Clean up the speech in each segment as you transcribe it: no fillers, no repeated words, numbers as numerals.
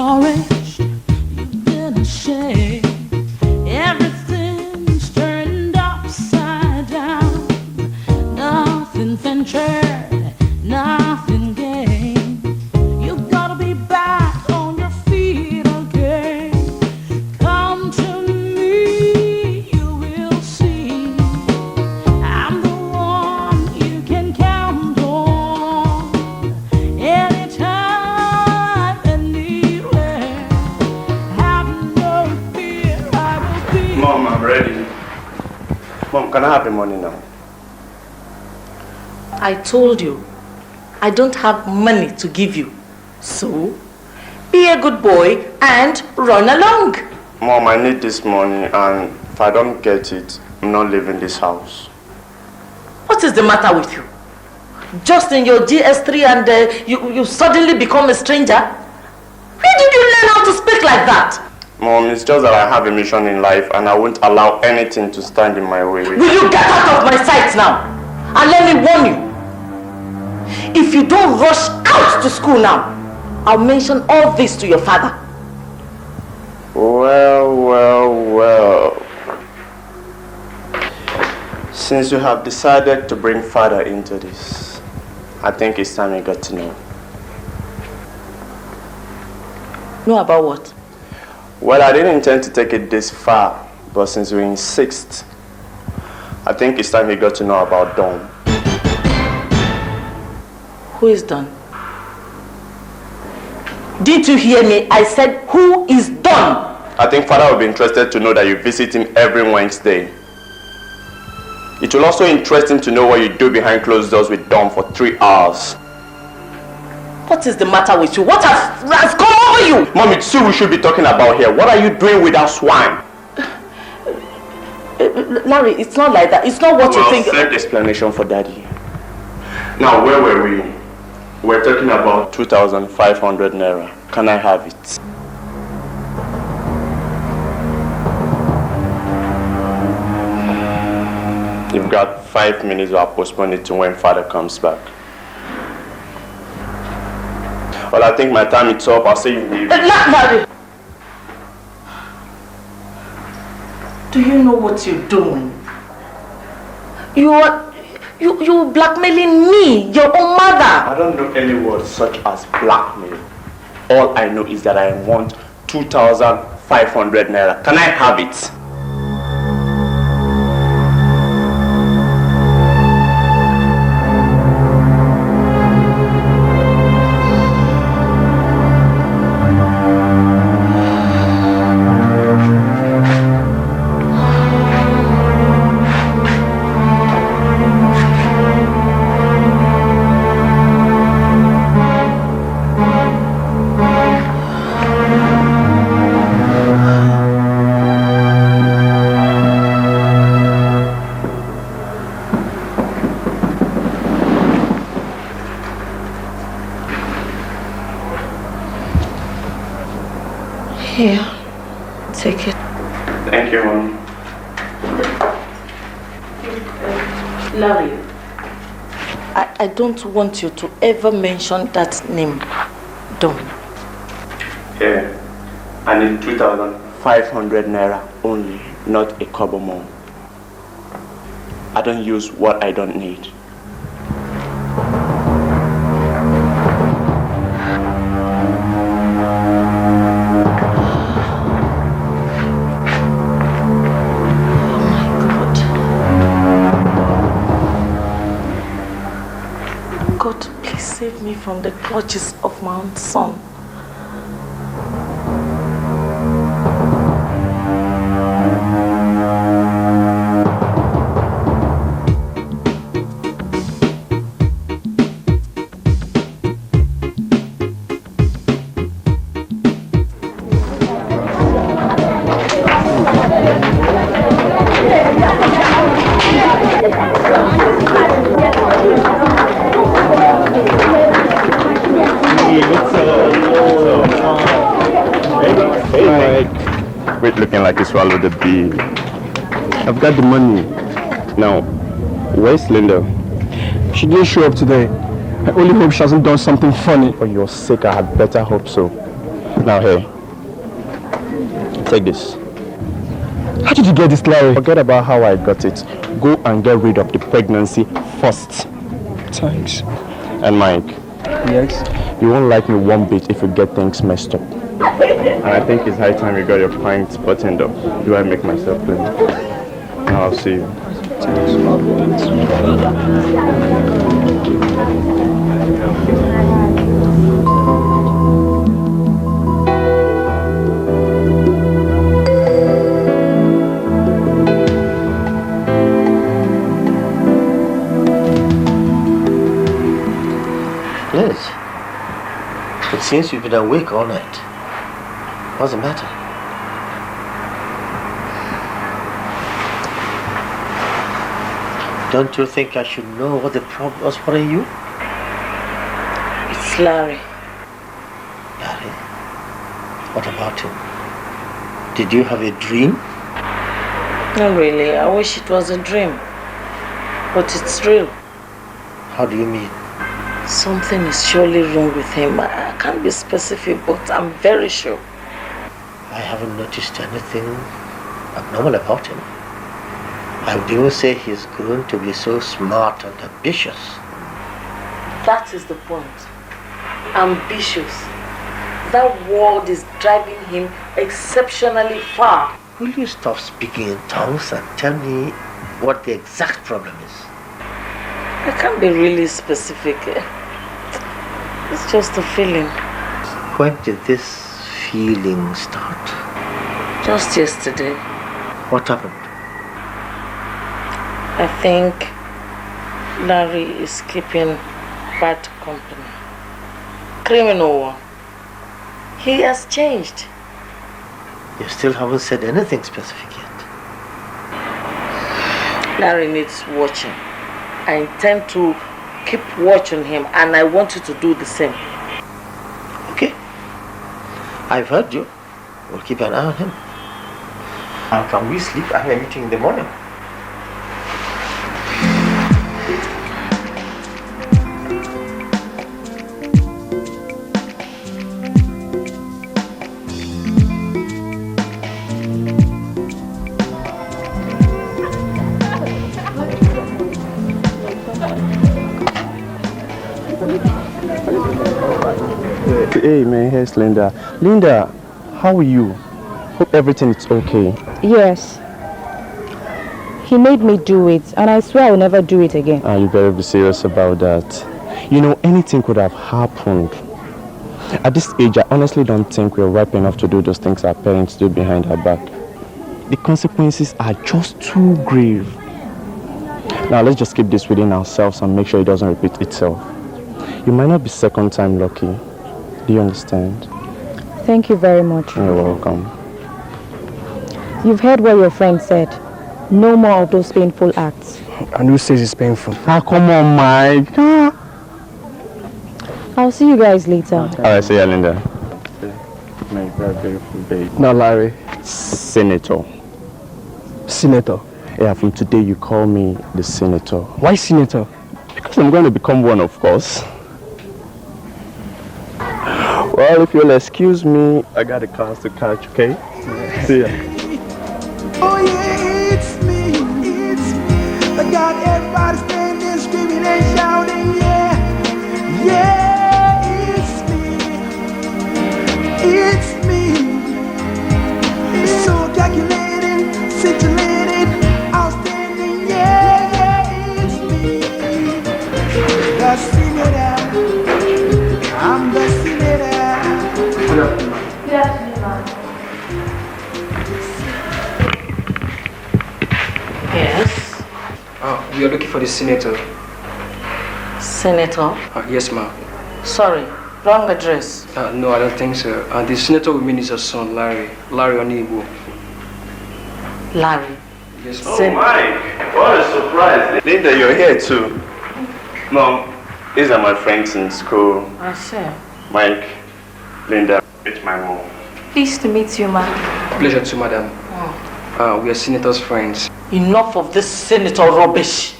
discouraged, you've been ashamed. Everything's turned upside down. Nothing ventured, nothing gained. You gotta be back on your feet again. Come to me, you will see. I'm the one you can count on. Anytime, anywhere. Have no fear, I will be. Mom, I'm ready. Mom, can I have the money now? I told you, I don't have money to give you. So, be a good boy and run along. Mom, I need this money, and if I don't get it, I'm not leaving this house. What is the matter with you? Just in your GS3 and you suddenly become a stranger? Where did you learn how to speak like that? Mom, it's just that I have a mission in life, and I won't allow anything to stand in my way. Will you get out of my sight now? And let me warn you. If you don't rush out to school now, I'll mention all this to your father. Well. Since you have decided to bring father into this, I think it's time you got to know. Know about what? Well, I didn't intend to take it this far, but since you insist, I think it's time you got to know about Dom. Who is Don? Did you hear me? I said, who is Don? I think father will be interested to know that you visit him every Wednesday. It will also interest him to know what you do behind closed doors with Dom for 3 hours. What is the matter with you? What has come over you? Mom, it's you we should be talking about here. What are you doing with that swine? Larry, it's not like that. It's not what you think. Same explanation for daddy. Now, where were we? We're talking about 2,500 naira. Can I have it? You've got 5 minutes, I'll postpone it to when father comes back. Well, I think my time is up. I'll see you leave. Larry! Do you know what you're doing? You're blackmailing me, your own mother. I don't know any word such as blackmail. All I know is that I want 2,500 naira. Can I have it? Here, take it. Thank you, Mom. Larry, I don't want you to ever mention that name, Don. Here, I need 2,500 naira only, not a kobo more. I don't use what I don't need. Save me from the clutches of my own son. Looking like you swallowed the bee. I've got the money. Now, where's Linda? She didn't show up today. I only hope she hasn't done something funny. For your sake, I had better hope so. Now, hey, take this. How did you get this, Larry? Forget about how I got it. Go and get rid of the pregnancy first. Thanks. And Mike. Yes? You won't like me one bit if you get things messed up. And I think it's high time you got your pints buttoned up. Do I make myself clean? Now I'll see you. Liz, it seems you've been awake all night. What's the matter? Don't you think I should know what the problem was for you? It's Larry. Larry? What about him? Did you have a dream? Not really. I wish it was a dream. But it's real. How do you mean? Something is surely wrong with him. I can't be specific, but I'm very sure. I haven't noticed anything abnormal about him. I would even say he's grown to be so smart and ambitious. That is the point. Ambitious. That word is driving him exceptionally far. Will you stop speaking in tongues and tell me what the exact problem is? I can't be really specific. It's just a feeling. When did this feeling start? Just yesterday. What happened? I think Larry is keeping bad company. Criminal one. He has changed. You still haven't said anything specific yet. Larry needs watching. I intend to keep watching him, and I want you to do the same. Okay. I've heard you. We'll keep an eye on him. And can we sleep? I have a meeting in the morning. Hey man, here's Linda. Linda, how are you? Hope everything is okay. Yes. He made me do it, and I swear I'll never do it again. You better be serious about that. You know, anything could have happened. At this age, I honestly don't think we're ripe enough to do those things our parents do behind our back. The consequences are just too grave. Now, let's just keep this within ourselves and make sure it doesn't repeat itself. You might not be second time lucky. Do you understand? Thank you very much. You're welcome. You've heard what your friend said. No more of those painful acts. And who says it's painful? Come on, Mike. I'll see you guys later. Alright, see ya, Linda. My very beautiful babe. Not Larry. Senator. Senator. Yeah, from today you call me the Senator. Why Senator? Because I'm going to become one, of course. Well, if you'll excuse me, I got a class to catch, okay? Yeah. See ya. Oh yeah, it's me. I got everybody standing, screaming and shouting, yeah, yeah, it's me. It's me. So calculated, scintillated, outstanding, yeah, yeah, it's me. The Senator. I'm the Senator. Good afternoon, ma'am. Yes? We are looking for the senator. Senator? Yes, ma'am. Sorry, wrong address. No, I don't think so. The senator we mean is her son, Larry. Larry Onigbo. Larry. Yes, Oh, Mike, what a surprise. Linda, you're here too. Mom, these are my friends in school. I see. Mike, Linda, it's my mom. Pleased to meet you, ma'am. Pleasure to madam. We are senator's friends. Enough of this senator rubbish.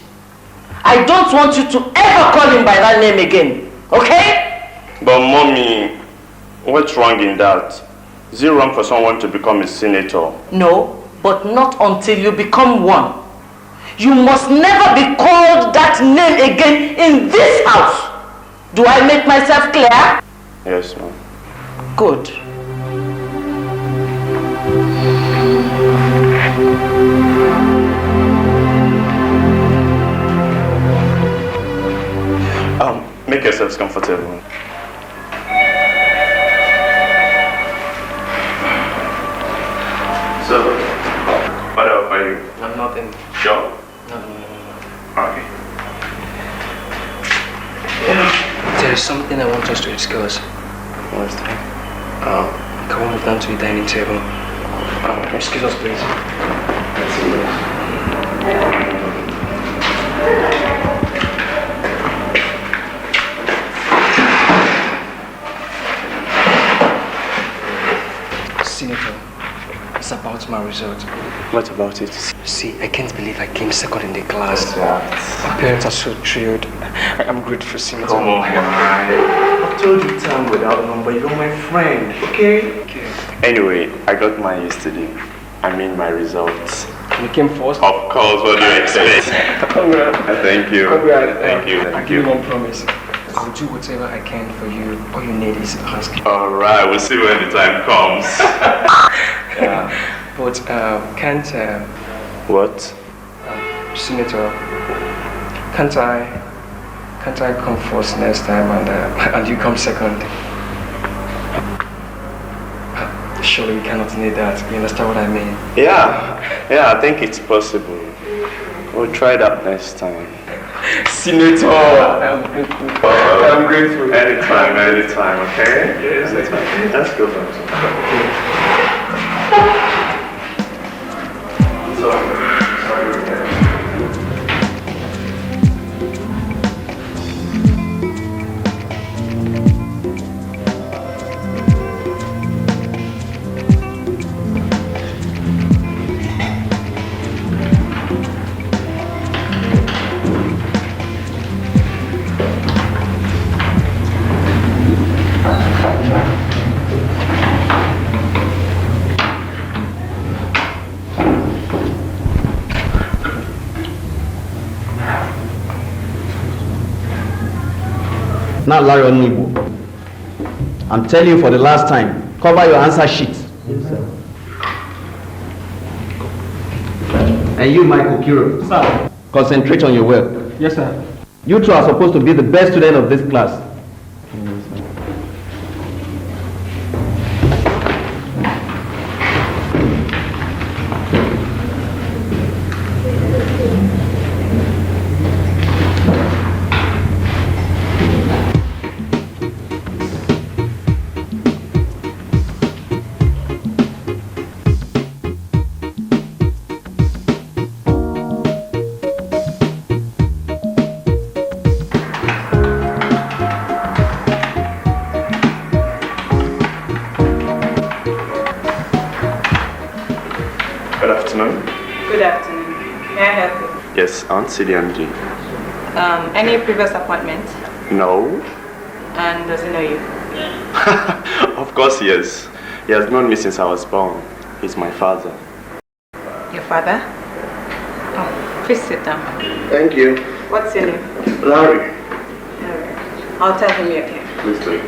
I don't want you to ever call him by that name again, okay? But mommy, What's wrong in that? Is it wrong for someone to become a senator? No, but not until you become one. You must never be called that name again in this house. Do I make myself clear? Yes, ma'am. Good. Make yourselves comfortable. So, what up are you? I'm nothing. Sure? No. Okay. There is something I want us to discuss. What's that? Can we move down to the dining table? Excuse us, please. Senator, it's about my result. What about it? See, I can't believe I came second in the class. My parents are so thrilled. I'm grateful, Senator. Come on, I told you time without number. You're my friend, okay? Anyway, I got mine yesterday. I mean my results. You came first? Of course, what do you expect? Thank you. Thank you. I give you one promise. I'll do whatever I can for you. All you need is ask. Alright, we'll see when the time comes. Yeah. But can't What? Senator, can't I come first next time and you come second? Surely you cannot need that. You understand what I mean? Yeah, I think it's possible. We'll try that next time. Senator, I'm grateful. Anytime, okay? Yes, anytime. Let's go back. Now, Larry Onibu, I'm telling you for the last time, cover your answer sheet. Yes, sir. And you, Michael Kiro, sir, concentrate on your work. Yes, sir. You two are supposed to be the best student of this class. Yes, Aunt CDMD. Any previous appointment? No. And does he know you? Of course, yes. He has known me since I was born. He's my father. Your father? Oh, please sit down. Thank you. What's your name? Larry. I'll tell him you're here. Please do.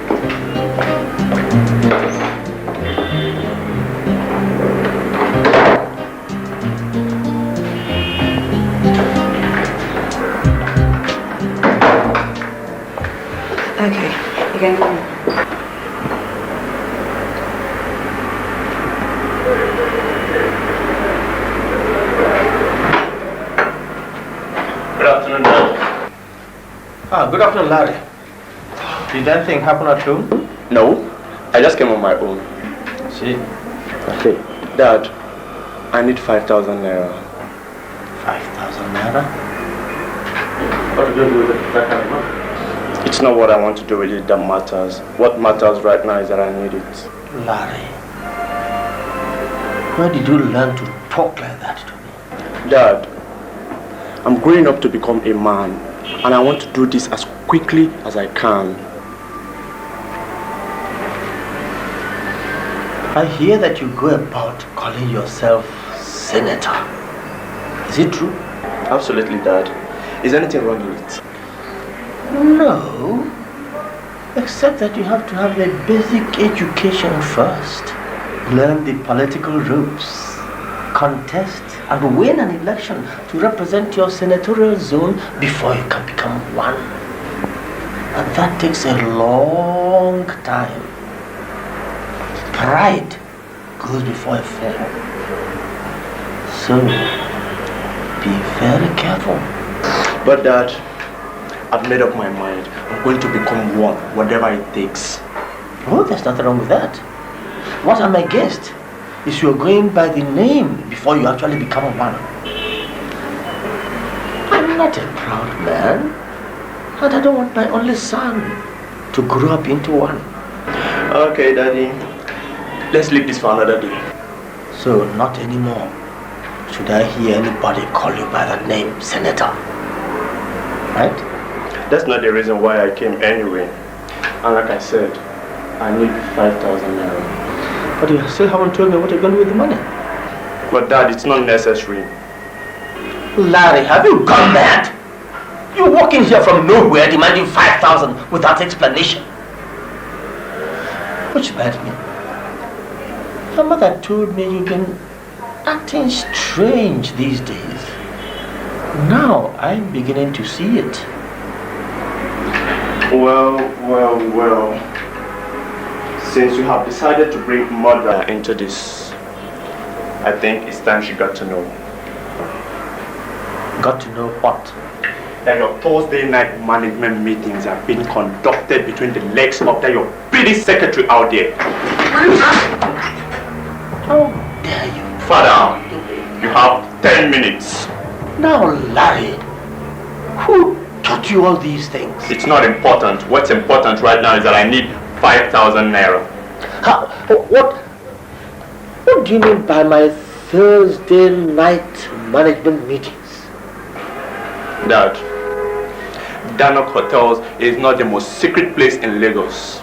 Okay, you can come. Good afternoon, Dad. Good afternoon, Larry. Did anything happen at home? No, I just came on my own. See? Okay, Dad, I need 5,000 naira. 5,000 naira? What do you do with that kind of money? It's not what I want to do with it that matters. What matters right now is that I need it. Larry, where did you learn to talk like that to me? Dad, I'm growing up to become a man, and I want to do this as quickly as I can. I hear that you go about calling yourself senator. Is it true? Absolutely, Dad. Is anything wrong with it? No. Except that you have to have a basic education first. Learn the political ropes. Contest and win an election to represent your senatorial zone before you can become one. And that takes a long time. Pride goes before a fall. So, be very careful. But Dad, I've made up my mind. I'm going to become one, whatever it takes. Oh, there's nothing wrong with that. What I'm against is you're going by the name before you actually become one. I'm not a proud man, and I don't want my only son to grow up into one. Okay, Daddy. Let's leave this for another day. So, not anymore. Should I hear anybody call you by that name, Senator? Right? That's not the reason why I came anyway. And like I said, I need 5,000 naira. But you still haven't told me what you're going to do with the money. But Dad, it's not necessary. Larry, have you gone mad? You walk in here from nowhere demanding 5,000 without explanation. Which reminds me, my mother told me you've been acting strange these days. Now I'm beginning to see it. Well. Since you have decided to bring mother into this, I think it's time she got to know. Got to know what? That your Thursday night management meetings are being conducted between the legs of that your pretty secretary out there. How dare you? Father, you have 10 minutes. Now, Larry, who taught you all these things? It's not important. What's important right now is that I need 5,000 naira. How? What do you mean by my Thursday night management meetings? Dad, Danok Hotels is not the most secret place in Lagos.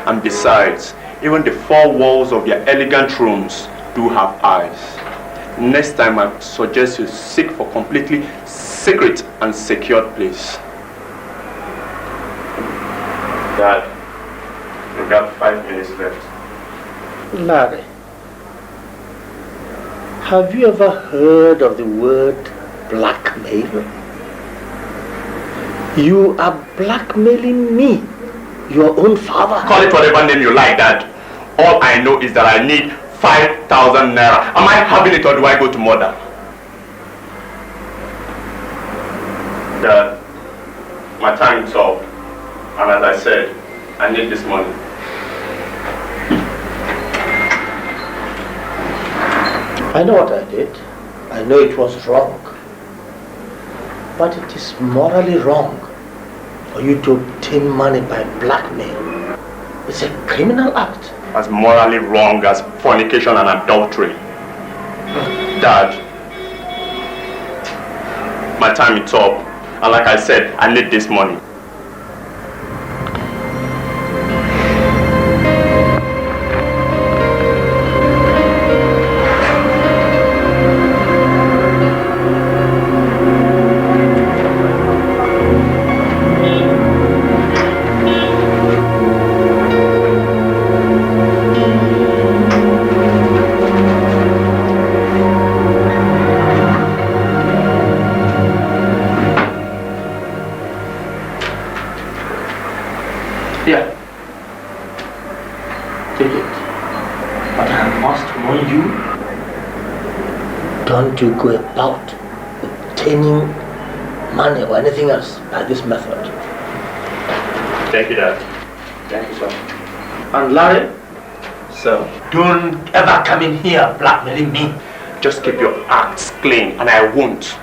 And besides, even the four walls of your elegant rooms do have eyes. Next time I suggest you seek for completely secret and secured place. Dad, we've got 5 minutes left. Larry, have you ever heard of the word blackmail? You are blackmailing me, your own father. Call it whatever name you like, Dad. All I know is that I need 5,000 naira. Am I having it or do I go to mother? Dad, my time is up. And as I said, I need this money. I know what I did. I know it was wrong. But it is morally wrong for you to obtain money by blackmail. It's a criminal act. As morally wrong as fornication and adultery. Dad, my time is up. And like I said, I need this money. Don't you go about obtaining money or anything else by this method. Thank you, Dad. Thank you, sir. And Larry, Sir, don't ever come in here blackmailing me. just keep your acts clean and I won't.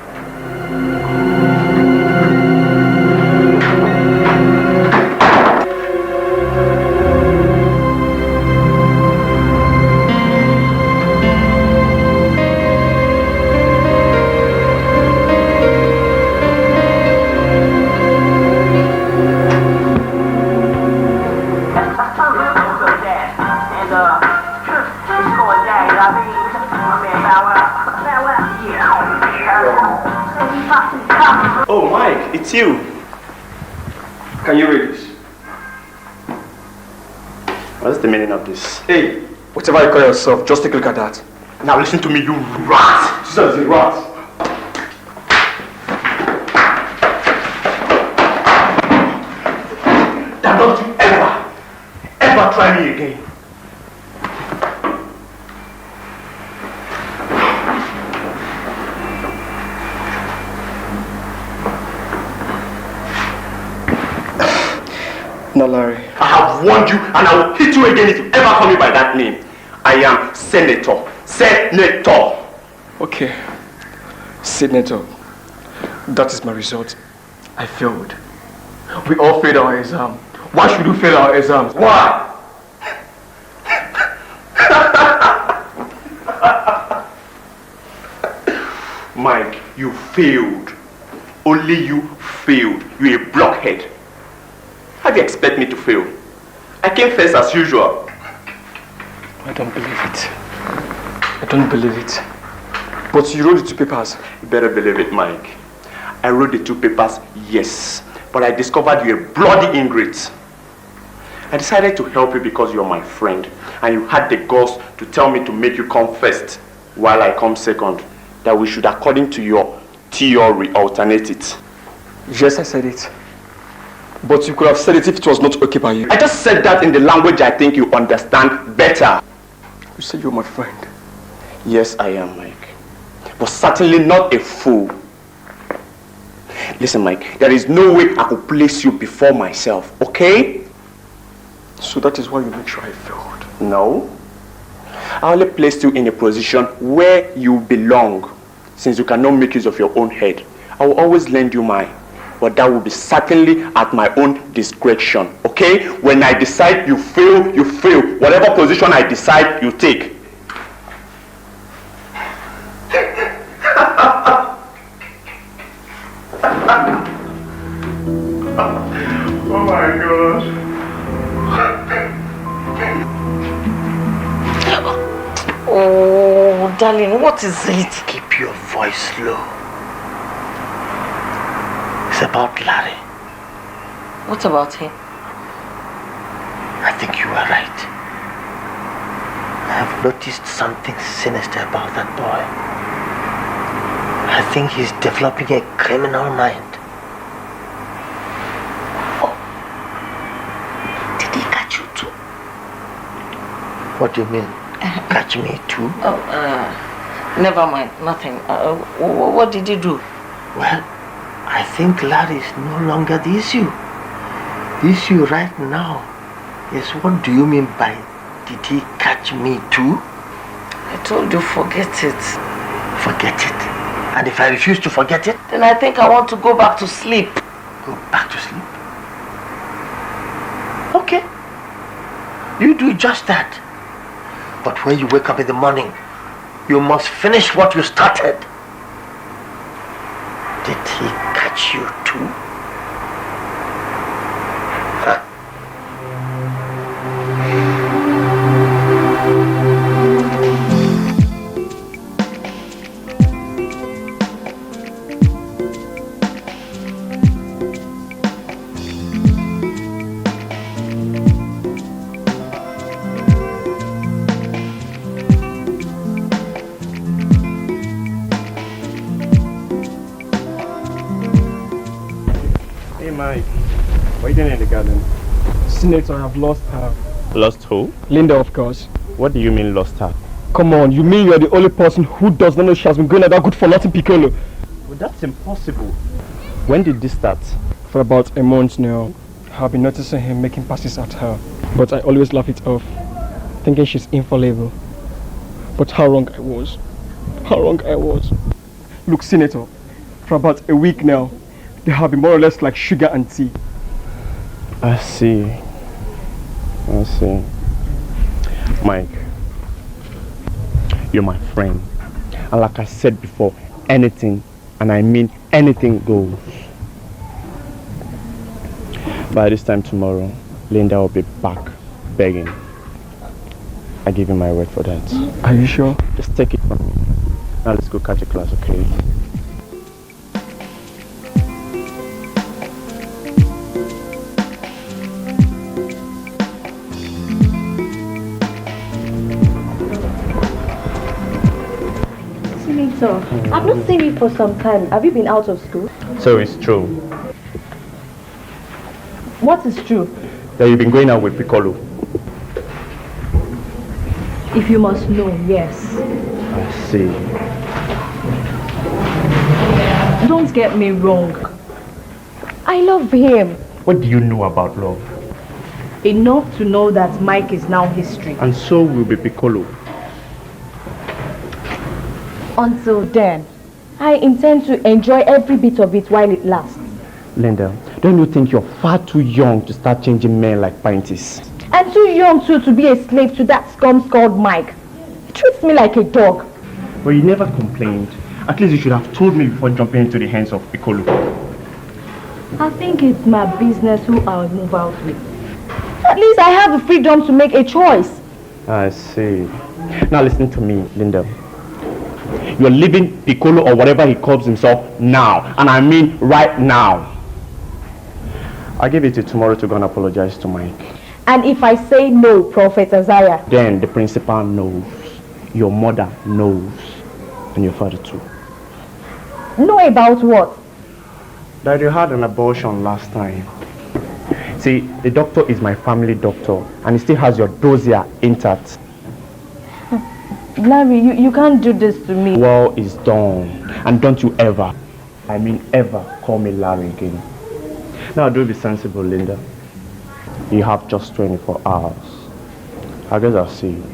Oh, Mike, it's you. Can you read this? What's the meaning of this? Hey, whatever you call yourself, just take a look at that. Now listen to me, you rat! Jesus, a rat. Now don't you ever try me again. No, Larry. I have warned you and I will hit you again if you ever call me by that name. I am Senator. Senator. Okay. Senator. That is my result. I failed. We all failed our exam. Why should we fail our exams? Why? Mike, you failed. Only you failed. You're a blockhead. How do you expect me to fail? I came first as usual. I don't believe it. I don't believe it. But you wrote the 2 papers. You better believe it, Mike. I wrote the 2 papers, yes. But I discovered you're a bloody ingrate. I decided to help you because you're my friend. And you had the guts to tell me to make you come first while I come second. That we should, according to your theory, alternate it. Yes, I said it. But you could have said it if it was not okay by you. I just said that in the language I think you understand better. You said you're my friend. Yes, I am, Mike. But certainly not a fool. Listen, Mike, there is no way I could place you before myself, okay? So that is why you make sure I failed. No. I only placed you in a position where you belong. Since you cannot make use of your own head, I will always lend you mine. But that will be certainly at my own discretion, okay? When I decide you fail, you fail. Whatever position I decide, you take. Oh my God. Oh, darling, what is it? Keep your voice low. It's about Larry. What about him? I think you are right. I have noticed something sinister about that boy. I think he's developing a criminal mind. Oh. Did he catch you too? What do you mean? Catch me too? Oh, never mind, nothing. What did you do? Well, I think Larry is no longer the issue. The issue right now is, what do you mean by, did he catch me too? I told you, forget it. Forget it? And if I refuse to forget it? Then I think I want to go back to sleep. Go back to sleep? Okay. You do just that. But when you wake up in the morning, you must finish what you started. Did he catch you too? Huh? Mike, what are you doing in the garden? Senator, I have lost her. Lost who? Linda, of course. What do you mean lost her? Come on, you mean you're the only person who does not know she has been going at that good for nothing Piccolo? Well, that's impossible. When did this start? For about a month now, I've been noticing him making passes at her. But I always laugh it off, thinking she's infallible. But how wrong I was. How wrong I was. Look, Senator, for about a week now, they have been more or less like sugar and tea. I see. I see. Mike, you're my friend. And like I said before, anything, and I mean anything goes. By this time tomorrow, Linda will be back begging. I give you my word for that. Are you sure? Just take it from me. Now let's go catch a class, okay? Senator, I've not seen you for some time. Have you been out of school? So it's true What is true? that you've been going out with Piccolo. If you must know, yes. I see. Don't get me wrong. I love him. What do you know about love? Enough to know that Mike is now history. And so will be Piccolo. Until then, I intend to enjoy every bit of it while it lasts. Linda, don't you think you're far too young to start changing men like panties? And too young too to be a slave to that scum called Mike. He treats me like a dog. But you never complained. At least you should have told me before jumping into the hands of Piccolo. I think it's my business who I'll move out with. At least I have the freedom to make a choice. I see. Now listen to me, Linda. You're leaving Piccolo or whatever he calls himself now. And I mean right now. I'll give it to tomorrow to go and apologize to Mike. And if I say no, Prophet Isaiah? Then the principal knows. Your mother knows. And your father too. Know about what? That you had an abortion last time. See, the doctor is my family doctor. And he still has your dossier intact. Larry, you can't do this to me. Well, it's done. And don't you ever, I mean ever, call me Larry again. Now do be sensible, Linda. You have just 24 hours. I guess I'll see you.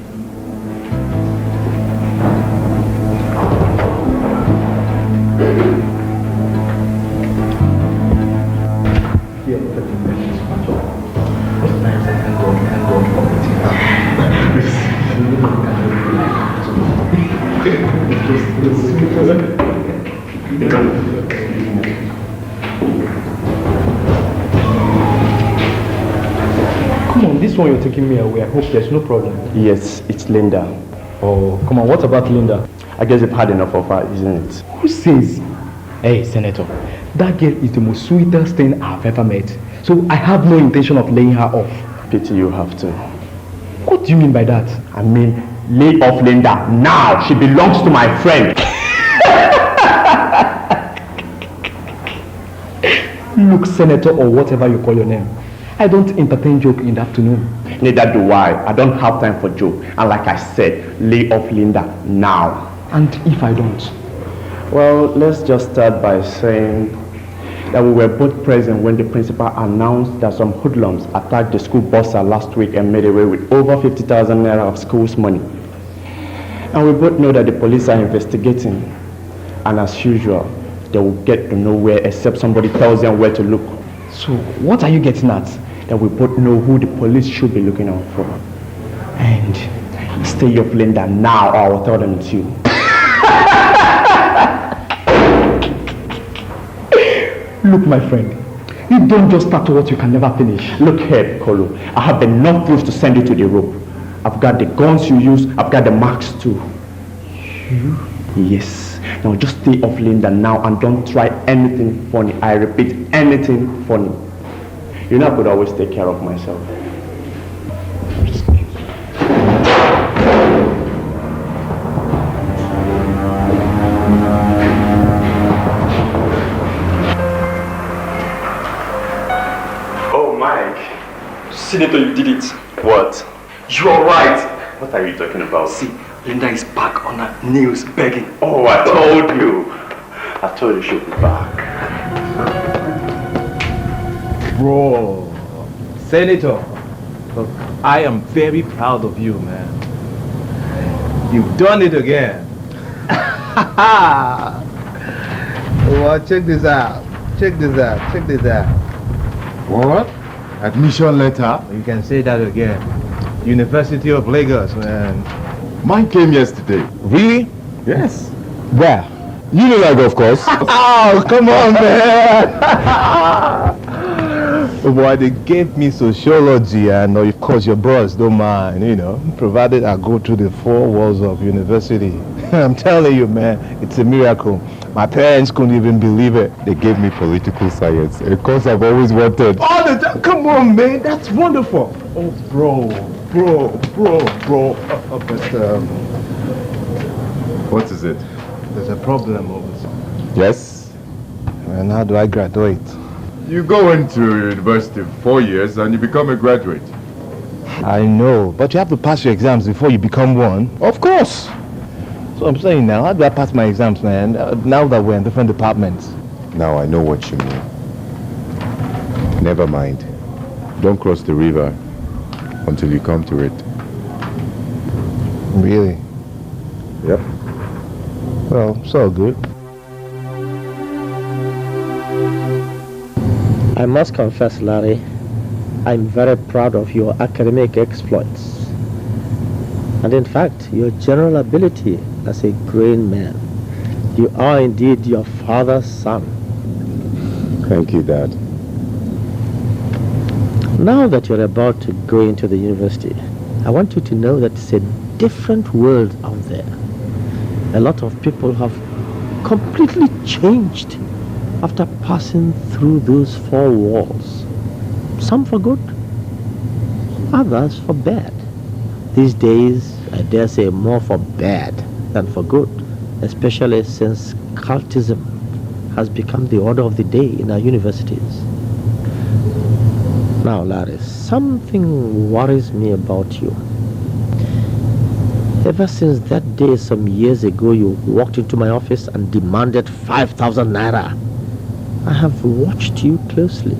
Come on, this one you're taking me away. I hope there's no problem. Yes, it's Linda. Oh, come on, what about Linda? I guess you've had enough of her, isn't it? Who says? Hey, Senator, that girl is the most sweetest thing I've ever met. So I have no intention of laying her off. Pity you have to. What do you mean by that? I mean, lay off Linda now. She belongs to my friend. Look, Senator, or whatever you call your name, I don't entertain joke in the afternoon. Neither do I. I don't have time for joke. And like I said, lay off Linda now. And if I don't? Well, let's just start by saying that we were both present when the principal announced that some hoodlums attacked the school bursar last week and made away with over 50,000 naira of school's money. And we both know that the police are investigating. And as usual, they will get to nowhere except somebody tells them where to look. So, what are you getting at? That we both know who the police should be looking out for. And stay off Linda now or I will tell them it's you. Look, my friend, you don't just start what you can never finish. Look here, Piccolo. I have enough proof to send you to the rope. I've got the guns you use. I've got the marks too. You? Yes. Now just stay off Linda now and don't try anything funny. I repeat, anything funny. You know I could always take care of myself. Oh, Mike. Senator, you did it. What? You are right. What are you talking about? See, Linda is back on her knees begging. Oh, I told you. I told you she'll be back. Bro, Senator, look, I am very proud of you, man. You've done it again. Well, check this out. Check this out. Check this out. What? Admission letter? You can say that again. University of Lagos, man. Mine came yesterday. Really? Yes. Where? Unilag, of course. Oh, come on, man. Boy, they gave me sociology, and of course your bros don't mind, you know, provided I go through the 4 walls of university. I'm telling you, man, it's a miracle. My parents couldn't even believe it. They gave me political science, a course I've always wanted. All the time. Come on, man, that's wonderful. Oh, bro. But, what is it? there's a problem over there. Yes? And how do I graduate? You go into university 4 years and you become a graduate. I know, but you have to pass your exams before you become one. Of course. So I'm saying now, how do I pass my exams, man? Now that we're in different departments. Now I know what you mean. Never mind. Don't cross the river until you come to it. Really? Yep. Well, so good. I must confess, Larry, I'm very proud of your academic exploits. And in fact, your general ability as a growing man. You are indeed your father's son. Thank you, Dad. Now that you're about to go into the university, I want you to know that it's a different world out there. A lot of people have completely changed after passing through those 4 walls. Some for good, others for bad. These days, I dare say more for bad than for good, especially since cultism has become the order of the day in our universities. Now, Larry, something worries me about you. Ever since that day some years ago you walked into my office and demanded 5,000 naira, I have watched you closely,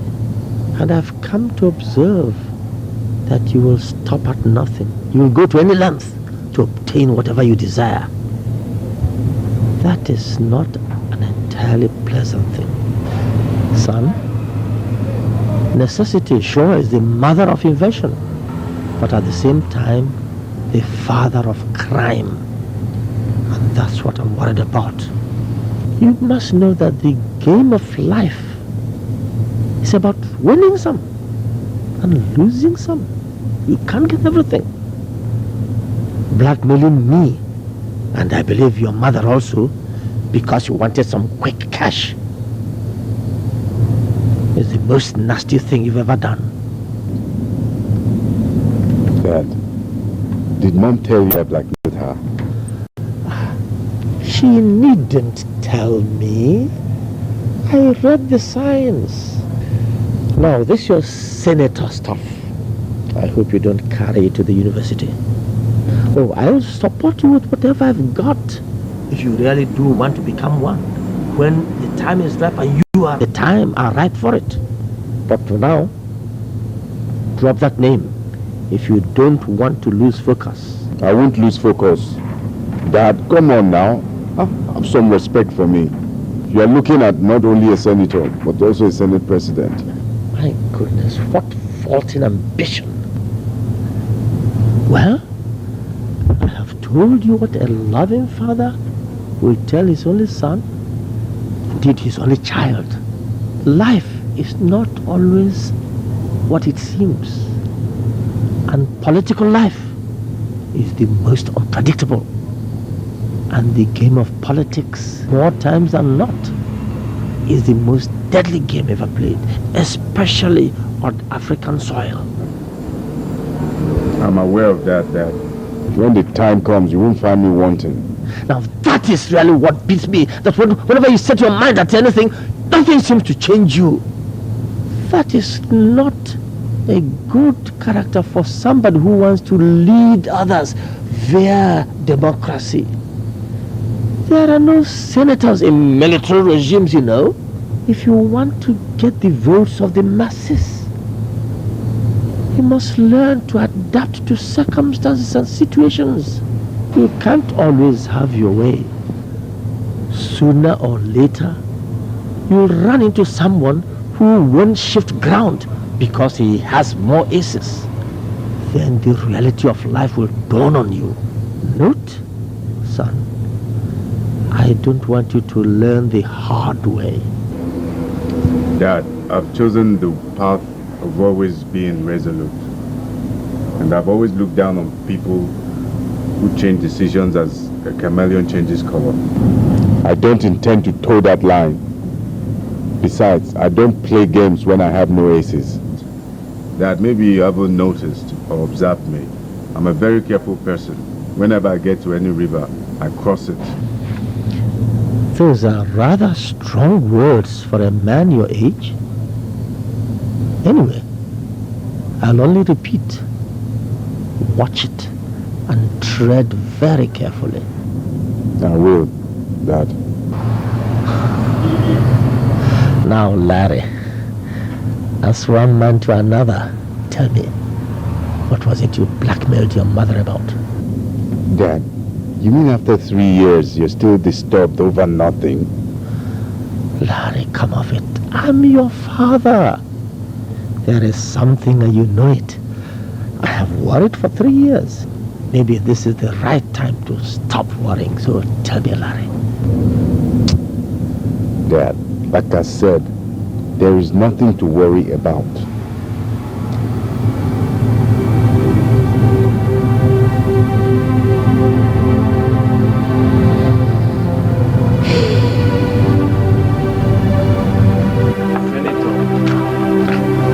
and I've come to observe that you will stop at nothing. You will go to any length to obtain whatever you desire. That is not an entirely pleasant thing. Son, necessity sure is the mother of invention, but at the same time, the father of crime. And that's what I'm worried about. You must know that the game of life is about winning some and losing some. You can't get everything. Blackmailing me, and I believe your mother also, because you wanted some quick cash, is the most nasty thing you've ever done. Dad, did Mom tell you I blackmailed her? She needn't tell me. I read the signs. Now, this your senator stuff. I hope you don't carry it to the university. Oh, I'll support you with whatever I've got. If you really do want to become one, when the time is ripe and you are the time are ripe for it. But for now, drop that name if you don't want to lose focus. I won't lose focus. Dad, come on now. Have some respect for me. You are looking at not only a senator, but also a Senate president. My goodness, what faulty ambition. Well, I have told you what a loving father will tell his only son, indeed his only child. Life is not always what it seems, and political life is the most unpredictable. And the game of politics, more times than not, is the most deadly game ever played, especially on African soil. I'm aware of that, Dad. When the time comes, you won't find me wanting. Now that is really what beats me, that whenever you set your mind at anything, nothing seems to change you. That is not a good character for somebody who wants to lead others via democracy. There are no senators in military regimes, you know. If you want to get the votes of the masses, you must learn to adapt to circumstances and situations. You can't always have your way. Sooner or later, you'll run into someone who won't shift ground because he has more aces. Then the reality of life will dawn on you. Note, son, I don't want you to learn the hard way. Dad, I've chosen the path of always being resolute. And I've always looked down on people who change decisions as a chameleon changes color. I don't intend to toe that line. Besides, I don't play games when I have no aces. Dad, maybe you haven't noticed or observed me. I'm a very careful person. Whenever I get to any river, I cross it. Those are rather strong words for a man your age. Anyway, I'll only repeat. Watch it and tread very carefully. I will, Dad. Now, Larry, as one man to another, tell me, what was it you blackmailed your mother about? Dad, you mean after 3 years you're still disturbed over nothing? Larry, come off it. I'm your father. There is something and you know it. I have worried for 3 years. Maybe this is the right time to stop worrying. So tell me, Larry. Dad, like I said, there is nothing to worry about.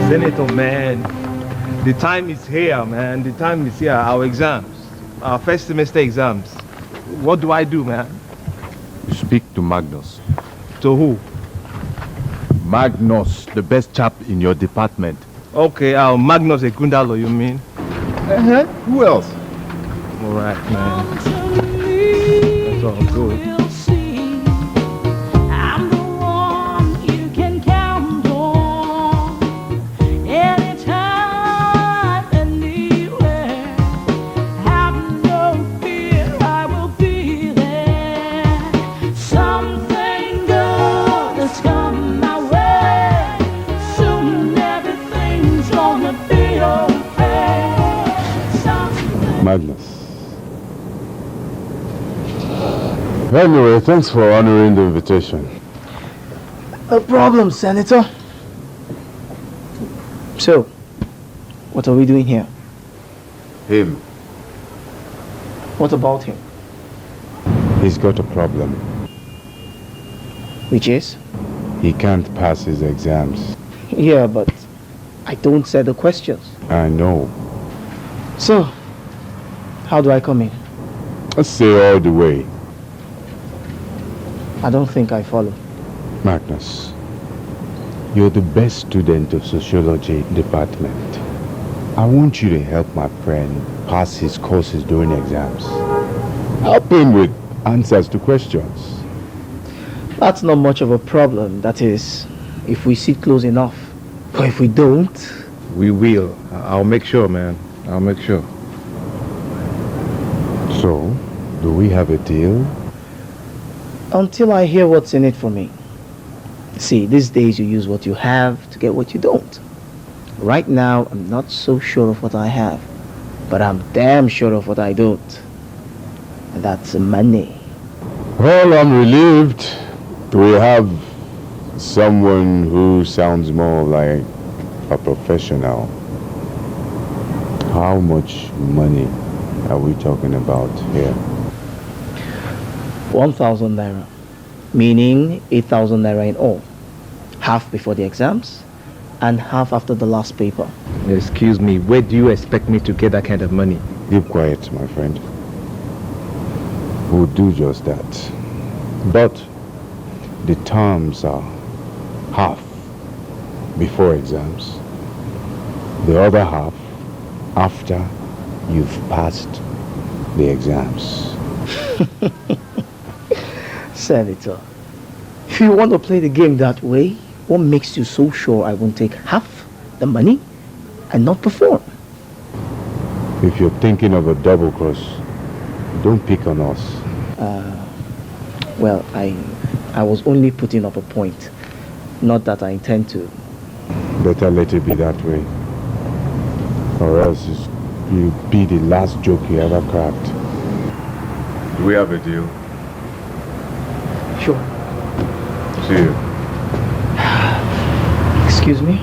Senator, man, the time is here, man. The time is here. Our exams, our first semester exams. What do I do, man? Speak to Magnus. To who? Magnus, the best chap in your department. Okay, Magnus Ekundalo, you mean? Who else? All right, man. That's all good. Magnus. Anyway, thanks for honoring the invitation. No problem, Senator. So, what are we doing here? Him. What about him? He's got a problem. Which is? He can't pass his exams. Yeah, but I don't say the questions. I know. So, how do I come in? Let's say all the way. I don't think I follow. Magnus, you're the best student of sociology department. I want you to help my friend pass his courses during exams. Help him with answers to questions. That's not much of a problem. That is, if we sit close enough. But if we don't... We will. I'll make sure, man. I'll make sure. So, do we have a deal? Until I hear what's in it for me. See, these days you use what you have to get what you don't. Right now, I'm not so sure of what I have. But I'm damn sure of what I don't. And that's money. Well, I'm relieved. We have someone who sounds more like a professional. How much money are we talking about here? 1,000 naira. Meaning 8,000 naira in all. Half before the exams and half after the last paper. Excuse me, where do you expect me to get that kind of money? Keep quiet, my friend. We'll do just that. But the terms are half before exams, the other half after you've passed the exams. Senator, if you want to play the game that way, what makes you so sure I won't take half the money and not perform? If you're thinking of a double cross, don't pick on us. Well, I was only putting up a point. Not that I intend to. Better let it be that way. Or else you'll be the last joke you ever cracked. Do we have a deal? Sure. See you. Excuse me?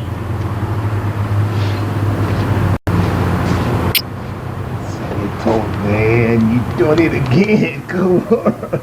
Senator, man, you doing it again. Come on.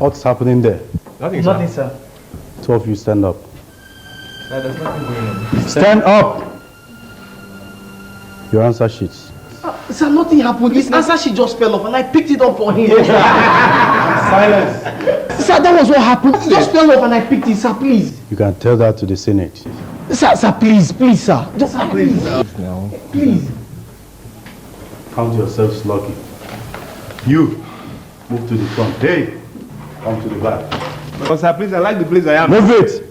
What's happening there? Nothing, sir. 2 of you stand up. Sir, there's nothing going on. Stand up! Your answer sheets. Sir, nothing happened. His answer sheet just fell off and I picked it up for him. Silence! Sir, that was what happened. It just fell off and I picked it, sir, please. You can tell that to the Senate. Sir, please, sir. Just please. Please. Count yourselves lucky. You, move to the front. Hey, come to the back. But sir, please, I like the place I am. Move it!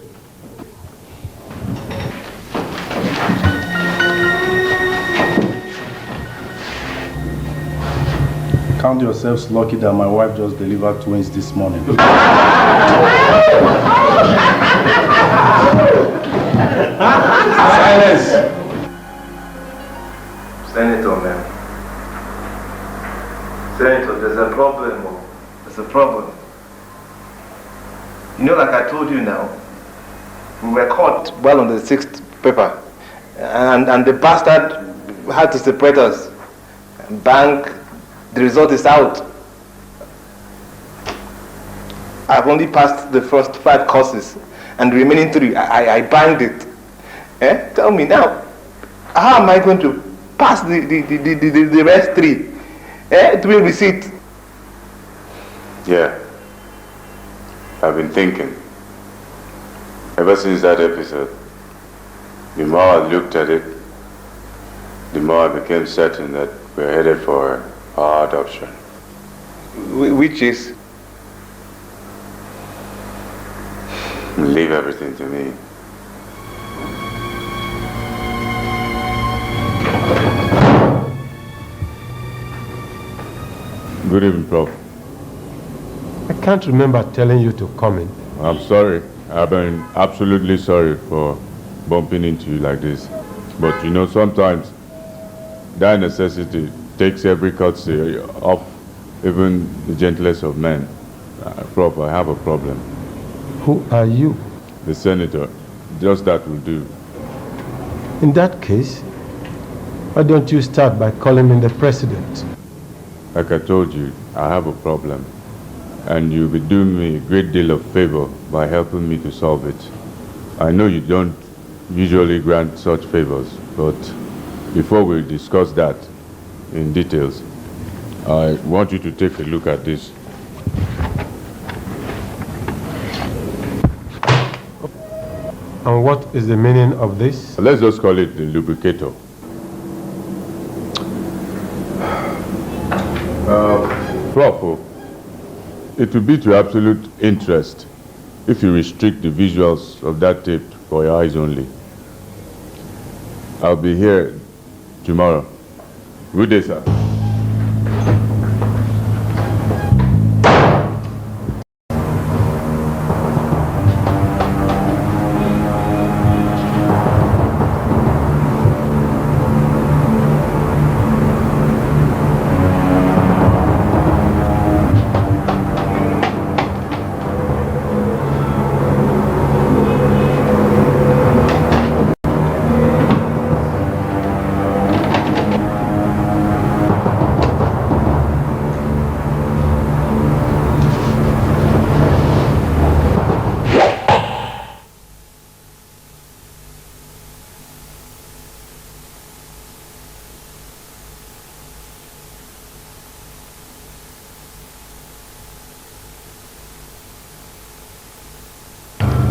Count yourselves lucky that my wife just delivered twins this morning. Silence! Senator, man. Senator, there's a problem. There's a problem. You know, like I told you now, we were caught well on the 6th paper. And the bastard had to separate us. Bank, the result is out. I've only passed the first 5 courses. And the remaining 3, I banged it. Tell me now, how am I going to pass the rest 3? Doing receipt. Yeah. I've been thinking. Ever since that episode, the more I looked at it, the more I became certain that we're headed for our adoption. Which is? Leave everything to me. Good evening, Prof. I can't remember telling you to come in. I'm sorry. I've been absolutely sorry for bumping into you like this. But you know, sometimes that necessity takes every courtesy off even the gentlest of men. Prof, I have a problem. Who are you? The senator. Just that will do. In that case, why don't you start by calling me the president? Like I told you, I have a problem. And you'll be doing me a great deal of favor by helping me to solve it. I know you don't usually grant such favors, but before we discuss that in details, I want you to take a look at this. And what is the meaning of this? Let's just call it the lubricator. Prof, it will be to absolute interest if you restrict the visuals of that tape for your eyes only. I'll be here tomorrow. Good day, sir.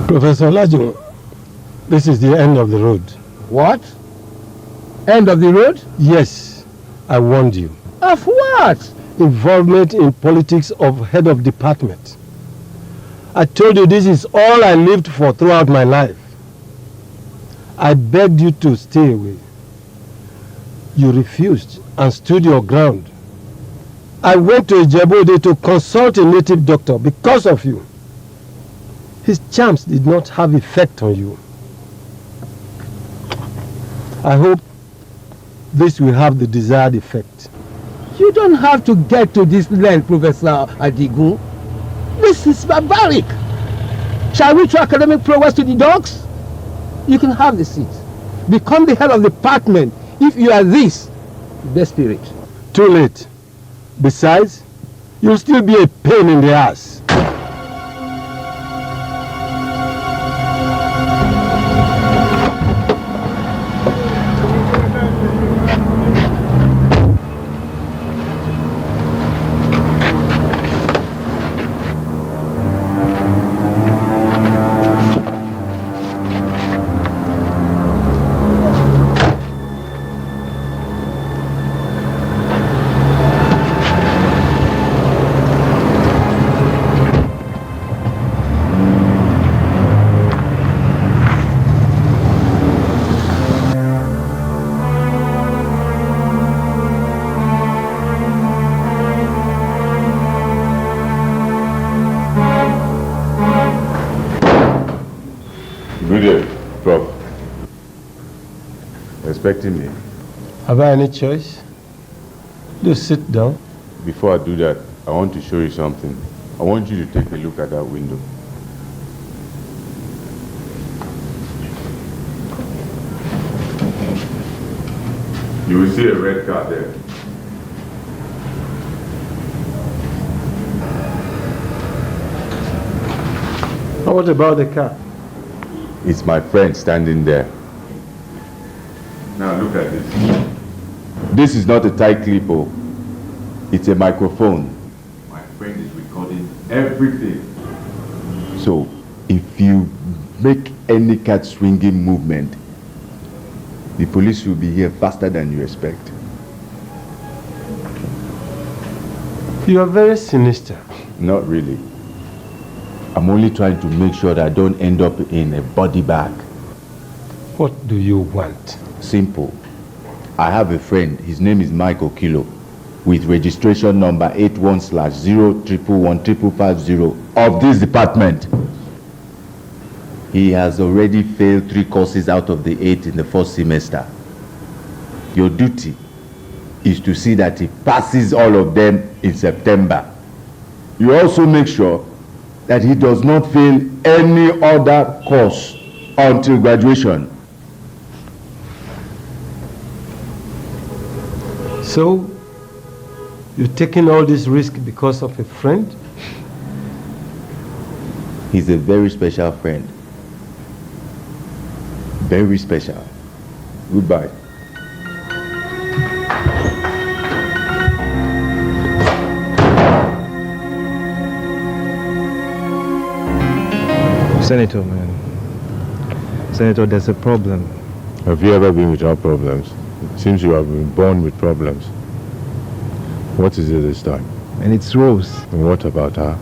Professor Lajo, this is the end of the road. What? End of the road? Yes, I warned you. Of what? Involvement in politics of head of department. I told you this is all I lived for throughout my life. I begged you to stay away. You refused and stood your ground. I went to Ijebode to consult a native doctor because of you. His charms did not have effect on you. I hope this will have the desired effect. You don't have to get to this length, Professor Adigun. This is barbaric. Shall we throw academic progress to the dogs? You can have the seat. Become the head of the department if you are this desperate. Too late. Besides, you'll still be a pain in the ass. Good day, Prof. Expecting me? Have I any choice? Do sit down. Before I do that, I want to show you something. I want you to take a look at that window. You will see a red car there. What about the car? It's my friend standing there. Now look at this. This is not a tight clip, oh. It's a microphone. My friend is recording everything. So, if you make any card swinging movement, the police will be here faster than you expect. You are very sinister. Not really. I'm only trying to make sure that I don't end up in a body bag. What do you want? Simple. I have a friend, his name is Michael Kilo, with registration number 81/0111550 of this department. He has already failed 3 courses out of the 8 in the first semester. Your duty is to see that he passes all of them in September. You also make sure that he does not fail any other course until graduation. So, you're taking all this risk because of a friend? He's a very special friend. Very special. Goodbye. Senator, man. Senator, there's a problem. Have you ever been without problems? It seems you have been born with problems. What is it this time? And it's Rose. And what about her?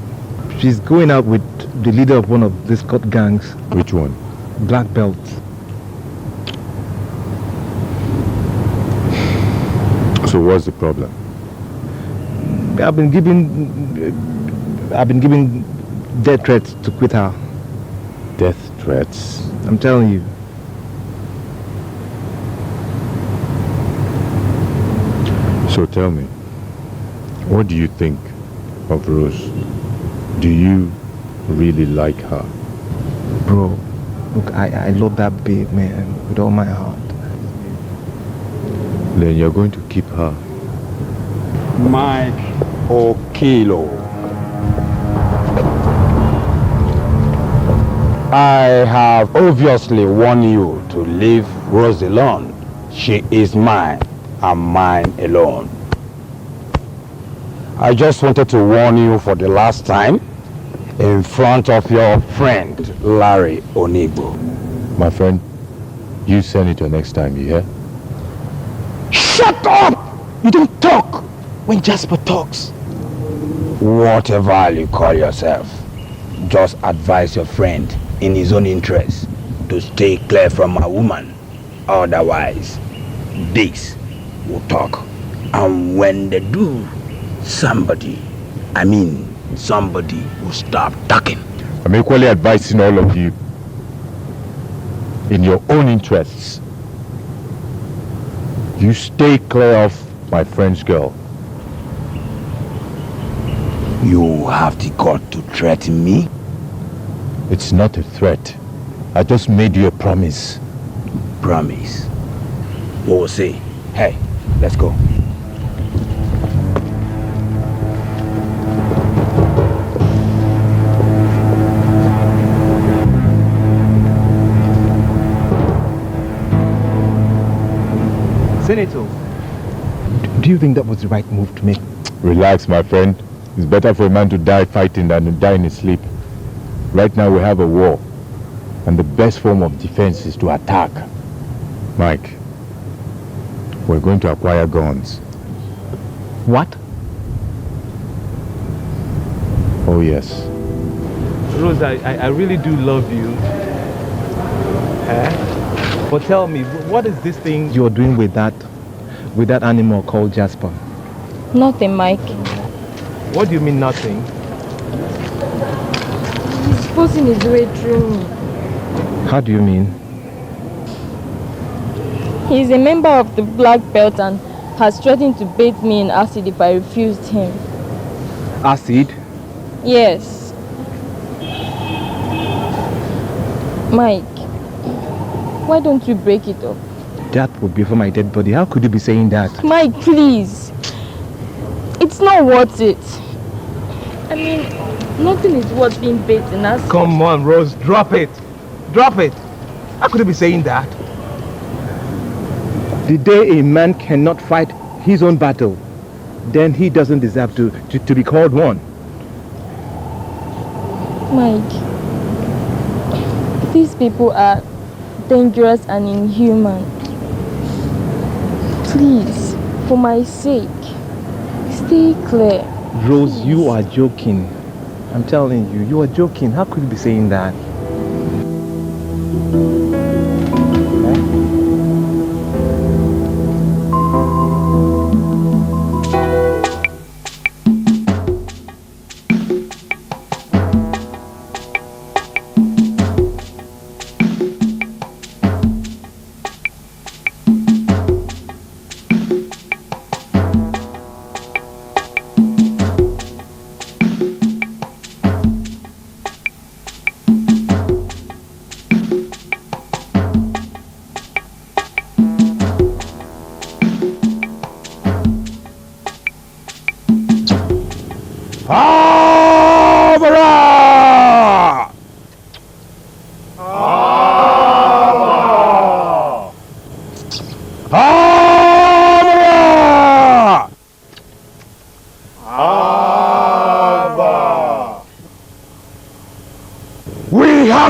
She's going out with the leader of one of these cut gangs. Which one? Black Belt. So what's the problem? I've been giving death threats to quit her. Death threats? I'm telling you. So tell me, what do you think of Rose? Do you really like her? Bro, look, I love that babe, man, with all my heart. Then you're going to keep her. Mike Okilo. I have obviously warned you to leave Rose alone. She is mine and mine alone. I just wanted to warn you for the last time in front of your friend Larry Onigbo. My friend, you Senator next time, you hear? Shut up! You don't talk when Jasper talks. Whatever you call yourself, just advise your friend in his own interest to stay clear from a woman. Otherwise, this will talk. And when they do, somebody will stop talking. I'm equally advising all of you, in your own interests, you stay clear of my friend's girl. You have the gut to threaten me? It's not a threat. I just made you a promise. Promise? What will say? Hey, let's go. Senator, do you think that was the right move to make? Relax, my friend. It's better for a man to die fighting than to die in his sleep. Right now we have a war, and the best form of defense is to attack. Mike, we're going to acquire guns. What? Oh yes. Rose, I really do love you. But tell me, what is this thing you're doing with that animal called Jasper? Nothing, Mike. What do you mean nothing? He's forcing his way through me. How do you mean? He's a member of the Black Belt and has threatened to bathe me in acid if I refused him. Acid? Yes. Mike, why don't we break it up? That would be for my dead body. How could you be saying that? Mike, please. It's not worth it. I mean, nothing is worth being bathed in acid. Come on, Rose, drop it. Drop it. How could you be saying that? The day a man cannot fight his own battle, then he doesn't deserve to be called one. Mike, these people are dangerous and inhuman. Please, for my sake, stay clear. Rose, you are joking. I'm telling you, you are joking. How could you be saying that?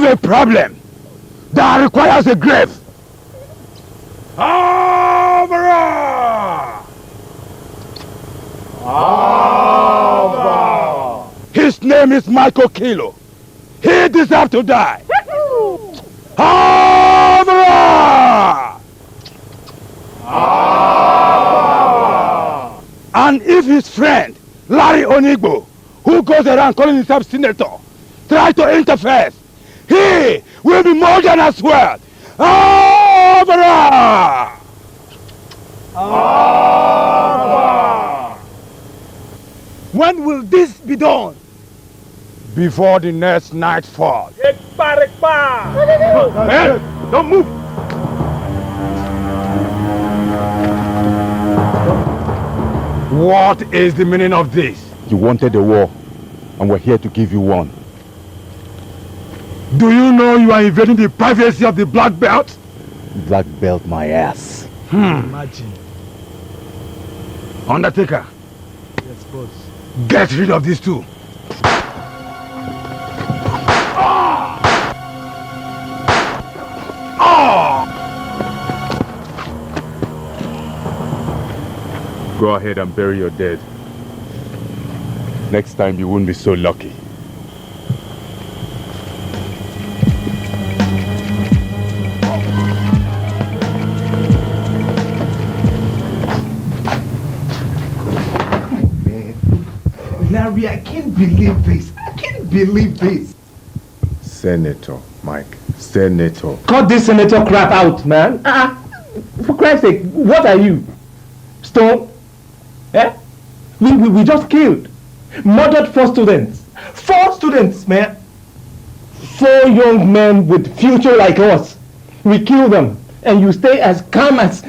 A problem that requires a grave. His name is Michael Kilo. He deserves to die. And if his friend Larry Onigbo, who goes around calling himself senator, tries to interfere, he will be murdered as well. When will this be done? Before the next nightfall. Hey, don't move. What is the meaning of this? You wanted a war, and we're here to give you one. Do you know you are invading the privacy of the Black Belt? Black Belt my ass. Imagine. Undertaker. Yes, boss. Get rid of these two. Go ahead and bury your dead. Next time you won't be so lucky. Larry, I can't believe this. I can't believe this. Senator, Mike. Senator. Cut this senator crap out, man. For Christ's sake, what are you? Stone? Eh? We just killed. Murdered 4 students. 4 students, man. 4 young men with future like us. We kill them. And you stay as calm as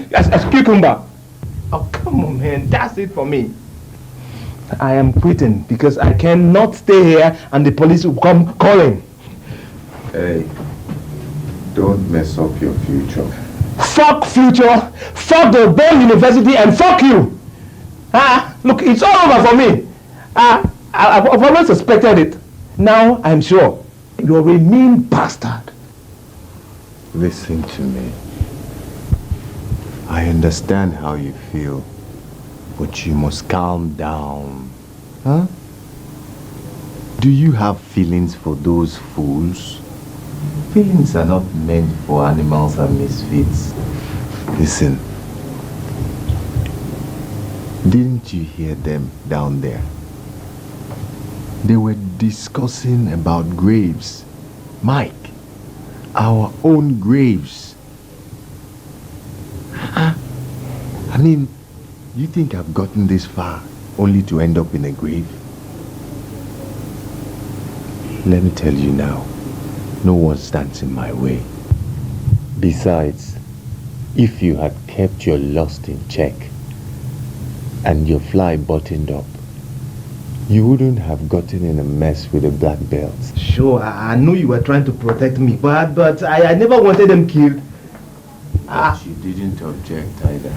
cucumber. Oh, come on, man. That's it for me. I am quitting because I cannot stay here and the police will come calling. Hey, don't mess up your future. Fuck future, fuck the Bell University, and fuck you. Look, it's all over for me. I've always suspected it. Now I'm sure. You're a mean bastard. Listen to me. I understand how you feel, but you must calm down. Huh? Do you have feelings for those fools? Feelings are not meant for animals and misfits. Listen. Didn't you hear them down there? They were discussing about graves. Mike, our own graves. I mean, you think I've gotten this far only to end up in a grave? Let me tell you now, no one stands in my way. Besides, if you had kept your lust in check and your fly buttoned up, you wouldn't have gotten in a mess with the black belts. Sure, I know you were trying to protect me, but I never wanted them killed. But you didn't object either.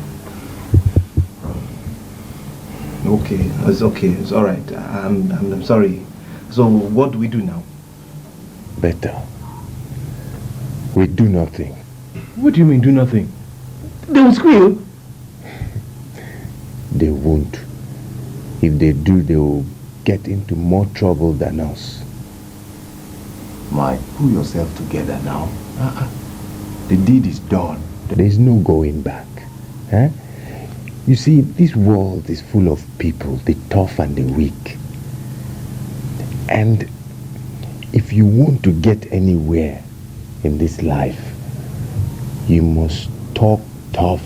Okay, it's okay, it's all right. I'm sorry. So what do we do now? Better. We do nothing. What do you mean do nothing? They will squeal. They won't. If they do, they will get into more trouble than us. Mike, pull yourself together now. The deed is done. There's no going back. Huh? You see, this world is full of people, the tough and the weak. And if you want to get anywhere in this life, you must talk tough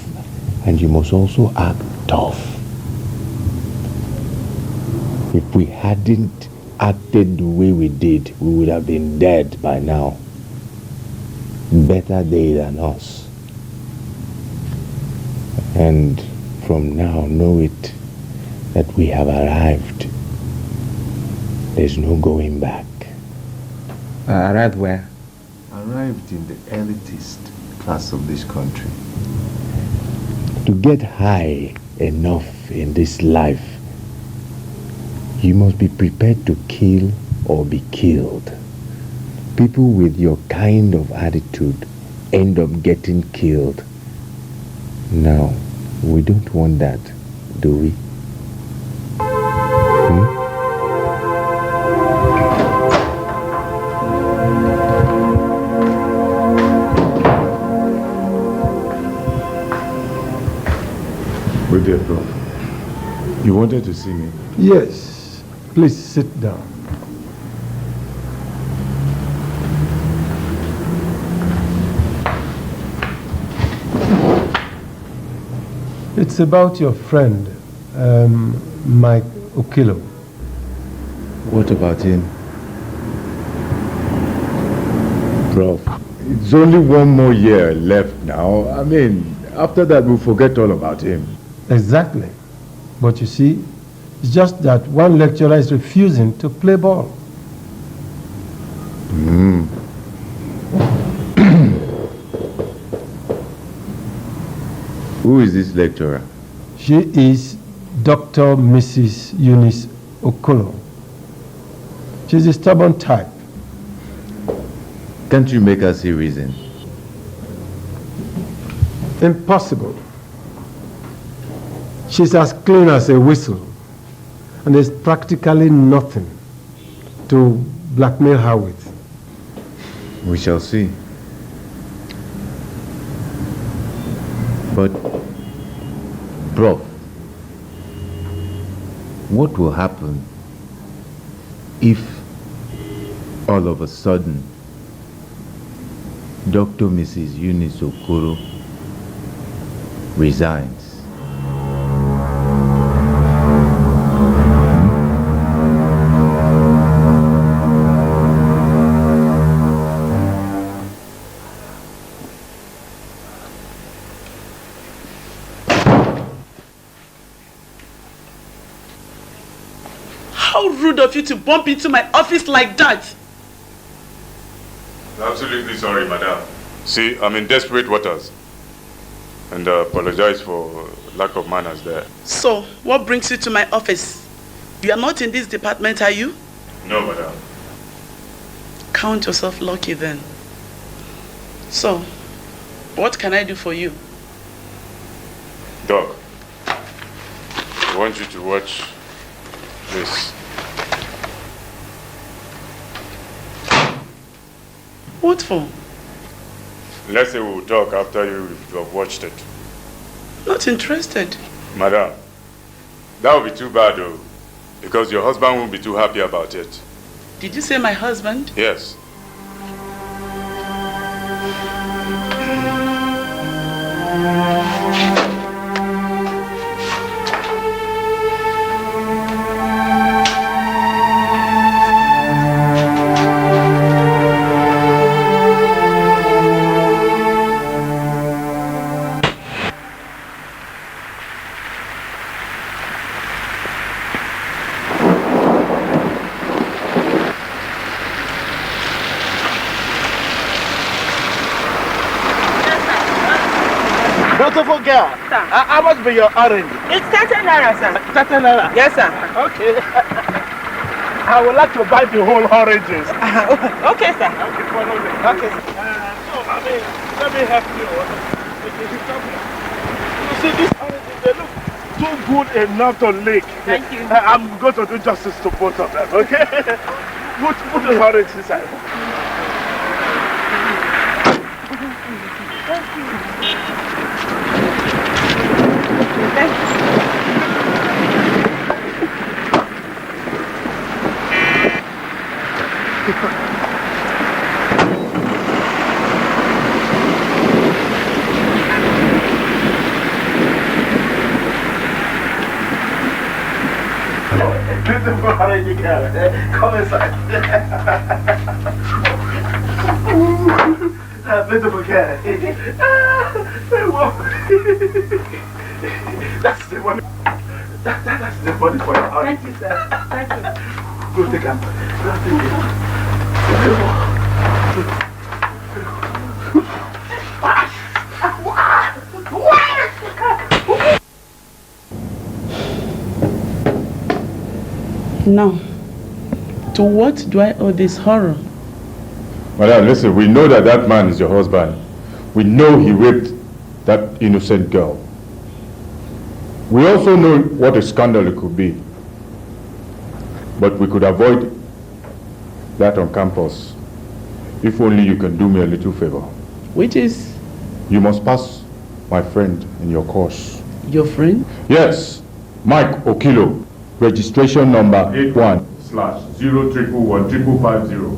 and you must also act tough. If we hadn't acted the way we did, we would have been dead by now. Better they than us. And from now, know it that we have arrived. There's no going back. Arrived where? Arrived in the elitist class of this country. To get high enough in this life, you must be prepared to kill or be killed. People with your kind of attitude end up getting killed. Now, we don't want that, do we? Good day, Prof. You wanted to see me? Yes. Please sit down. It's about your friend, Mike Okilo. What about him? Prof, it's only one more year left now. I mean, after that we'll forget all about him. Exactly. But you see, it's just that one lecturer is refusing to play ball. Who is this lecturer? She is Dr. Mrs. Eunice Okolo. She's a stubborn type. Can't you make her see reason? Impossible. She's as clean as a whistle, and there's practically nothing to blackmail her with. We shall see. But, Prof, what will happen if all of a sudden Dr. Mrs. Eunice Okoro resigns? How rude of you to bump into my office like that! Absolutely sorry, madam. See, I'm in desperate waters. And I apologize for lack of manners there. So, what brings you to my office? You are not in this department, are you? No, madam. Count yourself lucky then. So, what can I do for you? Doc, I want you to watch this. What for? Let's say we'll talk after you have watched it. Not interested. Madam, that would be too bad though, because your husband won't be too happy about it. Did you say my husband? Yes. Beautiful girl. How much be your orange? It's 30 naira, sir. 30 naira? Yes, sir. Okay. I would like to buy the whole oranges. Okay, sir. Okay, follow me. Okay, sir. So, I mean, let me help you. You see, these oranges, they look too good enough to lick. Thank you. I'm going to do justice to both of them, okay? Put the orange inside. Thank you. Beautiful orange girl. Come inside. Beautiful girl. That's the money. That's the money for your orange. Thank you, sir. Thank you. Go take them. Go take them. Now, to what do I owe this horror? Madam, listen, we know that that man is your husband. We know he raped that innocent girl. We also know what a scandal it could be. But we could avoid that on campus if only you can do me a little favor. Which is? You must pass my friend in your course. Your friend? Yes, Mike Okilo, registration number 81/0111550.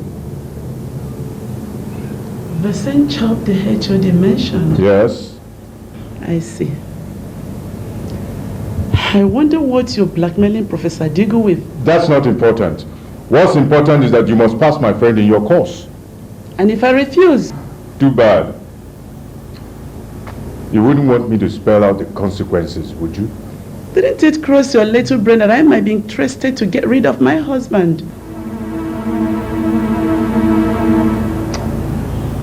The same child the HOD mentioned. Yes. I see. I wonder what you're blackmailing Professor Digo with. That's not important. What's important is that you must pass my friend in your course. And if I refuse? Too bad. You wouldn't want me to spell out the consequences, would you? Didn't it cross your little brain that I might be interested to get rid of my husband?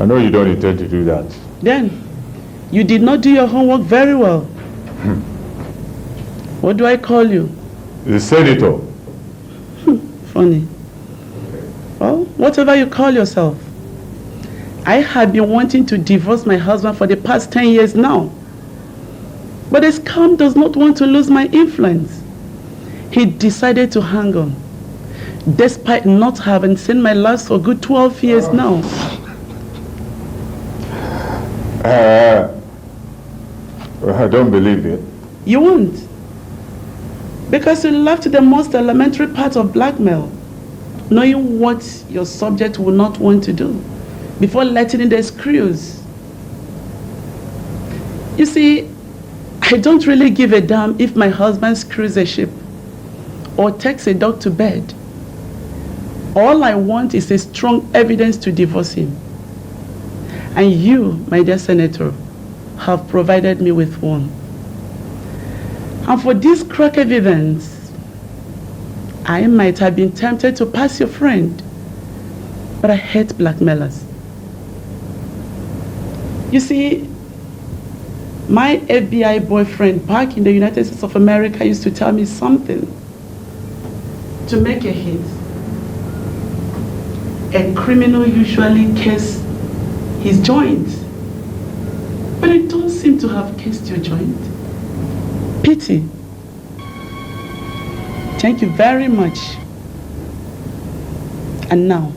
I know you don't intend to do that. Then, you did not do your homework very well. What do I call you? The senator. Funny. Well, whatever you call yourself. I have been wanting to divorce my husband for the past 10 years now. But the scum does not want to lose my influence. He decided to hang on, despite not having seen my last for good 12 years now. I don't believe it. You won't. Because you left the most elementary part of blackmail, knowing what your subject will not want to do, before letting in the screws. You see, I don't really give a damn if my husband screws a ship or takes a dog to bed. All I want is a strong evidence to divorce him. And you, my dear Senator, have provided me with one. And for this crack evidence, I might have been tempted to pass your friend, but I hate blackmailers. You see, my FBI boyfriend back in the United States of America used to tell me something. To make a hit, a criminal usually cases his joint, but it don't seem to have cased your joint. Pity. Thank you very much. And now,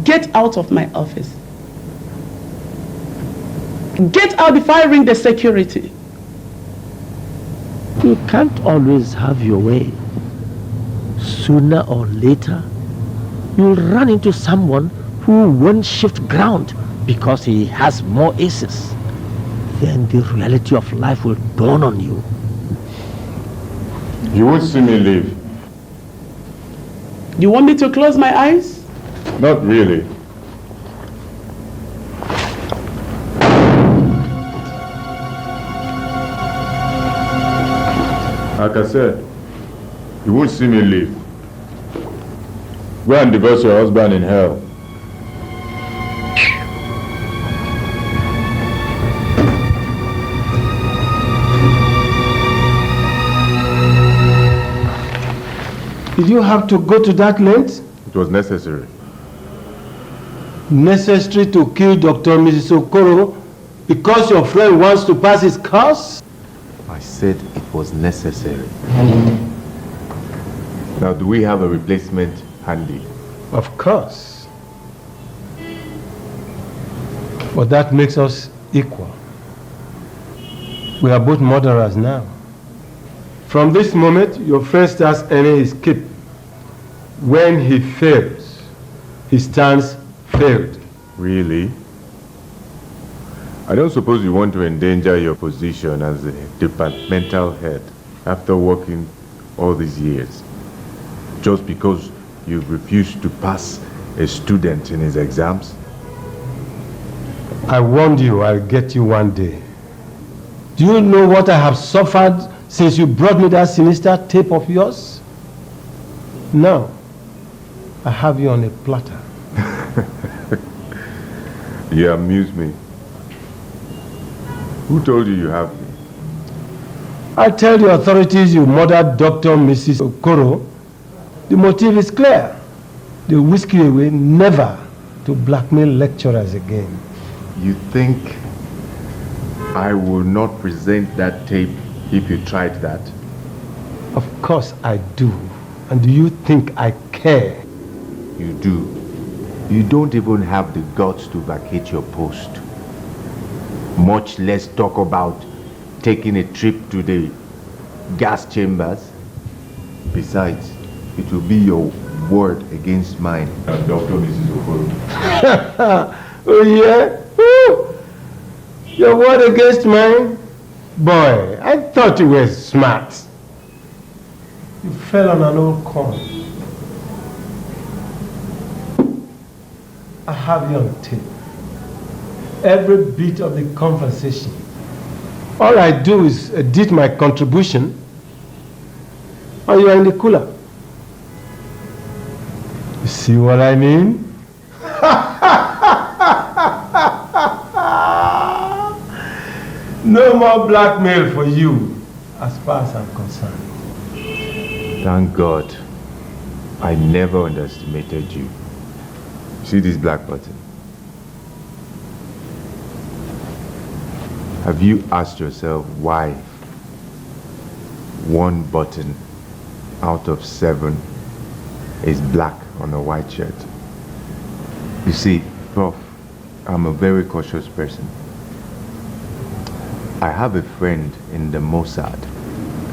get out of my office. Get out before I ring the security. You can't always have your way. Sooner or later, you'll run into someone who won't shift ground because he has more aces. Then the reality of life will dawn on you. You won't see me leave. You want me to close my eyes? Not really. Like I said, you won't see me leave. Go and divorce your husband in hell. Did you have to go to that length? It was necessary. Necessary to kill Dr. Mrs. Okoro because your friend wants to pass his course? I said it was necessary. Now, do we have a replacement handy? Of course. But that makes us equal. We are both murderers now. From this moment, your friend starts earning his keep. When he fails, he stands failed. Really? I don't suppose you want to endanger your position as a departmental head after working all these years, just because you've refused to pass a student in his exams? I warned you I'll get you one day. Do you know what I have suffered since you brought me that sinister tape of yours? Now, I have you on a platter. You amuse me. Who told you you have me? I tell the authorities you murdered Dr. Mrs. Okoro. The motive is clear. They whisk you away, never to blackmail lecturers again. You think I will not present that tape if you tried that? Of course I do. And do you think I care? You do. You don't even have the guts to vacate your post. Much less talk about taking a trip to the gas chambers. Besides, it will be your word against mine. Dr. Mrs. Okoro. Oh yeah? Woo! Your word against mine? Boy, I thought you were smart. You fell on an old coin. I have you on tape. Every bit of the conversation. All I do is edit my contribution, and you are in the cooler. You see what I mean? No more blackmail for you, as far as I'm concerned. Thank God, I never underestimated you. See this black button? Have you asked yourself why one button out of 7 is black on a white shirt? You see, Prof, I'm a very cautious person. I have a friend in the Mossad.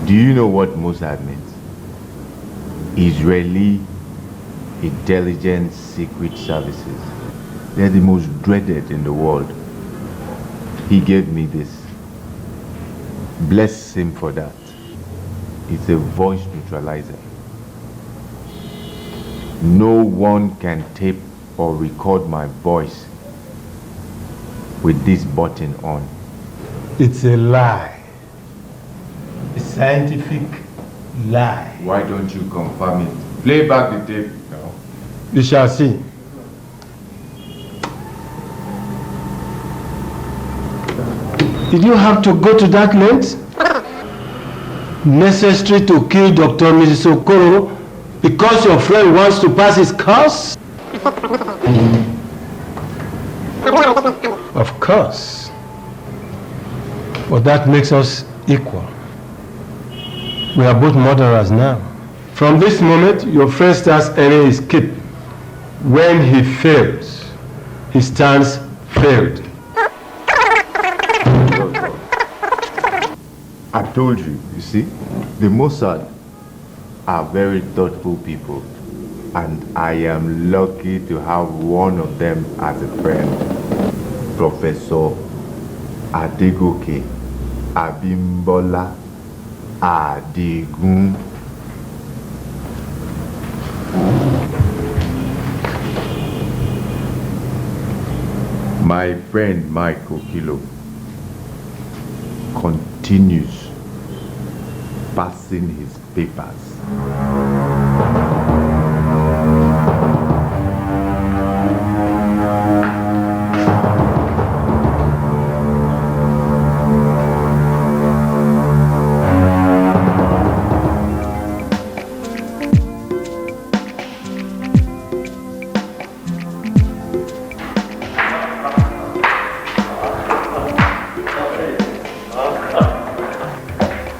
Do you know what Mossad means? Israeli Intelligence Secret Services. They're the most dreaded in the world. He gave me this. Bless him for that. It's a voice neutralizer. No one can tape or record my voice with this button on. It's a lie. A scientific lie. Why don't you confirm it? Play back the tape now. You shall see. Did you have to go to that length? Necessary to kill Dr. Mrs. Okoro because your friend wants to pass his course? Of course. But that makes us equal. We are both murderers now. From this moment, your friend starts earning his keep. When he fails, he stands failed. I told you, you see, the Mossad are very thoughtful people, and I am lucky to have one of them as a friend. Professor Adegoke Abimbola Adigun. My friend Mike Okilo continues passing his papers.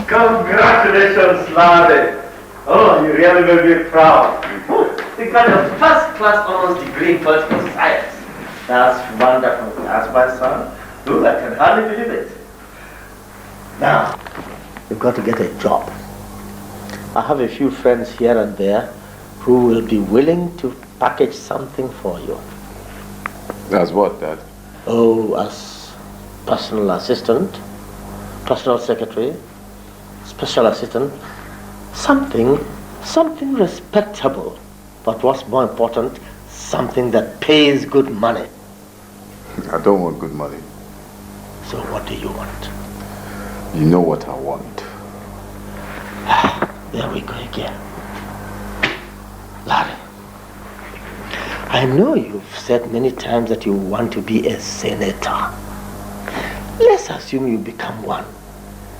Congratulations, Larry. Oh, you really made me proud. You got a first-class honors degree in political science. That's wonderful. That's my son. Ooh, I can hardly believe it. Now, you've got to get a job. I have a few friends here and there who will be willing to package something for you. As what, Dad? Oh, as personal assistant, personal secretary, special assistant, something respectable. But what's more important, something that pays good money. I don't want good money. So what do you want? You know what I want. There we go again. Larry, I know you've said many times that you want to be a senator. Let's assume you become one.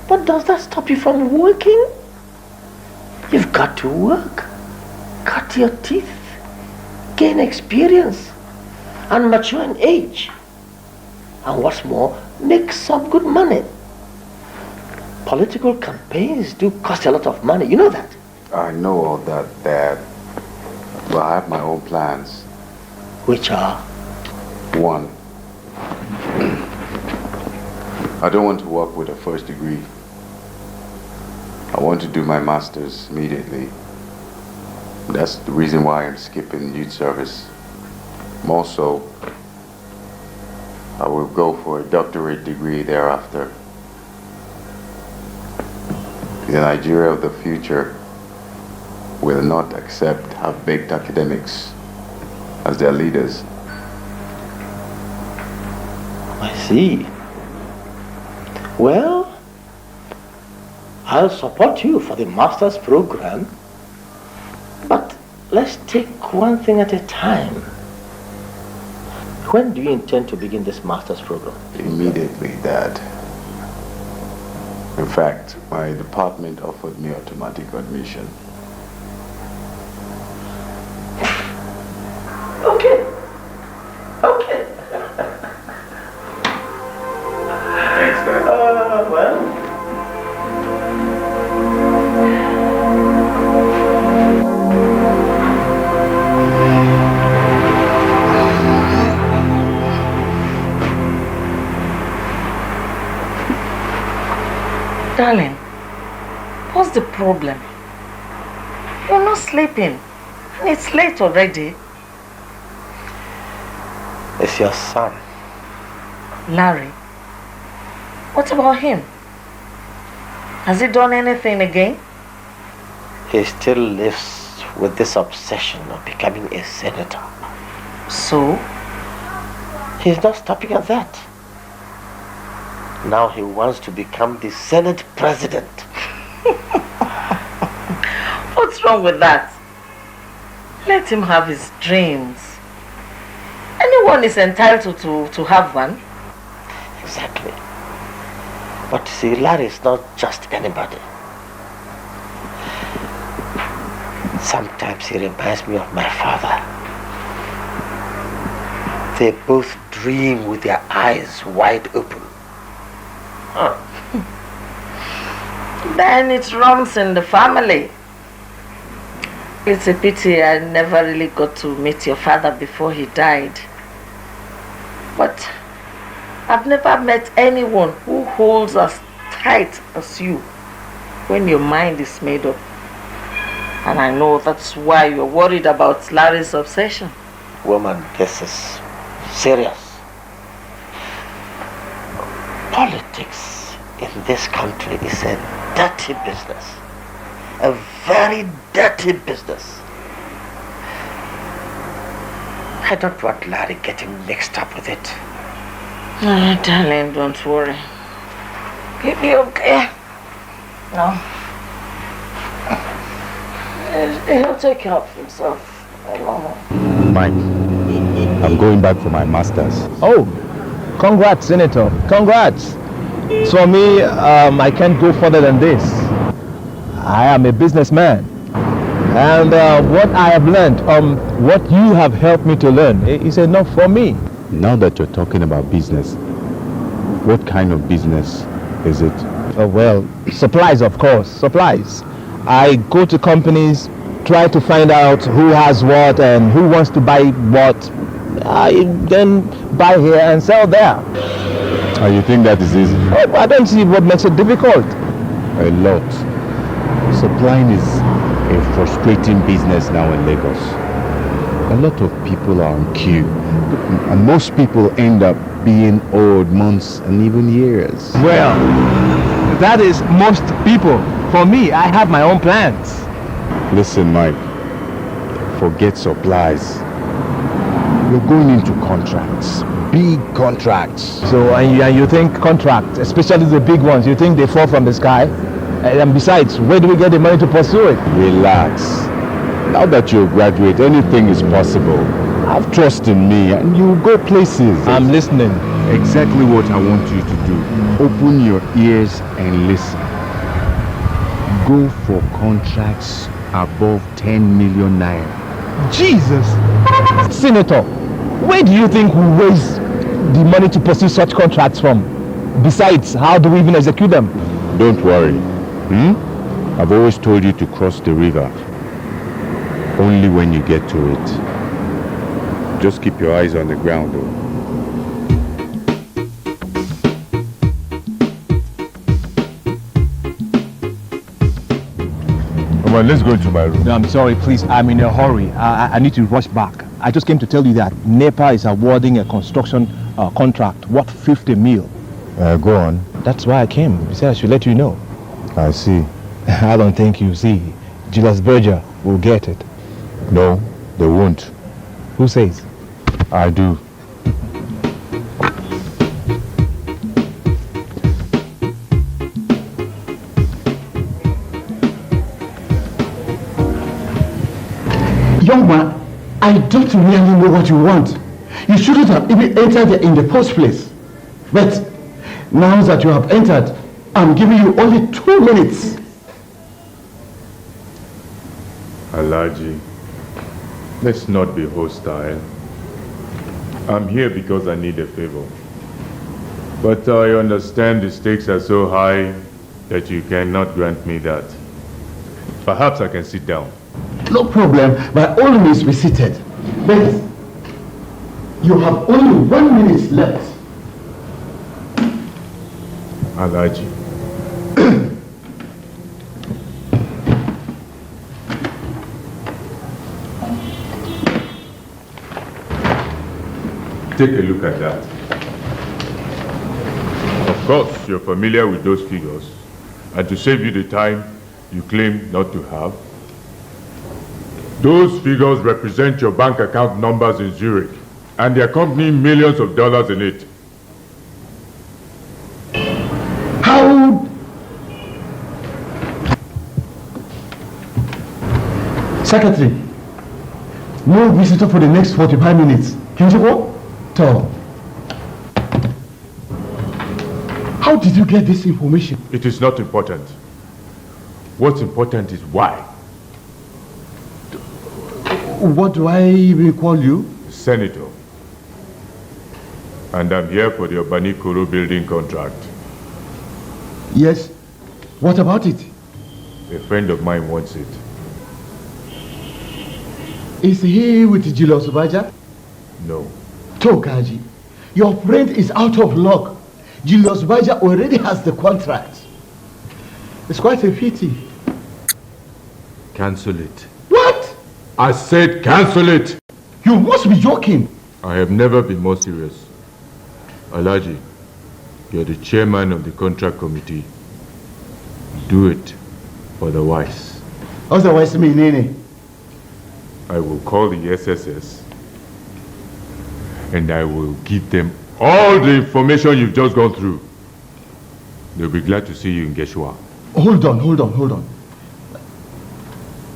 But does that stop you from working? You've got to work, cut your teeth, gain experience, and mature in age. And what's more, make some good money. Political campaigns do cost a lot of money, you know that? I know all that, Dad. But I have my own plans. Which are? One, I don't want to work with a first degree. I want to do my master's immediately. That's the reason why I'm skipping youth service. More so, I will go for a doctorate degree thereafter. The Nigeria of the future will not accept half-baked academics as their leaders. I see. Well, I'll support you for the master's program, but let's take one thing at a time. When do you intend to begin this master's program? Immediately, Dad. In fact, my department offered me automatic admission. Okay. Okay. Thanks, Dad. Well. Darling, what's the problem? You're not sleeping. And it's late already. It's your son. Larry, what about him? Has he done anything again? He still lives with this obsession of becoming a senator. So? He's not stopping at that. Now he wants to become the Senate president. What's wrong with that? Let him have his dreams. Anyone is entitled to have one. Exactly. But see, Larry is not just anybody. Sometimes he reminds me of my father. They both dream with their eyes wide open. Then it runs in the family. It's a pity I never really got to meet your father before he died. But I've never met anyone who holds as tight as you when your mind is made up. And I know that's why you're worried about Larry's obsession. Woman, this is serious. Politics in this country is a dirty business. A very dirty business. I don't want Larry getting mixed up with it. Oh, darling, don't worry. He'll be okay. No. He'll take care of himself. Mike, I'm going back for my master's. Oh, congrats, Senator. Congrats. So me, I can't go further than this. I am a businessman. And what I have learned, what you have helped me to learn, is enough for me. Now that you're talking about business, what kind of business is it? Well, supplies, of course, supplies. I go to companies, try to find out who has what and who wants to buy what. I then buy here and sell there. You think that is easy? I don't see what makes it difficult. A lot. Supplying is a frustrating business now in Lagos. A lot of people are on queue, and most people end up being owed months and even years. Well, that is most people. For me, I have my own plans. Listen, Mike, forget supplies. You're going into contracts, big contracts. So, and you think contracts, especially the big ones, you think they fall from the sky? And besides, where do we get the money to pursue it? Relax. Now that you're a graduate, anything is possible. Have trust in me and you'll go places. I'm listening. Exactly what I want you to do. Open your ears and listen. Go for contracts above 10 million naira. Jesus! Senator, where do you think we raise the money to pursue such contracts from? Besides, how do we even execute them? Don't worry. I've always told you to cross the river. Only when you get to it. Just keep your eyes on the ground, though. Come on, let's go into my room. No, I'm sorry, please. I'm in a hurry. I need to rush back. I just came to tell you that NEPA is awarding a construction contract worth 50 mil. Go on. That's why I came. He said I should let you know. I see. I don't think you see. Julius Berger will get it. No, they won't. Who says? I do. Young man, I don't really know what you want. You shouldn't have even entered there in the first place. But now that you have entered, I'm giving you only 2 minutes. Alhaji, let's not be hostile. I'm here because I need a favor. But I understand the stakes are so high that you cannot grant me that. Perhaps I can sit down. No problem, by all means be seated. But you have only 1 minute left. Alhaji. Take a look at that. Of course, you're familiar with those figures. And to save you the time you claim not to have, those figures represent your bank account numbers in Zurich, and they accompany millions of dollars in it. How? Secretary, no visitor for the next 45 minutes. Can you go? Tom. How did you get this information? It is not important. What's important is why. What do I even call you? Senator. And I'm here for the Obani Koro building contract. Yes. What about it? A friend of mine wants it. Is he with Julius Baja? No. Tokaji, your friend is out of luck. Julius Baja already has the contract. It's quite a pity. Cancel it. What? I said cancel it! You must be joking. I have never been more serious. Alhaji, you're the chairman of the contract committee. Do it for the wise. Otherwise, me, Nene. I will call the SSS and I will give them all the information you've just gone through. They'll be glad to see you in Geshua. Hold on.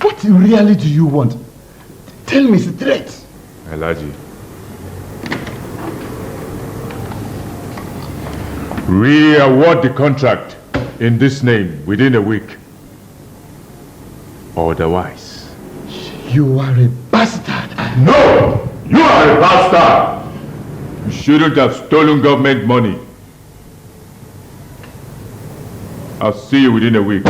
What really do you want? Tell me straight. Alhaji, re-award the contract in this name within a week. Otherwise. You are a bastard. No! You are a bastard! You shouldn't have stolen government money. I'll see you within a week.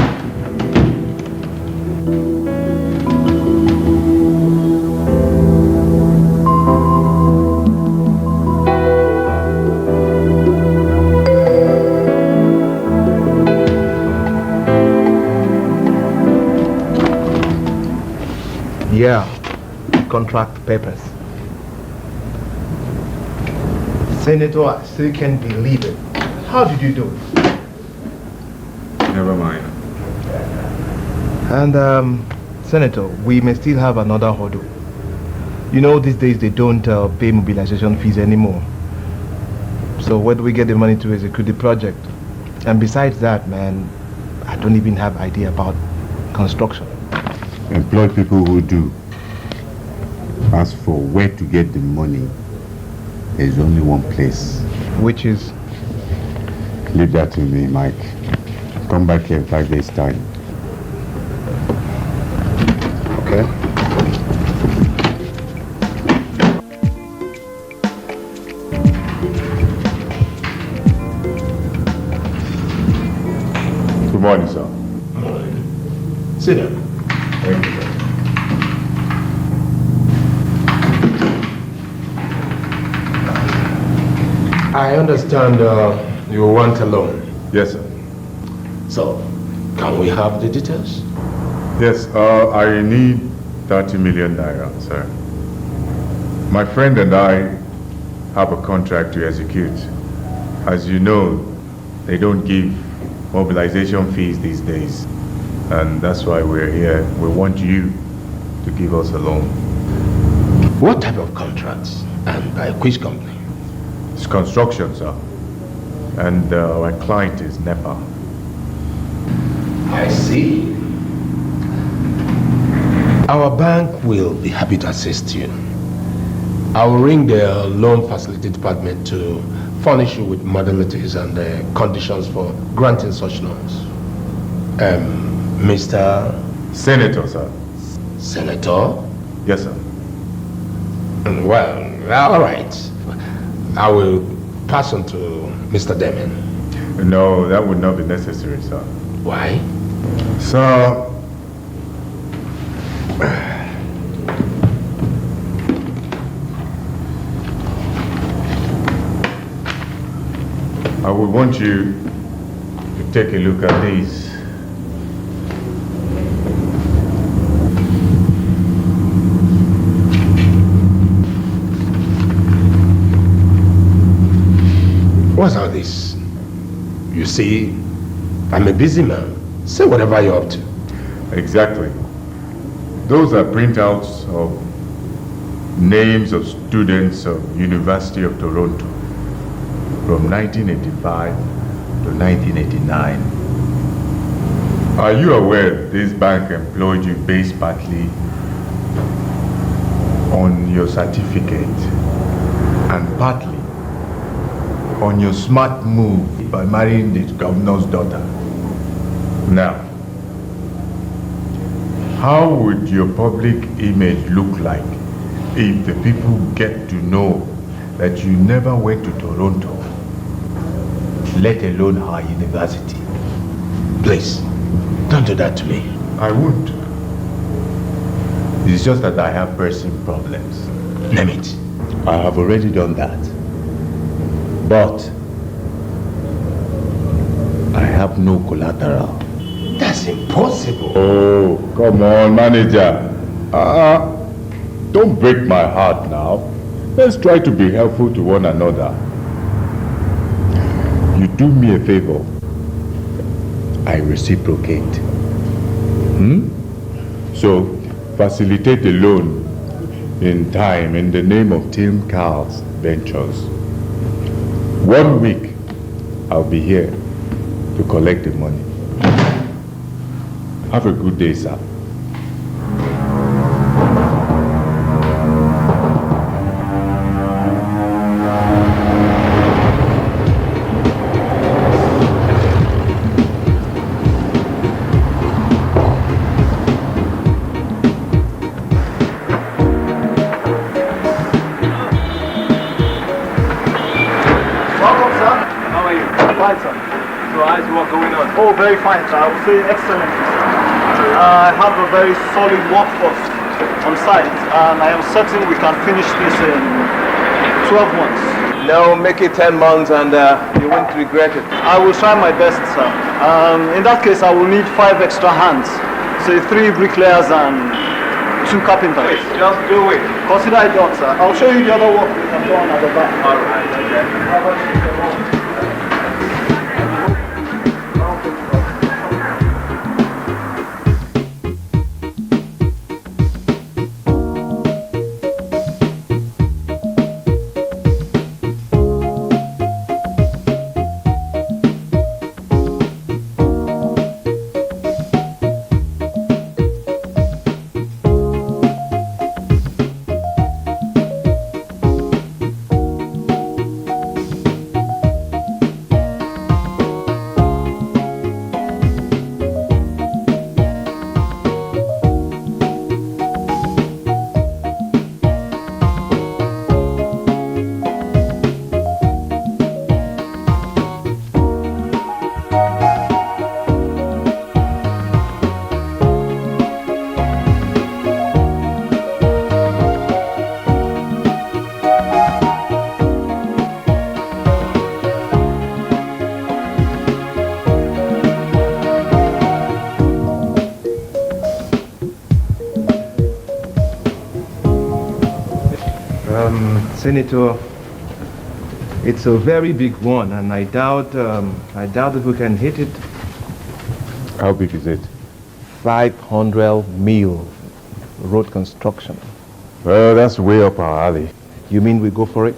Yeah, contract papers. Senator, I still can't believe it. How did you do it? Never mind. And, Senator, we may still have another hurdle. You know, these days they don't pay mobilization fees anymore. So where do we get the money to execute the project? And besides that, man, I don't even have idea about construction. Employ people who do. As for where to get the money, there's only one place. Which is? Leave that to me, Mike. Come back here in 5 days' time. Okay. Good morning, sir. Sit down. Thank you, sir. I understand you want a loan. Yes, sir. So, can we have the details? Yes, I need 30 million naira, sir. My friend and I have a contract to execute. As you know, they don't give mobilization fees these days. And that's why we're here. We want you to give us a loan. What type of contracts and by which company? It's construction, sir. And my client is NEPA. I see. Our bank will be happy to assist you. I will ring the loan facility department to furnish you with modalities and conditions for granting such loans. Mr. Senator, sir. Senator? Yes, sir. Well, all right. I will pass on to Mr. Deming. No, that would not be necessary, sir. Why? Sir, I would want you to take a look at these. What's all this? You see, I'm a busy man. Say whatever you're up to. Exactly. Those are printouts of names of students of University of Toronto from 1985 to 1989. Are you aware this bank employed you based partly on your certificate and partly on your smart move by marrying the governor's daughter? Now, how would your public image look like if the people get to know that you never went to Toronto, let alone our university? Please, don't do that to me. I won't. It's just that I have pressing problems. Name it. I have already done that. But I have no collateral. That's impossible. Oh, come on, manager. Don't break my heart now. Let's try to be helpful to one another. You do me a favor. I reciprocate. So, facilitate a loan in time in the name of Tim Carl's Ventures. 1 week, I'll be here to collect the money. Have a good day, sir. Welcome, sir. How are you? Fine, sir. So how's work going on? Oh, very fine, sir. I would say excellent. I have a very solid workforce on site, and I am certain we can finish this in 12 months. No, make it 10 months and you won't regret it. I will try my best, sir. In that case, I will need 5 extra hands. Say 3 bricklayers and 2 carpenters. Wait, just do it. Consider it done, sir. I'll show you the other work we can do on at the back. Alright, okay. Senator, it's a very big one, and I doubt if we can hit it. How big is it? 500 mil road construction. Well, that's way up our alley. You mean we go for it?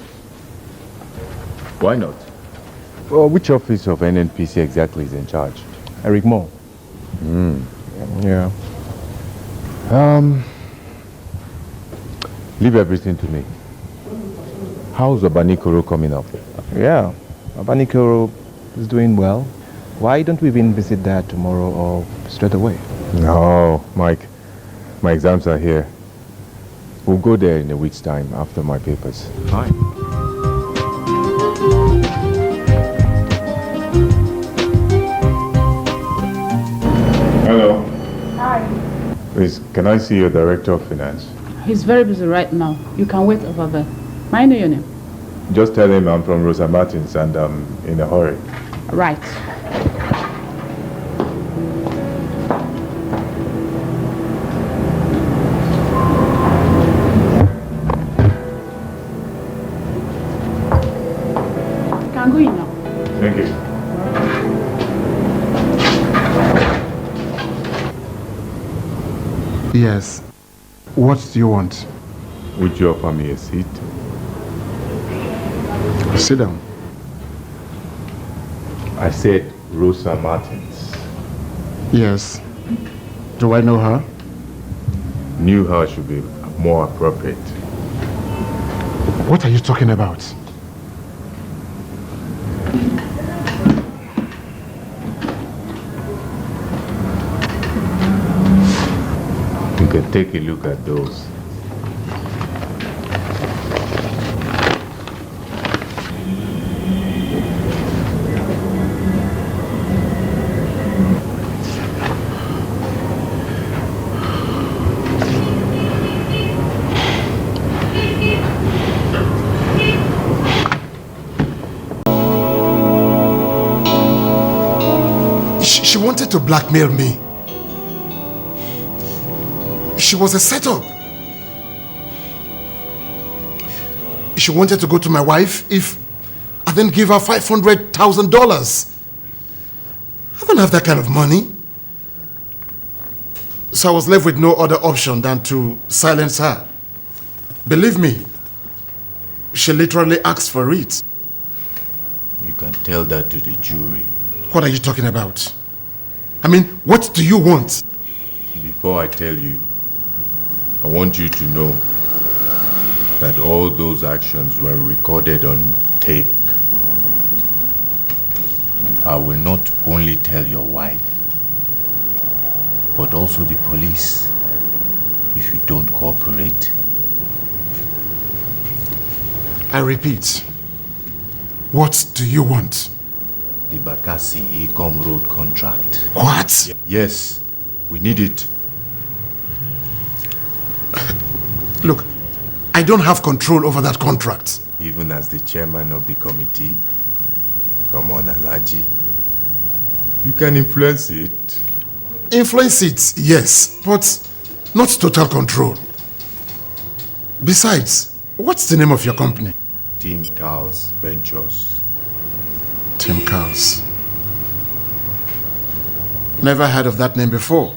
Why not? Well, which office of NNPC exactly is in charge? Eric Moore. Yeah. Leave everything to me. How's Abanikoro coming up? Yeah, Abanikoro is doing well. Why don't we even visit that tomorrow or straight away? No, Mike. My exams are here. We'll go there in a week's time after my papers. Fine. Hello. Hi. Please, can I see your director of finance? He's very busy right now. You can wait over there. May I know your name? Just tell him I'm from Rosa Martins and I'm in a hurry. Right. You can go in now. Thank you. Yes. What do you want? Would you offer me a seat? Sit down. I said Rosa Martins. Yes. Do I know her? Knew her should be more appropriate. What are you talking about? You can take a look at those. She wanted to blackmail me. She was a setup. She wanted to go to my wife if I then give her $500,000. I don't have that kind of money. So I was left with no other option than to silence her. Believe me, she literally asked for it. You can tell that to the jury. What are you talking about? I mean, what do you want? Before I tell you, I want you to know that all those actions were recorded on tape. I will not only tell your wife, but also the police if you don't cooperate. I repeat, what do you want? the Bakassi-Ikom road contract. What? Yes, we need it. Look, I don't have control over that contract. Even as the chairman of the committee? Come on, Alaji. You can influence it. Influence it, yes, but not total control. Besides, what's the name of your company? Team Carl's Ventures. Tim Carl's. Never heard of that name before,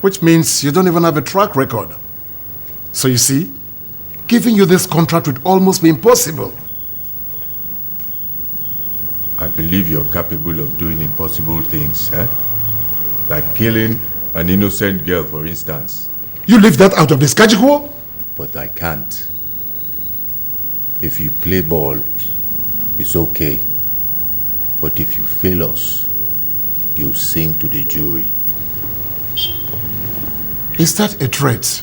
which means you don't even have a track record. So you see, giving you this contract would almost be impossible. I believe you're capable of doing impossible things, eh? Like killing an innocent girl, for instance. You leave that out of the schedule? But I can't. If you play ball, it's okay. But if you fail us, you sing to the jury. Is that a threat?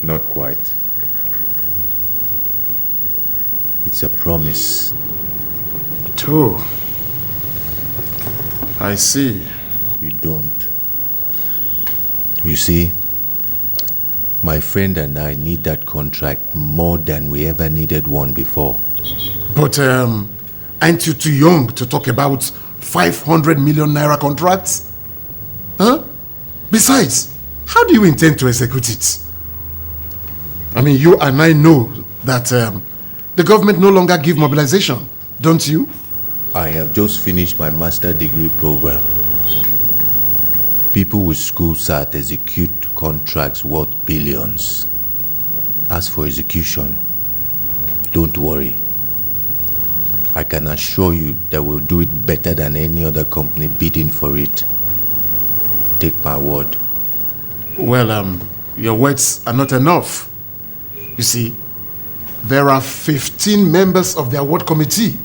Not quite. It's a promise. Too. I see. You don't. You see, my friend and I need that contract more than we ever needed one before. But aren't you too young to talk about 500 million naira contracts? Huh? Besides, how do you intend to execute it? I mean, you and I know that the government no longer give mobilization, don't you? I have just finished my master degree program. People with school cert execute contracts worth billions. As for execution, don't worry. I can assure you that we'll do it better than any other company bidding for it. Take my word. Well, your words are not enough. You see, there are 15 members of the award committee.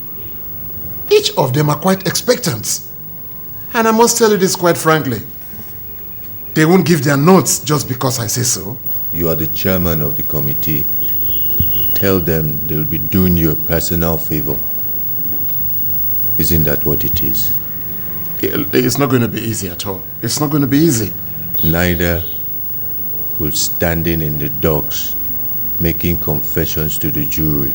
Each of them are quite expectant. And I must tell you this quite frankly. They won't give their notes just because I say so. You are the chairman of the committee. Tell them they'll be doing you a personal favor. Isn't that what it is? It's not going to be easy at all. It's not going to be easy. Neither will standing in the docks making confessions to the jury.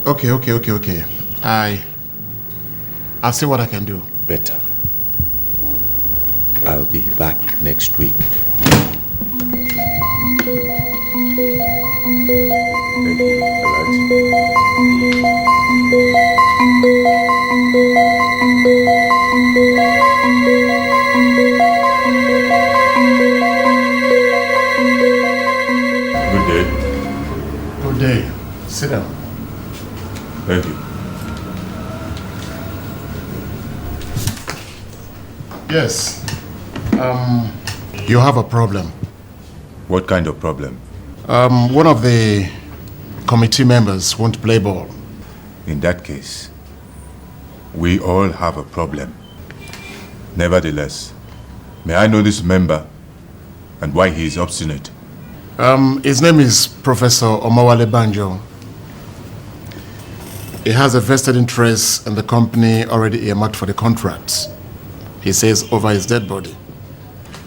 Okay. I'll see what I can do. Better. I'll be back next week. Thank you, Good day. Good day. Sit down. Thank you. Yes. You have a problem. What kind of problem? One of the committee members won't play ball. In that case, we all have a problem. Nevertheless, may I know this member and why he is obstinate? His name is Professor Omawale Banjo. He has a vested interest in the company already earmarked for the contracts. He says over his dead body.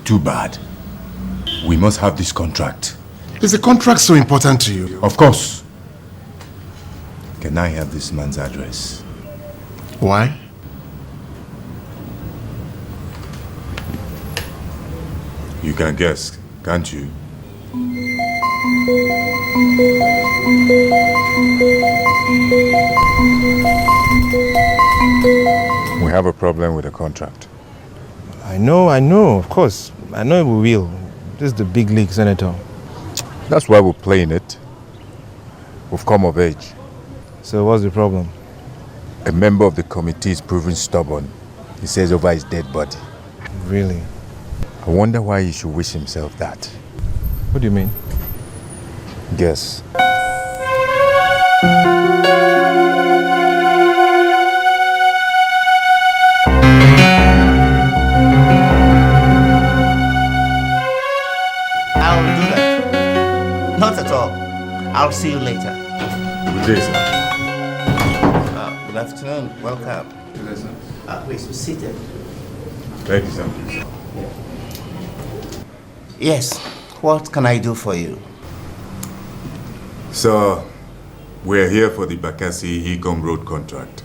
Too bad. We must have this contract. Is the contract so important to you? Of course. Can I have this man's address? Why? You can guess, can't you? We have a problem with the contract. I know, of course. I know we will. This is the big league, Senator. That's why we're playing it. We've come of age. So what's the problem? A member of the committee is proving stubborn. He says over his dead body. Really? I wonder why he should wish himself that. What do you mean? Guess. I'll do that. Not at I'll see you later. Good day, sir. Good afternoon. Welcome. Good day, sir. Please be seated. Thank you, sir. Yes. What can I do for you? Sir, we're here for the Bakassi-Igom Road contract.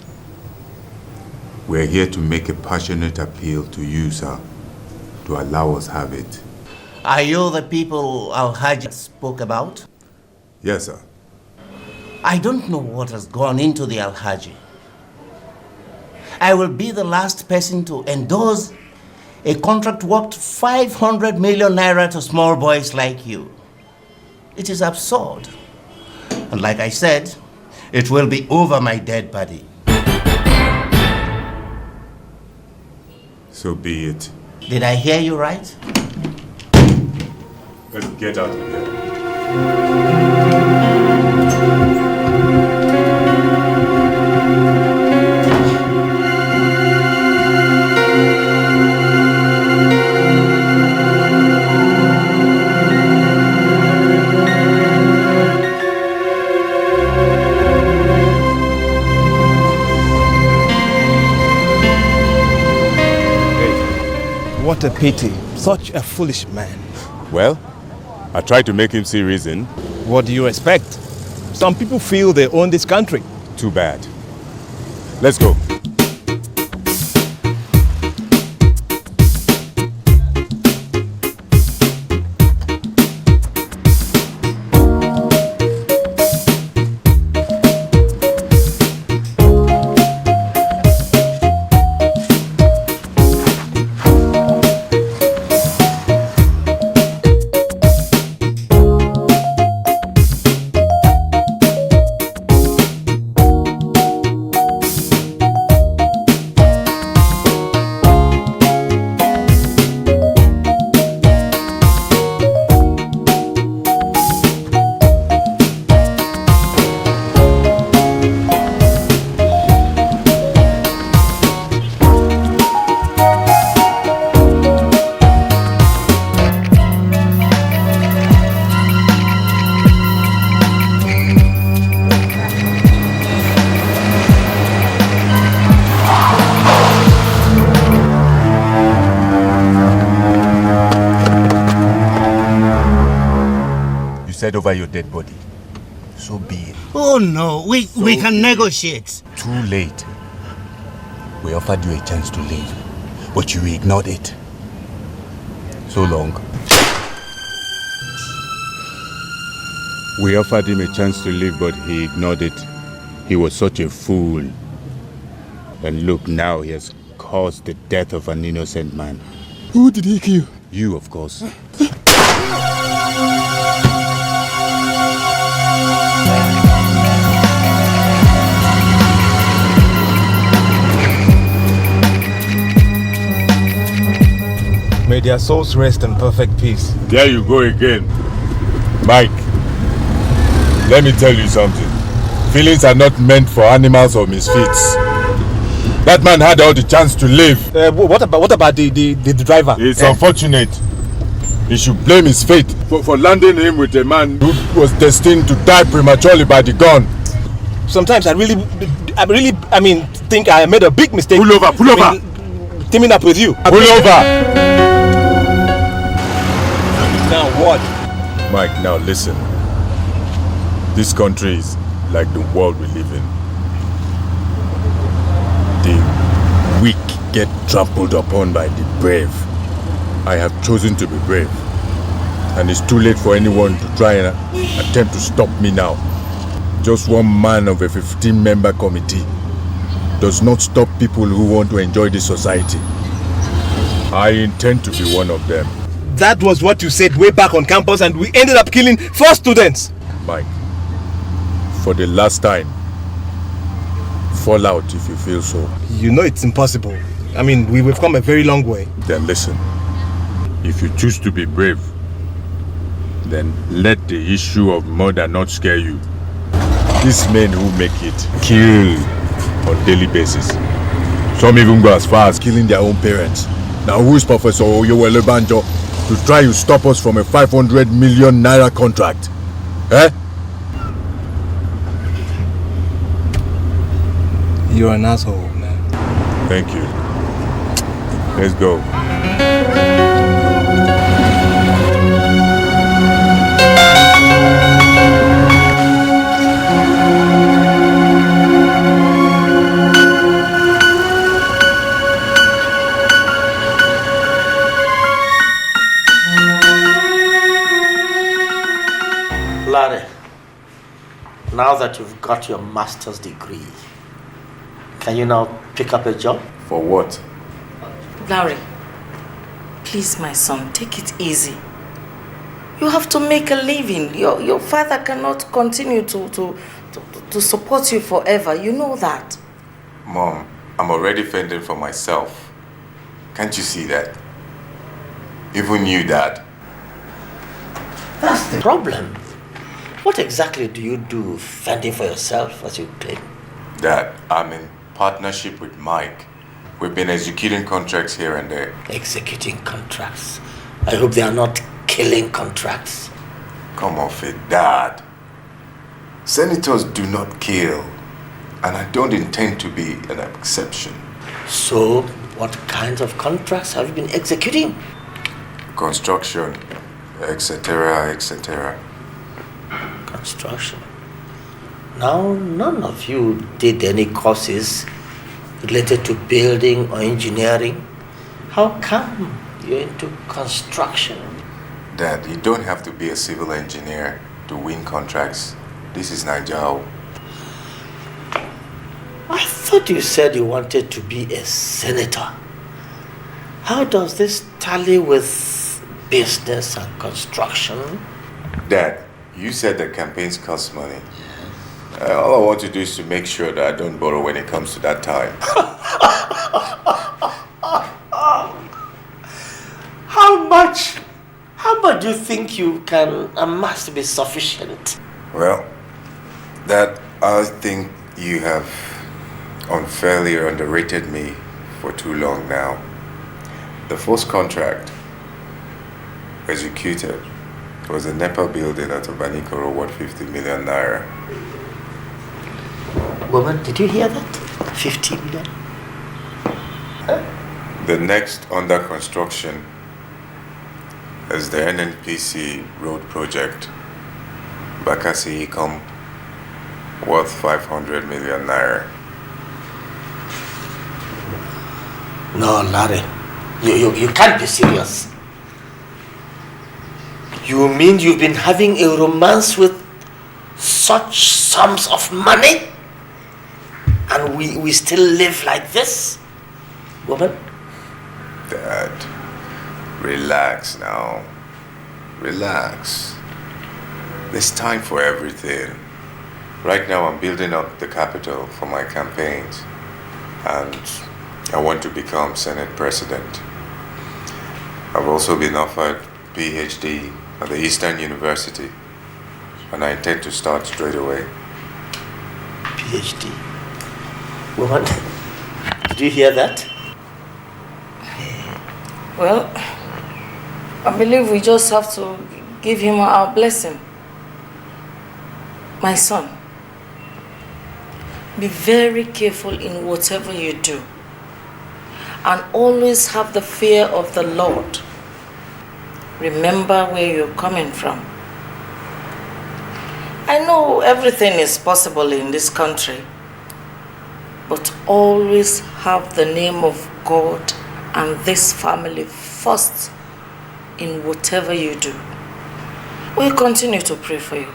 We're here to make a passionate appeal to you, sir, to allow us have it. Are you the people Al-Hajj spoke about? Yes, sir. I don't know what has gone into the Al-Hajj. I will be the last person to endorse a contract worth 500 million naira to small boys like you. It is absurd. And like I said, it will be over my dead body. So be it. Did I hear you right? Let's get out of here. What a pity. Such a foolish man. Well, I tried to make him see reason. What do you expect? Some people feel they own this country. Too bad. Let's go. Said over your dead body. So be it. Oh no, we can negotiate. Too late. We offered you a chance to leave, but you ignored it. So long. We offered him a chance to leave, but he ignored it. He was such a fool. And look, now he has caused the death of an innocent man. Who did he kill? You, of course. May their souls rest in perfect peace. There you go again. Mike, let me tell you something. Feelings are not meant for animals or misfits. That man had all the chance to live. What about the driver? It's unfortunate. He should blame his fate for landing him with a man who was destined to die prematurely by the gun. Sometimes I think I made a big mistake. Pull over. Teaming up with you. Pull over. Now what? Mike, now listen. This country is like the world we live in. The weak get trampled upon by the brave. I have chosen to be brave. And it's too late for anyone to try and attempt to stop me now. Just one man of a 15-member committee does not stop people who want to enjoy this society. I intend to be one of them. That was what you said way back on campus, and we ended up killing 4 students. Mike, for the last time, fall out if you feel so. You know it's impossible. I mean, we've come a very long way. Then listen. If you choose to be brave, then let the issue of murder not scare you. These men who make it kill on daily basis. Some even go as far as killing their own parents. Now who is Professor Oyewole Banjo to try to stop us from a 500 million naira contract? Eh? you're an asshole, man. Thank you. Let's go. Larry, now that you've got your master's degree, can you now pick up a job? For what? Larry, please, my son, take it easy. You have to make a living. Your father cannot continue to support you forever. You know that. Mom, I'm already fending for myself. Can't you see that? Even you, Dad. That's the problem. What exactly do you do fending for yourself, as you claim? Dad, I'm in partnership with Mike. We've been executing contracts here and there. Executing contracts? I hope they are not killing contracts. Come off it, Dad. Senators do not kill. And I don't intend to be an exception. So, what kinds of contracts have you been executing? Construction, etc., etc. Construction. Now, none of you did any courses related to building or engineering. How come you're into construction? Dad, you don't have to be a civil engineer to win contracts. This is Nigeria. I thought you said you wanted to be a senator. How does this tally with business and construction? Dad, you said that campaigns cost money. All I want to do is to make sure that I don't borrow when it comes to that time. How much do you think you can amass to be sufficient? Well, Dad, I think you have unfairly underrated me for too long now. The first contract executed was a NEPA building at Obanikoro worth 50 million naira. Woman, did you hear that? 50 million? The next under construction is the NNPC road project, Bakassi Ecom, worth 500 million naira. No, Larry, you can't be serious. You mean you've been having a romance with such sums of money? And we still live like this? Woman? Dad, relax now. Relax. There's time for everything. Right now I'm building up the capital for my campaigns. And I want to become Senate President. I've also been offered PhD at the Eastern University. And I intend to start straight away. PhD? Woman, did you hear that? Well, I believe we just have to give him our blessing. My son, be very careful in whatever you do. And always have the fear of the Lord. Remember where you're coming from. I know everything is possible in this country, but always have the name of God and this family first in whatever you do. We'll continue to pray for you.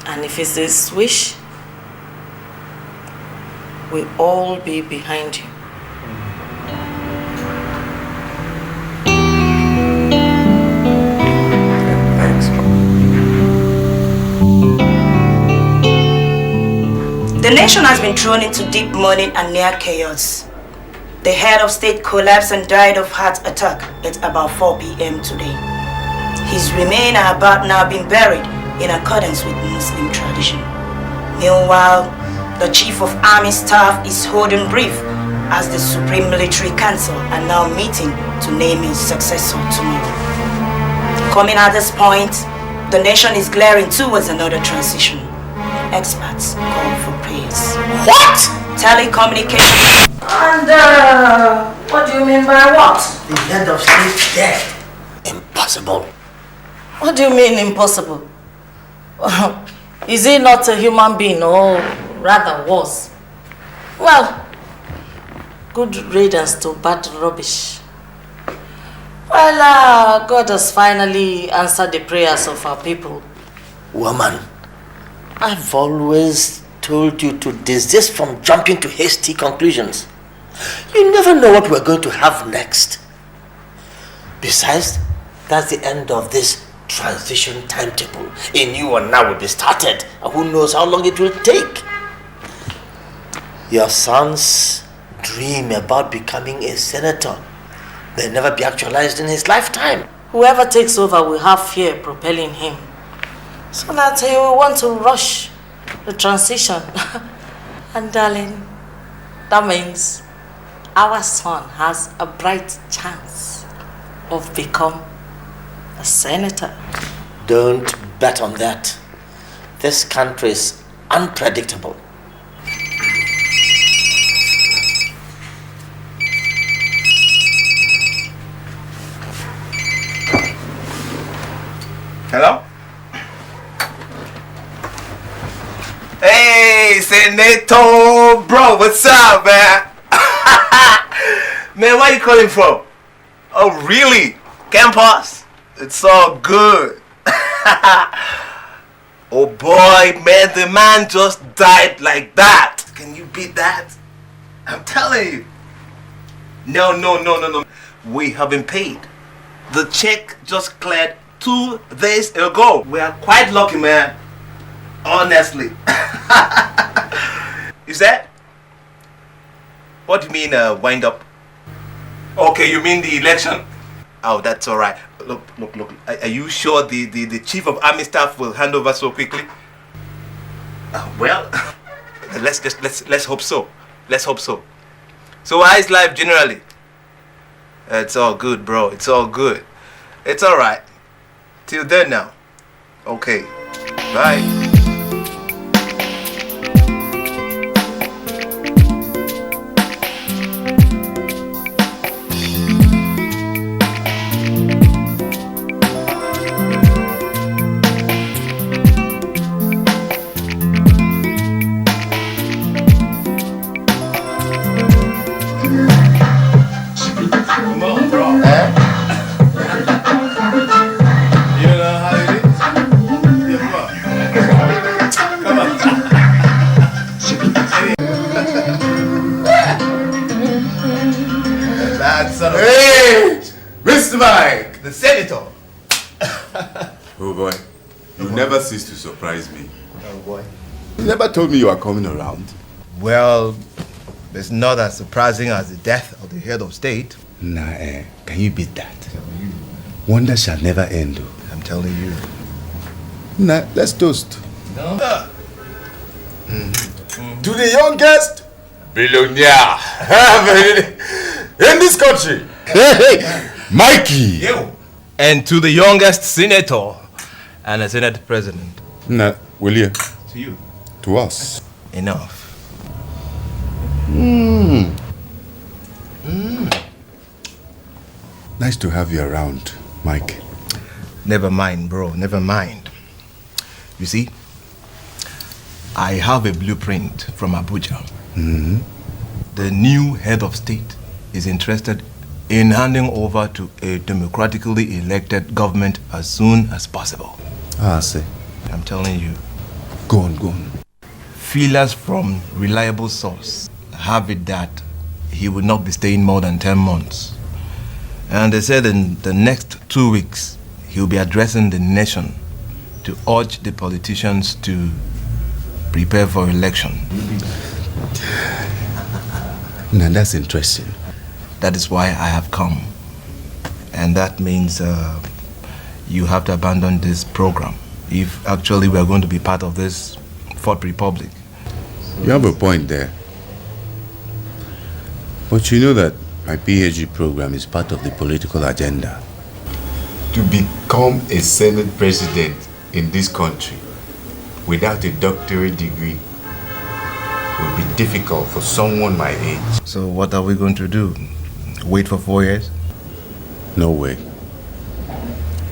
And if it's this wish, we'll all be behind you. The nation has been thrown into deep mourning and near chaos. The head of state collapsed and died of heart attack at about 4 p.m. today. His remains are about now being buried in accordance with Muslim tradition. Meanwhile, the Chief of Army Staff is holding brief as the Supreme Military Council are now meeting to name his successor tomorrow. Coming at this point, the nation is glaring towards another transition. Experts call for praise. What? Telecommunication. And what do you mean by what? The head of state dead. Impossible. What do you mean impossible? Is he not a human being, or rather was? Well, good riddance to bad rubbish. Well, God has finally answered the prayers of our people. Woman, I've always told you to desist from jumping to hasty conclusions. You never know what we're going to have next. Besides, that's the end of this transition timetable. A new one now will be started, and who knows how long it will take. Your son's dream about becoming a senator may never be actualized in his lifetime. Whoever takes over will have fear propelling him, so that he will want to rush the transition. And darling, that means our son has a bright chance of becoming a senator. Don't bet on that. This country is unpredictable. Hello? Hey, Senator, bro, what's up, man? Man, where you calling from? Oh, really? Campus? It's all good. Oh boy, man, the man just died like that. Can you beat that? I'm telling you. No. We have been paid. The check just cleared 2 days ago. We are quite lucky, man. Honestly. Is that? What do you mean, wind up? Okay, you mean the election? Oh, that's all right. Look. Are you sure the chief of army staff will hand over so quickly? Well, let's hope so. Let's hope so. So how is life generally? It's all good, bro. It's all good. It's all right. Till then now. Okay. Bye. Hey, Mr. Mike, the senator. Oh boy, you never cease to surprise me. Oh boy. You never told me you were coming around. Well, it's not as surprising as the death of the head of state. Nah, can you beat that? Wonder shall never end. I'm telling you. Nah, let's toast. No. To the youngest billionaire in this country. Hey, Mikey. And to the youngest senator and a senate president. Nah, will you? To you. To us. Enough. Nice to have you around, Mike. Never mind, bro. Never mind. You see, I have a blueprint from Abuja. The new head of state is interested in handing over to a democratically elected government as soon as possible. I see. I'm telling you. Go on. Feelers from reliable source have it that he will not be staying more than 10 months. And they said in the next 2 weeks, he'll be addressing the nation to urge the politicians to prepare for election. Now that's interesting. That is why I have come. And that means you have to abandon this program if actually we are going to be part of this Fourth Republic. You have a point there. But you know that my PhD program is part of the political agenda. To become a Senate president in this country, without a doctorate degree would be difficult for someone my age. So what are we going to do? Wait for 4 years? No way.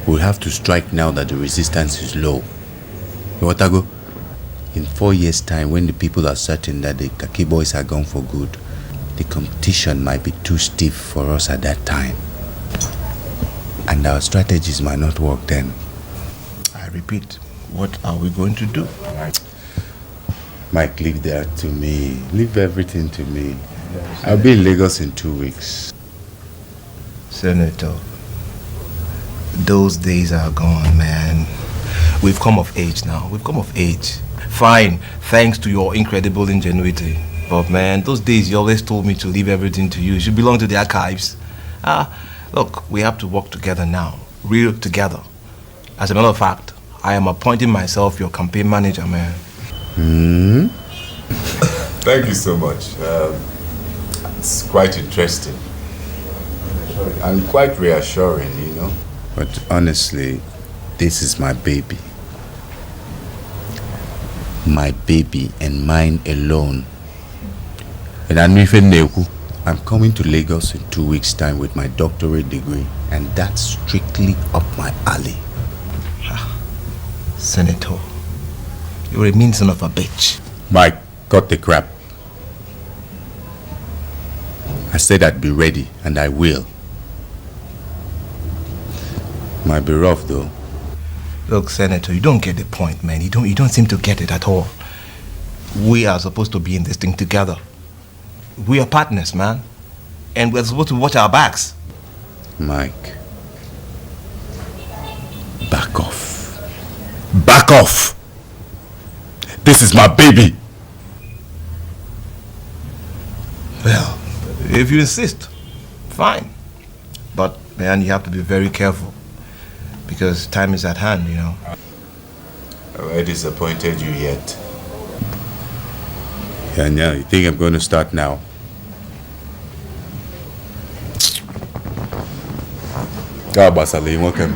We'll have to strike now that the resistance is low. Watago, in 4 years' time, when the people are certain that the Kaki boys are gone for good, the competition might be too stiff for us at that time. And our strategies might not work then. I repeat, what are we going to do? Mike, leave that to me. Leave everything to me. I'll be in Lagos in 2 weeks. Senator, those days are gone, man. We've come of age now. We've come of age. Fine, thanks to your incredible ingenuity. But man, those days you always told me to leave everything to you. It should belong to the archives. Look, we have to work together now. Real together. As a matter of fact, I am appointing myself your campaign manager, man. Thank you so much. It's quite interesting. And quite reassuring, you know. But honestly, this is my baby. My baby and mine alone. And I'm coming to Lagos in 2 weeks' time with my doctorate degree, and that's strictly up my alley. Senator, you're a mean son of a bitch. Mike, cut the crap. I said I'd be ready, and I will. Might be rough, though. Look, Senator, you don't get the point, man. You don't seem to get it at all. We are supposed to be in this thing together. We are partners, man. And we're supposed to watch our backs. Mike, back off. Back off! This is my baby! Well, if you insist, fine. But, man, you have to be very careful. Because time is at hand, you know. Have I disappointed you yet? Yeah, now, you think I'm going to start now? God, Basali, welcome.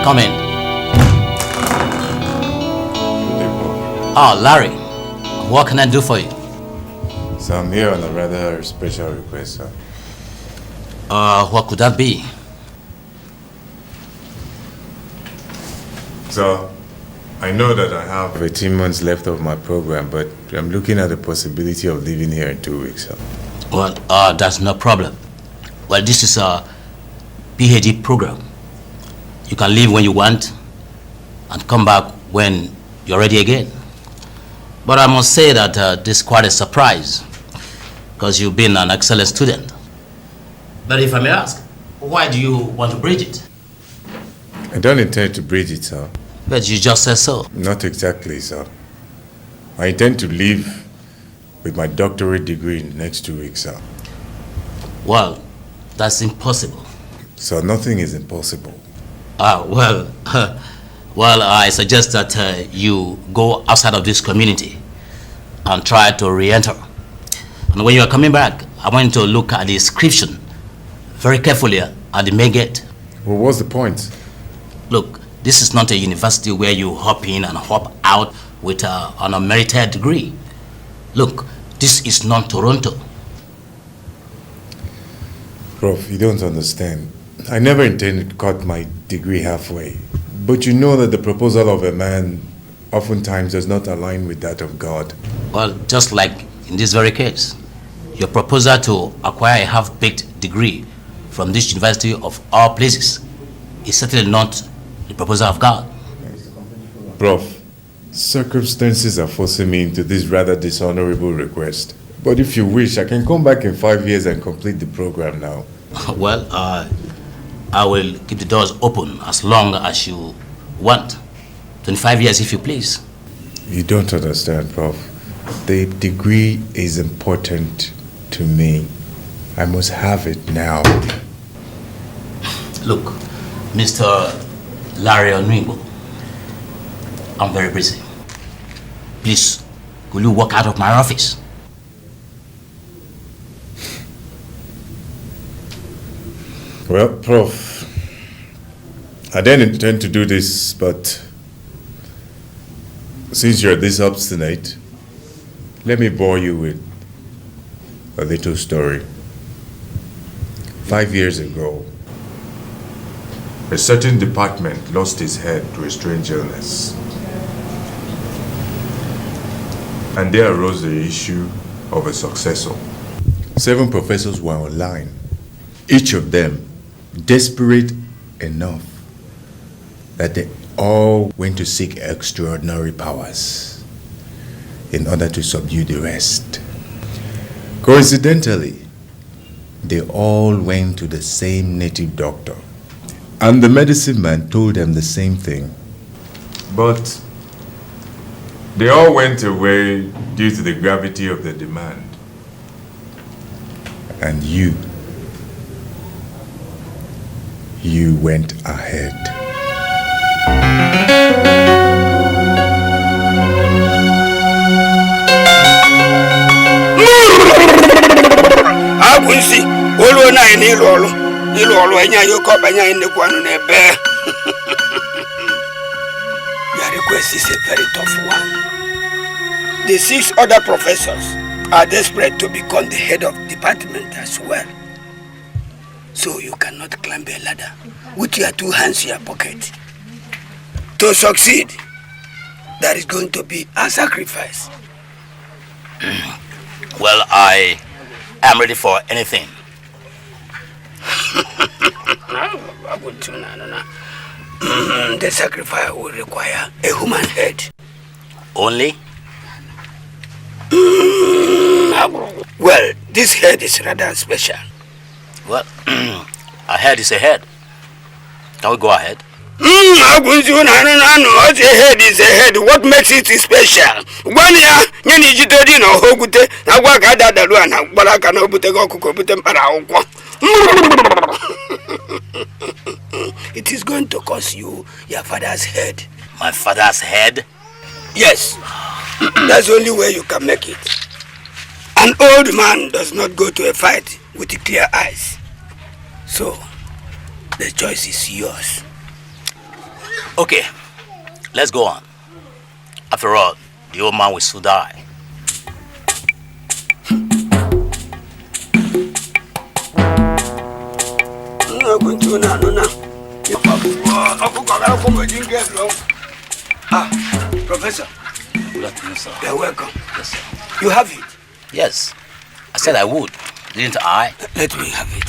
Come in. Oh, Larry, what can I do for you? So I'm here on a rather special request, sir. What could that be? So, I know that I have 18 months left of my program, but I'm looking at the possibility of leaving here in 2 weeks, sir. Well, that's no problem. Well, this is a PhD program. You can leave when you want and come back when you're ready again. But I must say that this is quite a surprise because you've been an excellent student. But if I may ask, why do you want to bridge it? I don't intend to bridge it, sir. But you just said so. Not exactly, sir. I intend to leave with my doctorate degree in the next 2 weeks, sir. Well, that's impossible. So nothing is impossible. Well, I suggest that you go outside of this community and try to re-enter. And when you are coming back, I want you to look at the inscription very carefully at the main gate. Well, what's the point? Look, this is not a university where you hop in and hop out with an unmerited degree. Look, this is not Toronto. Prof, you don't understand. I never intended to cut my degree halfway. But you know that the proposal of a man oftentimes does not align with that of God. Well, just like in this very case, your proposal to acquire a half-baked degree from this university of all places is certainly not the proposal of God. Prof, circumstances are forcing me into this rather dishonorable request. But if you wish, I can come back in 5 years and complete the program now. Well, I will keep the doors open as long as you want. 25 years if you please. You don't understand, Prof. The degree is important to me. I must have it now. Look, Mr. Larry Onwimbo, I'm very busy. Please, will you walk out of my office? Well, Prof, I didn't intend to do this, but since you're this obstinate, let me bore you with a little story. 5 years ago, a certain department lost its head to a strange illness. And there arose the issue of a successor. 7 professors were online, each of them desperate enough that they all went to seek extraordinary powers in order to subdue the rest. Coincidentally, they all went to the same native doctor, and the medicine man told them the same thing. But they all went away due to the gravity of the demand. And you went ahead. Agunsi, olu na ni olu enya yoko banya ni kwanu na ebe. Your request is a very tough one. The 6 other professors are desperate to become the head of department as well. So you cannot climb a ladder with your 2 hands in your pocket. To succeed, there is going to be a sacrifice. Well, I am ready for anything. The sacrifice will require a human head. Only? Well, this head is rather special. Well, a head is a head. Can we go ahead? A head is a head. What makes it special? It is going to cost you your father's head. My father's head? Yes. That's the only way you can make it. An old man does not go to a fight with clear eyes. So, the choice is yours. Okay, let's go on. After all, the old man will soon die. Professor. Good afternoon, sir. You're welcome. Yes, sir. You have it? Yes. I said I would, didn't I? Let me have it.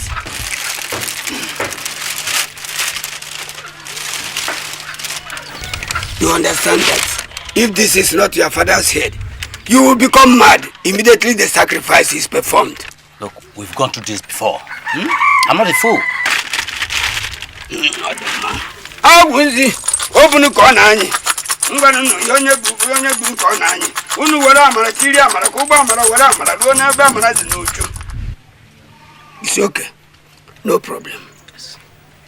You understand that if this is not your father's head, you will become mad immediately the sacrifice is performed. Look, we've gone through this before. I'm not a fool. Open the corner. I'm going to it's okay. No problem.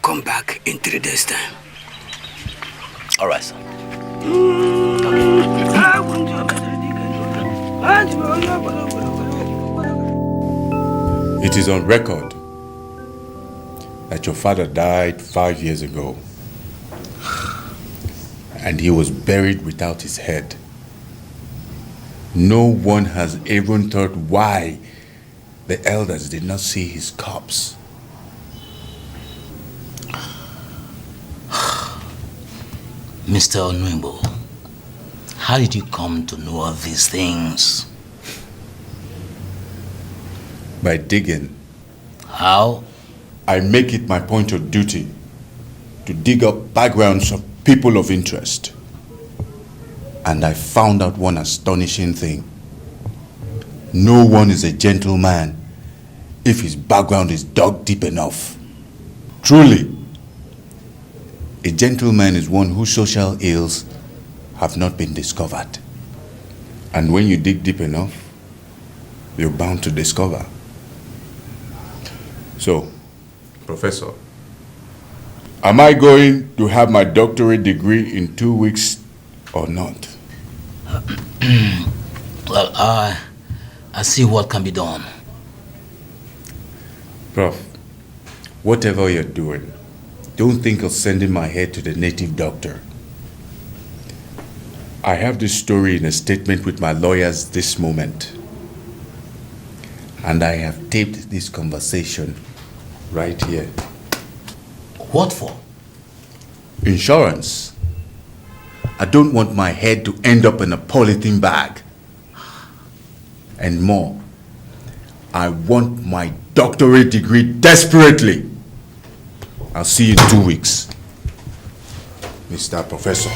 Come back in 3 days' time. All right, sir. It is on record that your father died 5 years ago, and he was buried without his head. No one has even thought why the elders did not see his corpse. Mr. Onwimbo, how did you come to know all these things? By digging. How? I make it my point of duty to dig up backgrounds of people of interest. And I found out one astonishing thing. No one is a gentleman if his background is dug deep enough. Truly, a gentleman is one whose social ills have not been discovered. And when you dig deep enough, you're bound to discover. So, Professor, am I going to have my doctorate degree in 2 weeks or not? Well, I see what can be done. Prof, whatever you're doing, don't think of sending my head to the native doctor. I have this story in a statement with my lawyers this moment. And I have taped this conversation right here. What for? Insurance. I don't want my head to end up in a polythene bag. And more, I want my doctorate degree desperately. I'll see you in 2 weeks, Mr. Professor.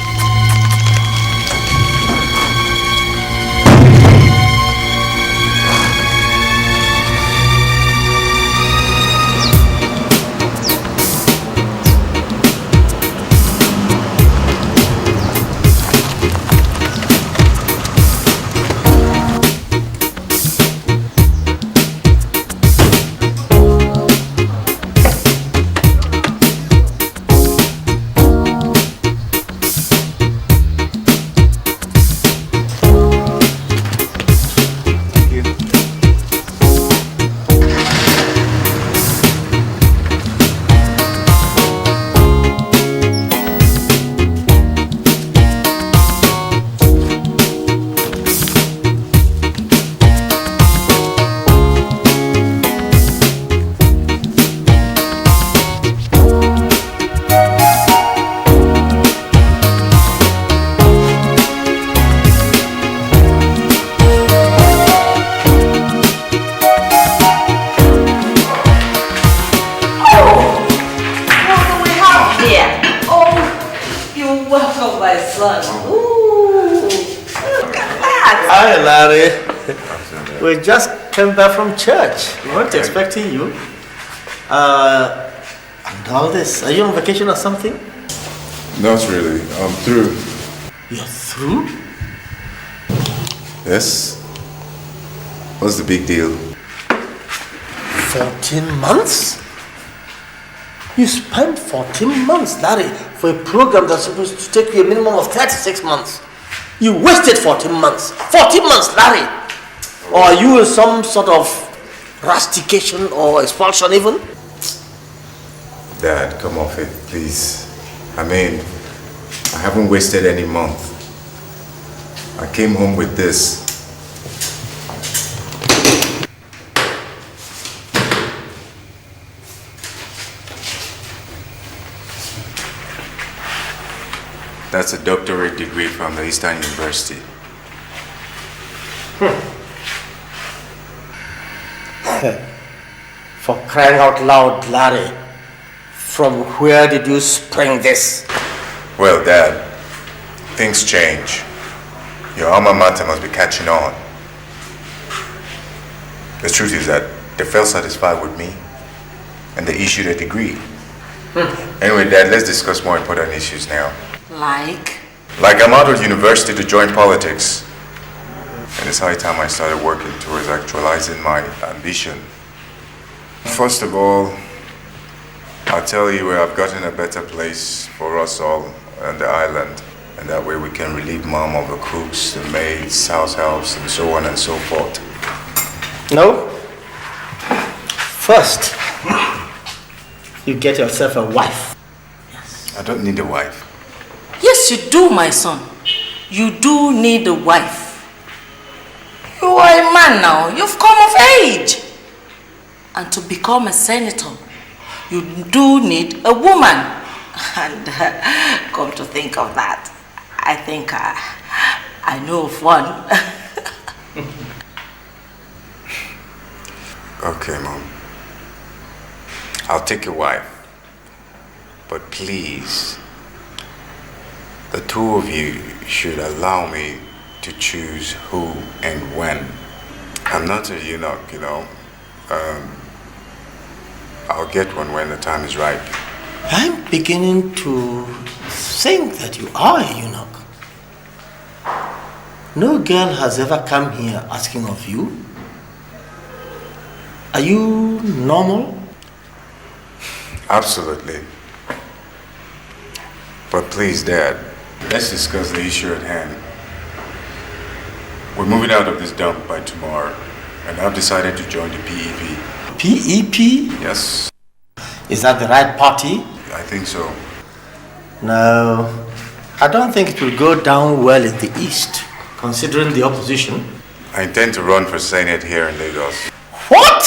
We just came back from church. We weren't expecting you. And all this. Are you on vacation or something? Not really. I'm through. You're through? Yes? What's the big deal? 14 months? You spent 14 months, Larry, for a program that's supposed to take you a minimum of 36 months. You wasted 14 months. 14 months, Larry! Or are you in some sort of rustication or expulsion even? Dad, come off it, please. I mean, I haven't wasted any month. I came home with this. That's a doctorate degree from the Eastern University. For crying out loud, Larry, from where did you spring this? Well, Dad, things change. Your alma mater must be catching on. The truth is that they felt satisfied with me, and they issued a degree. Anyway, Dad, let's discuss more important issues now. Like I'm out of university to join politics. And it's high time I started working towards actualizing my ambition. First of all, I'll tell you where I've gotten a better place for us all on the island. And that way we can relieve Mom of the cooks, the maids, house helps, and so on and so forth. No. First, you get yourself a wife. I don't need a wife. Yes, you do, my son. You do need a wife. You are a man now. You've come of age. And to become a senator, you do need a woman. And come to think of that, I think I know of one. Okay, Mom. I'll take a wife. But please, the two of you should allow me to choose who and when. I'm not a eunuch, you know. I'll get one when the time is right. I'm beginning to think that you are a eunuch. No girl has ever come here asking of you. Are you normal? Absolutely. But please, Dad, let's discuss the issue at hand. We're moving out of this dump by tomorrow, and I've decided to join the PEP. PEP? Yes. Is that the right party? I think so. No, I don't think it will go down well in the East, considering the opposition. I intend to run for Senate here in Lagos. What?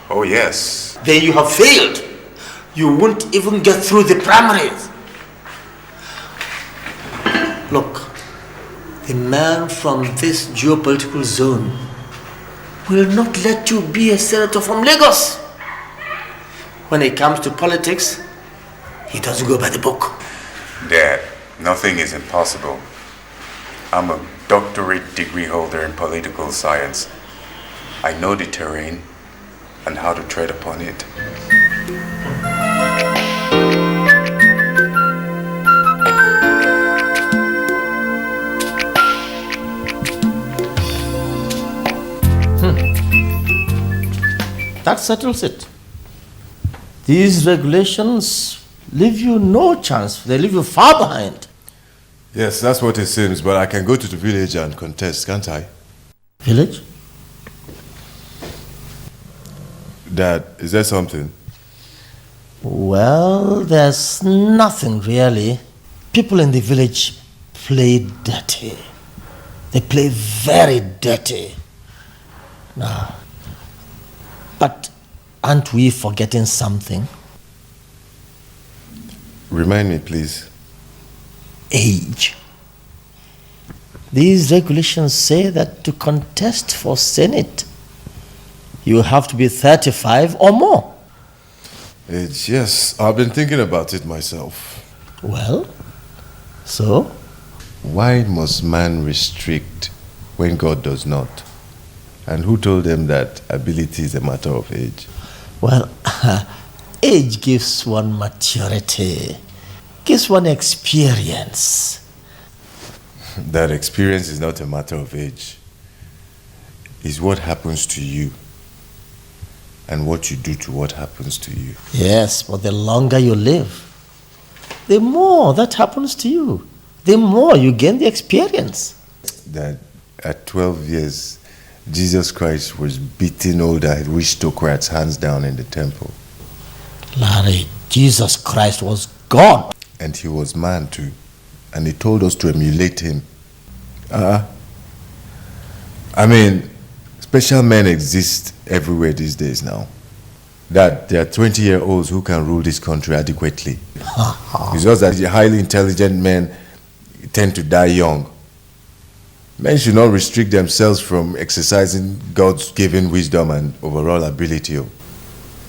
Oh, yes. Then you have failed. You won't even get through the primaries. Look, the man from this geopolitical zone will not let you be a senator from Lagos. When it comes to politics, he doesn't go by the book. Dad, nothing is impossible. I'm a doctorate degree holder in political science. I know the terrain and how to tread upon it. That settles it. These regulations leave you no chance. They leave you far behind. Yes, that's what it seems, but I can go to the village and contest, can't I? Village? Dad, is there something? Well, there's nothing really. People in the village play dirty. They play very dirty. Now, but aren't we forgetting something? Remind me, please. Age. These regulations say that to contest for Senate, you have to be 35 or more. Age, yes. I've been thinking about it myself. Well, so? Why must man restrict when God does not? And who told them that ability is a matter of age? Well, age gives one maturity, gives one experience. That experience is not a matter of age. It's what happens to you and what you do to what happens to you. Yes, but the longer you live, the more that happens to you. The more you gain the experience. That at 12 years, Jesus Christ was beating older aristocrats hands down in the temple. Larry, Jesus Christ was God. And he was man too. And he told us to emulate him. I mean, special men exist everywhere these days now. That there are 20-year-olds who can rule this country adequately. It's just that the highly intelligent men tend to die young. Men should not restrict themselves from exercising God's given wisdom and overall ability.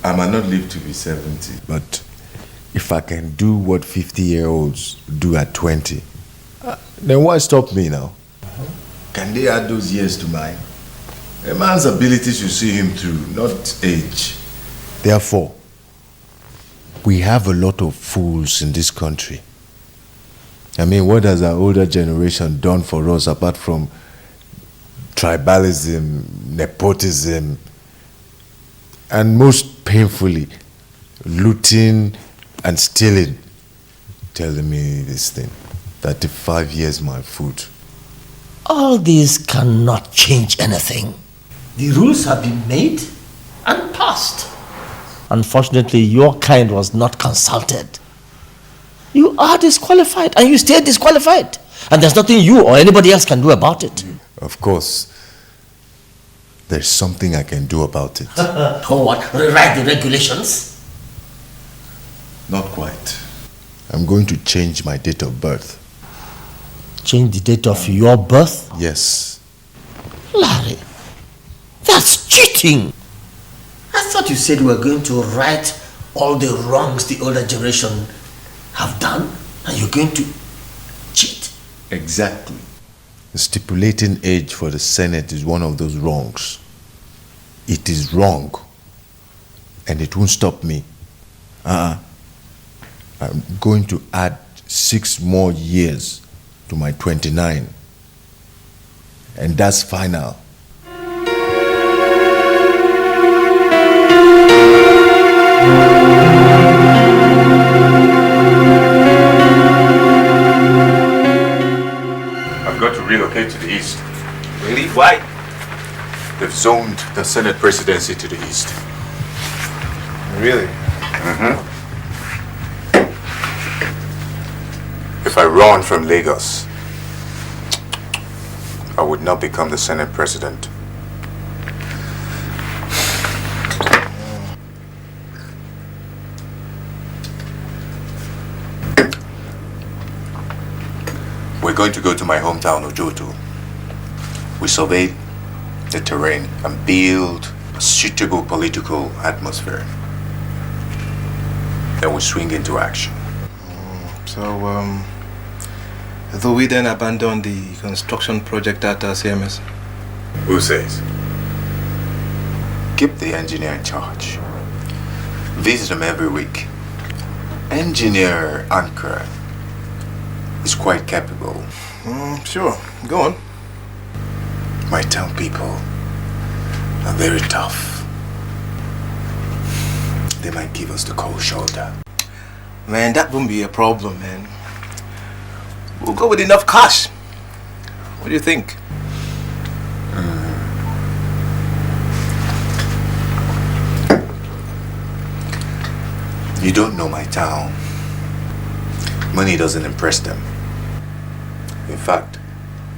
I might not live to be 70, but if I can do what 50-year-olds do at 20, then why stop me now? Can they add those years to mine? A man's ability should see him through, not age. Therefore, we have a lot of fools in this country. I mean, what has our older generation done for us apart from tribalism, nepotism, and most painfully, looting and stealing? Telling me this thing, 35 years my food. All these cannot change anything. The rules have been made and passed. Unfortunately, your kind was not consulted. You are disqualified and you stay disqualified. And there's nothing you or anybody else can do about it. Of course. There's something I can do about it. Oh, what? Rewrite the regulations? Not quite. I'm going to change my date of birth. Change the date of your birth? Yes. Larry, that's cheating. I thought you said you were going to right all the wrongs the older generation have done, and you're going to cheat. Exactly. Stipulating age for the Senate is one of those wrongs. It is wrong, and it won't stop me. I'm going to add 6 more years to my 29, and that's final. relocate to the east. Really? Why? They've zoned the Senate presidency to the east. Really? Mm-hmm. If I run from Lagos, I would not become the Senate president. We're going to go to my hometown, Ojoto. We survey the terrain and build a suitable political atmosphere. Then we swing into action. So, do we then abandon the construction project at CMS? Who says? Keep the engineer in charge. Visit him every week. Engineer Ankara is quite capable. Sure, go on. My town people are very tough. They might give us the cold shoulder. Man, that won't be a problem, man. We'll go with enough cash. What do you think? You don't know my town. Money doesn't impress them. In fact,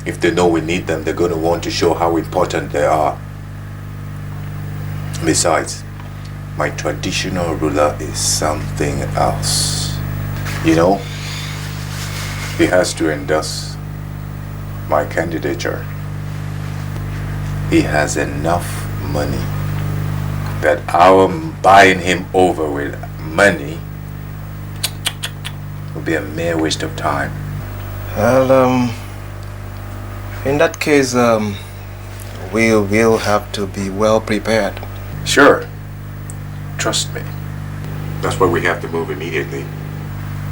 if they know we need them, they're going to want to show how important they are. Besides, my traditional ruler is something else. You know, he has to endorse my candidature. He has enough money that our buying him over with money would be a mere waste of time. Well, in that case, we'll have to be well prepared. Sure. Trust me. That's why we have to move immediately.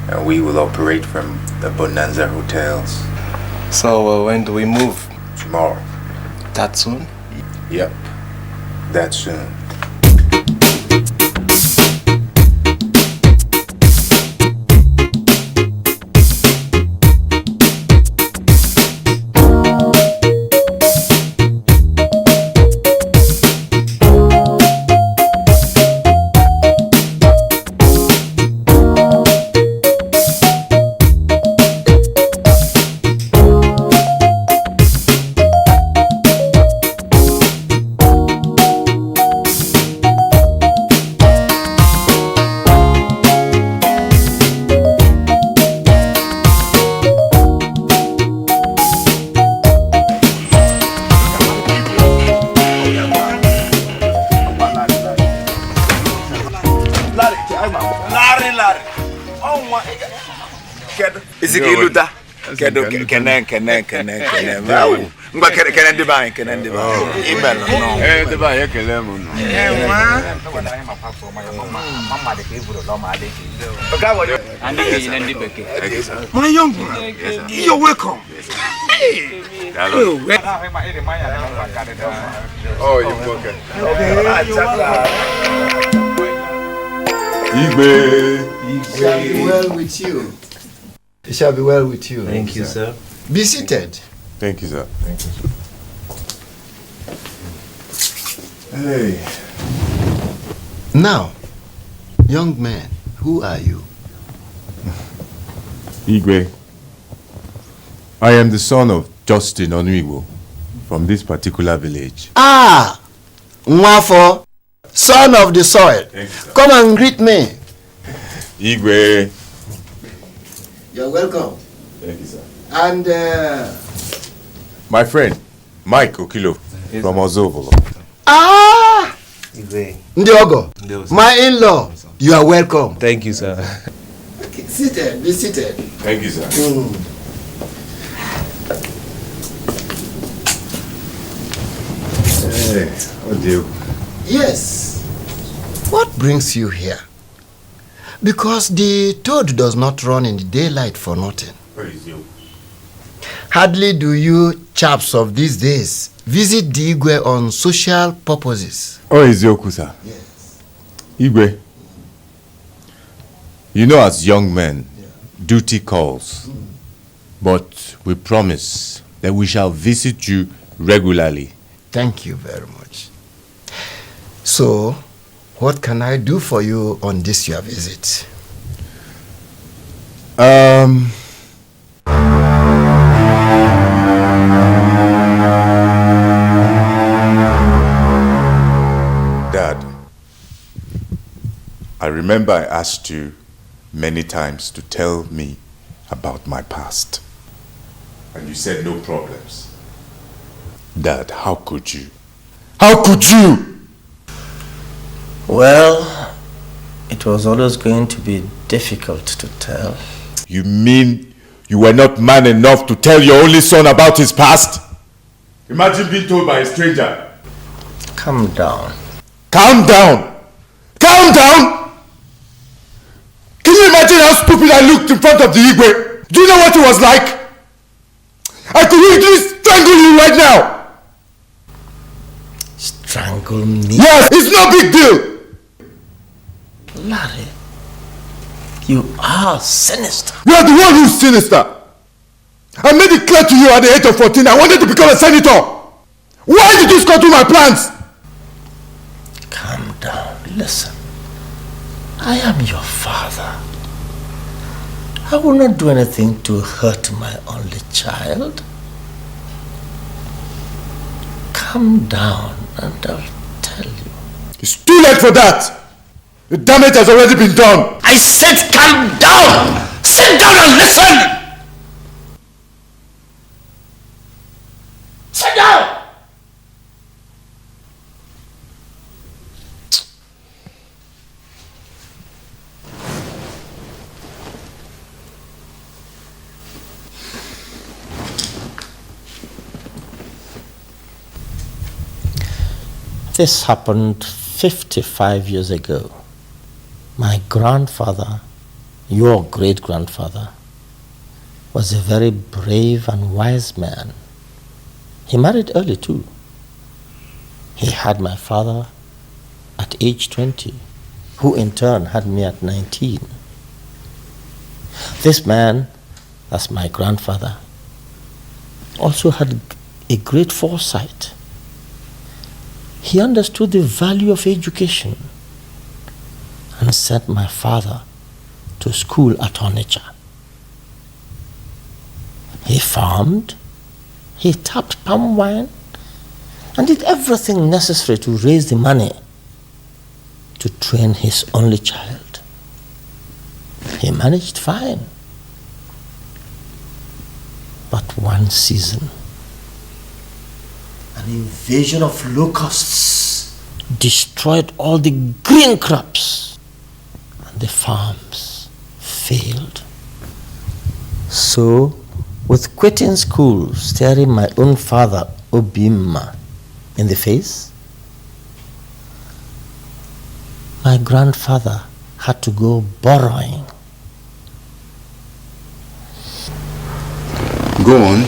And we will operate from the Bonanza hotels. So, when do we move? Tomorrow. That soon? Yep. That soon. Kedo kenen wow ngba kenen de ban email no de ban yekele mu no mama de ke buru lo ma de ki oga wo and de ndi beke my young man you're welcome oh you welcome Igbe shall be well with you. It shall be well with you. Thank you, sir. Be seated. Thank you, sir. Thank you, sir. Hey. Now, young man, who are you? Igwe. I am the son of Justin Onuigbo from this particular village. Ah! Nwafo, son of the soil. Come and greet me. Igwe. You're welcome. Thank you, sir. And my friend, Mike Okilo from Ozovolo. ah! Igwe. Ndiogo, my in-law, you are welcome. Thank you, sir. Okay, seated, be seated. Thank you, sir. Hey, what do you? Yes. What brings you here? Because the toad does not run in the daylight for nothing. Where is you? Hardly do you chaps of these days visit the Igwe on social purposes. Oh, Izioku, sir. Yes. Igwe. You know, as young men, duty calls. But we promise that we shall visit you regularly. Thank you very much. So, what can I do for you on this your visit? Dad, I remember I asked you many times to tell me about my past. And you said no problems. Dad, how could you? How could you? Well, it was always going to be difficult to tell. You mean you were not man enough to tell your only son about his past? Imagine being told by a stranger. Calm down. Calm down? Calm down? Can you imagine how stupid I looked in front of the Igwe? Do you know what it was like? I could easily strangle you right now. Strangle me? Yes, it's no big deal. Larry, you are sinister. You are the one who's sinister. I made it clear to you at the age of 14 I wanted to become a senator. Why did you scuttle my plans? Calm down. Listen. I am your father. I will not do anything to hurt my only child. Calm down and I'll tell you. It's too late for that. The damage has already been done. I said calm down! Sit down and listen! Sit down! This happened 55 years ago. My grandfather, your great-grandfather, was a very brave and wise man. He married early too. He had my father at age 20, who in turn had me at 19. This man, that's my grandfather, also had a great foresight. He understood the value of education and sent my father to school at Onitsha. He farmed, he tapped palm wine, and did everything necessary to raise the money to train his only child. He managed fine. But one season, an invasion of locusts destroyed all the green crops and the farms failed. So, with quitting school, staring my own father, Obima, in the face, my grandfather had to go borrowing. Go on.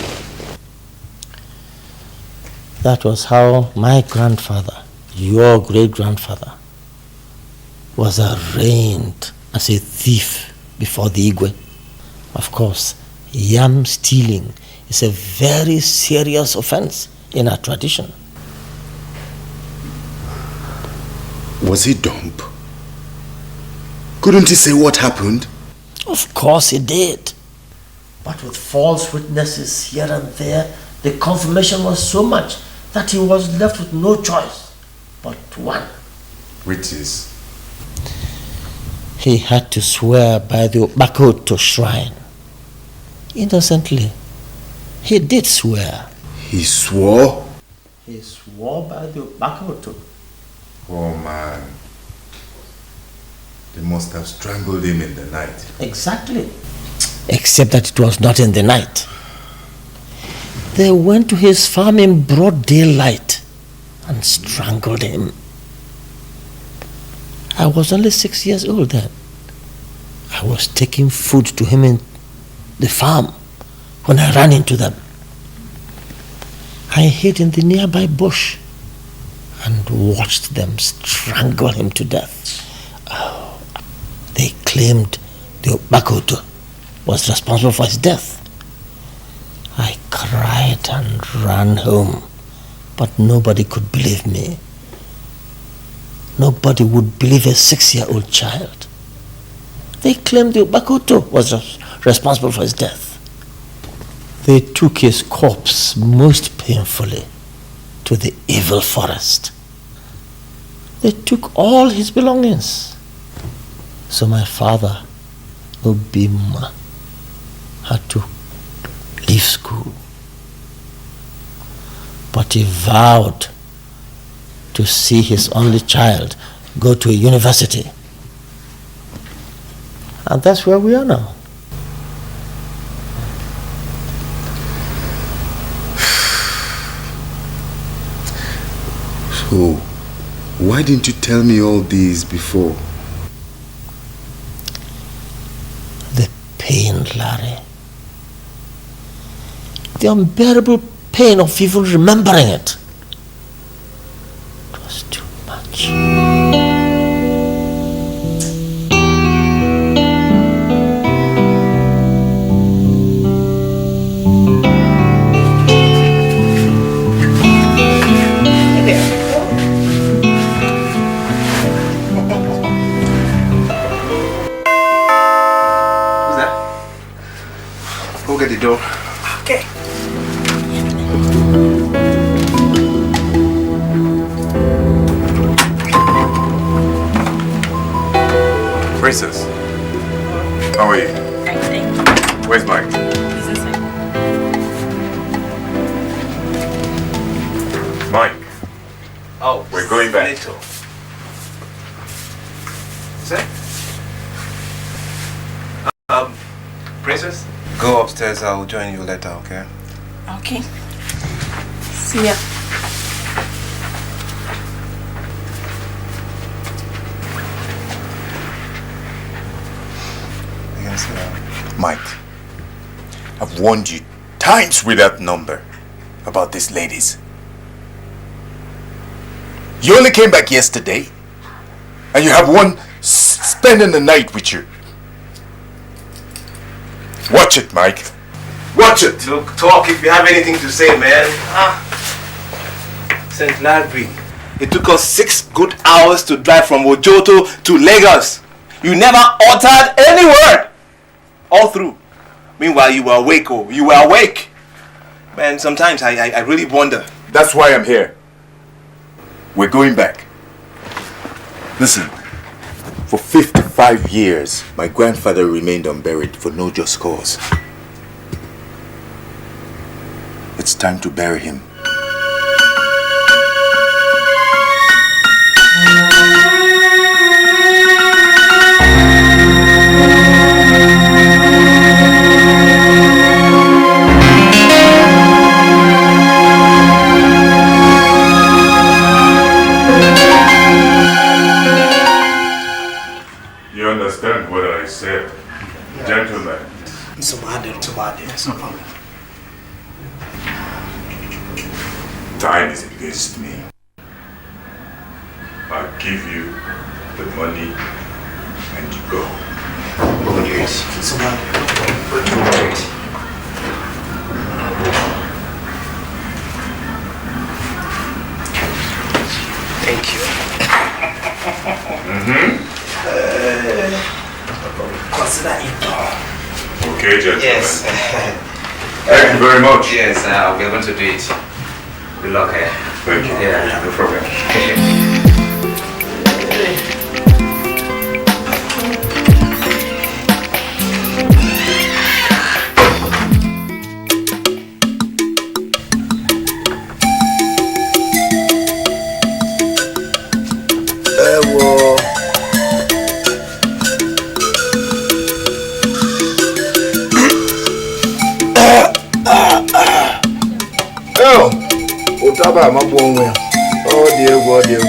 That was how my grandfather, your great-grandfather, was arraigned as a thief before the Igwe. Of course, yam stealing is a very serious offense in our tradition. Was he dumb? Couldn't he say what happened? Of course he did. But with false witnesses here and there, the confirmation was so much that he was left with no choice but one. Which is? He had to swear by the Bakoto shrine. Innocently, he did swear. He swore? He swore by the Bakoto. Oh man. They must have strangled him in the night. Exactly. Except that it was not in the night. They went to his farm in broad daylight and strangled him. I was only 6 years old then. I was taking food to him in the farm when I ran into them. I hid in the nearby bush and watched them strangle him to death. Oh, they claimed the Bakoto was responsible for his death. I cried and ran home, but nobody could believe me. Nobody would believe a 6-year-old child. They claimed the Bakoto was responsible for his death. They took his corpse most painfully to the evil forest. They took all his belongings. So my father, Obima, had to leave school. But he vowed to see his only child go to a university. And that's where we are now. So, why didn't you tell me all these before? The pain, Larry. The unbearable pain of even remembering it. It was too much. Go get the door. Okay. Princess, how are you? Fine, thank you. Where's Mike? He's inside. Mike, Oh, we're going back. Little. Sir? Princess? Go upstairs, I'll join you later, okay? Okay. See ya. Yes, Mike, I've warned you times without number about these ladies. You only came back yesterday, and you have one spending the night with you. Watch it, Mike. Watch it. Look, talk if you have anything to say, man. St. Larry, it took us 6 good hours to drive from Ojoto to Lagos. You never uttered any word. All through. Meanwhile, you were awake, oh. You were awake. Man, sometimes I really wonder. That's why I'm here. We're going back. Listen, for 55 years, my grandfather remained unburied for no just cause. It's time to bury him. You understand what I said, gentlemen? It's no problem. Time is against me. I'll give you the money and you go. Thank you. Consider it. Okay, gentlemen. Yes. Thank you very much. Yes, we're going to do it. Good luck, eh? Thank you. Yeah, no problem. Utaba mabonwe. Oh dear, oh dear.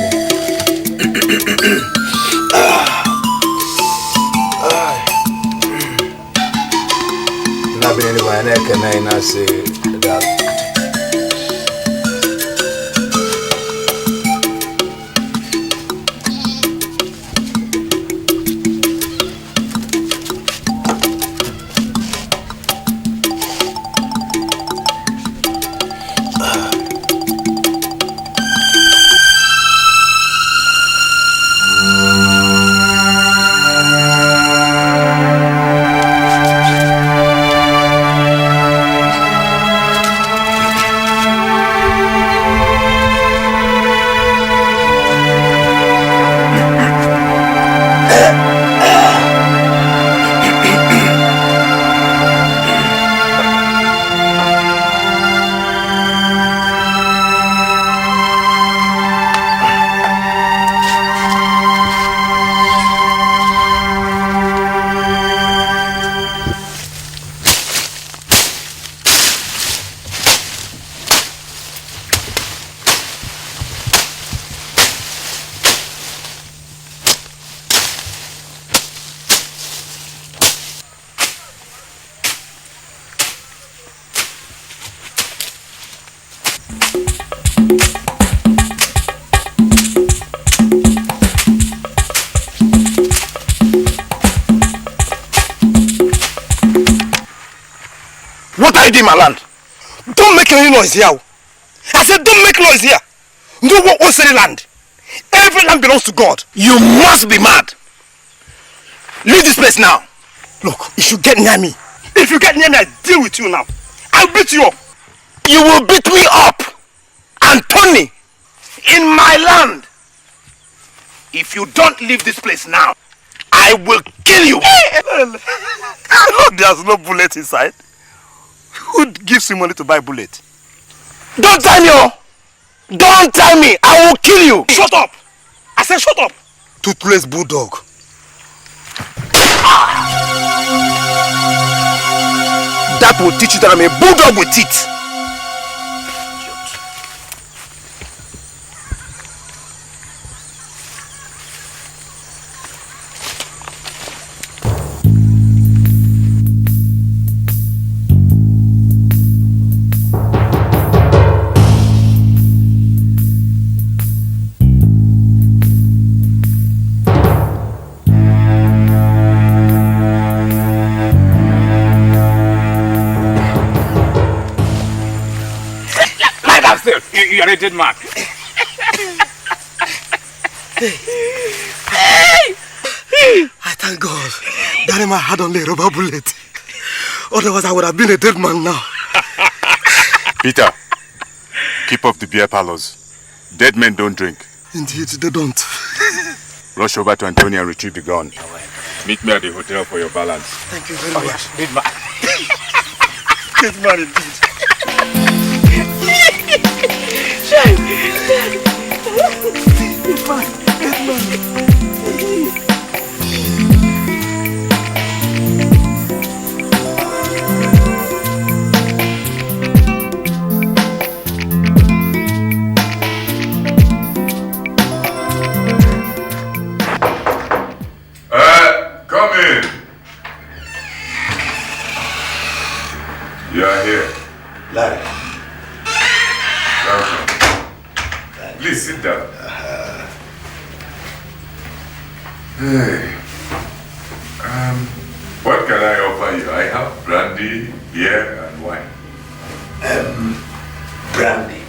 Not been anywhere and I can say that. already in my land. Don't make any noise here. I said don't make noise here. No one owns any land. Every land belongs to God. You must be mad. Leave this place now. Look, if you get near me, I deal with you now. I'll beat you up. You will beat me up. Anthony, in my land. If you don't leave this place now, I will kill you. Look, there's no bullet inside. Who gives you money to buy bullet? Don't tie me, oh! Don't tie me! I will kill you! Shut up! I said shut up! Toothless bulldog. That will teach you that I'm a bulldog with teeth. You are a dead man. I thank God that I had only a rubber bullet. Otherwise I would have been a dead man now. Peter, keep up the beer parlors. Dead men don't drink. Indeed, they don't. Rush over to Antonio and retrieve the gun. Meet me at the hotel for your balance. Thank you very much. Dead man. Dead man indeed. Come in. You are here. Larry. Welcome. Please sit down. Hey. What can I offer you? I have brandy, beer, and wine. Brandy.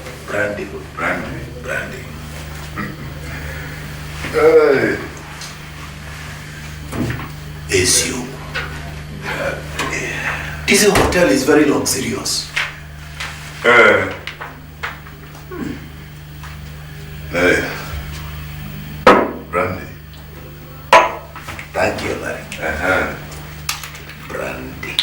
Hey. Is you. This hotel is very luxurious. Brandy. Thank you, Larry. Brandy.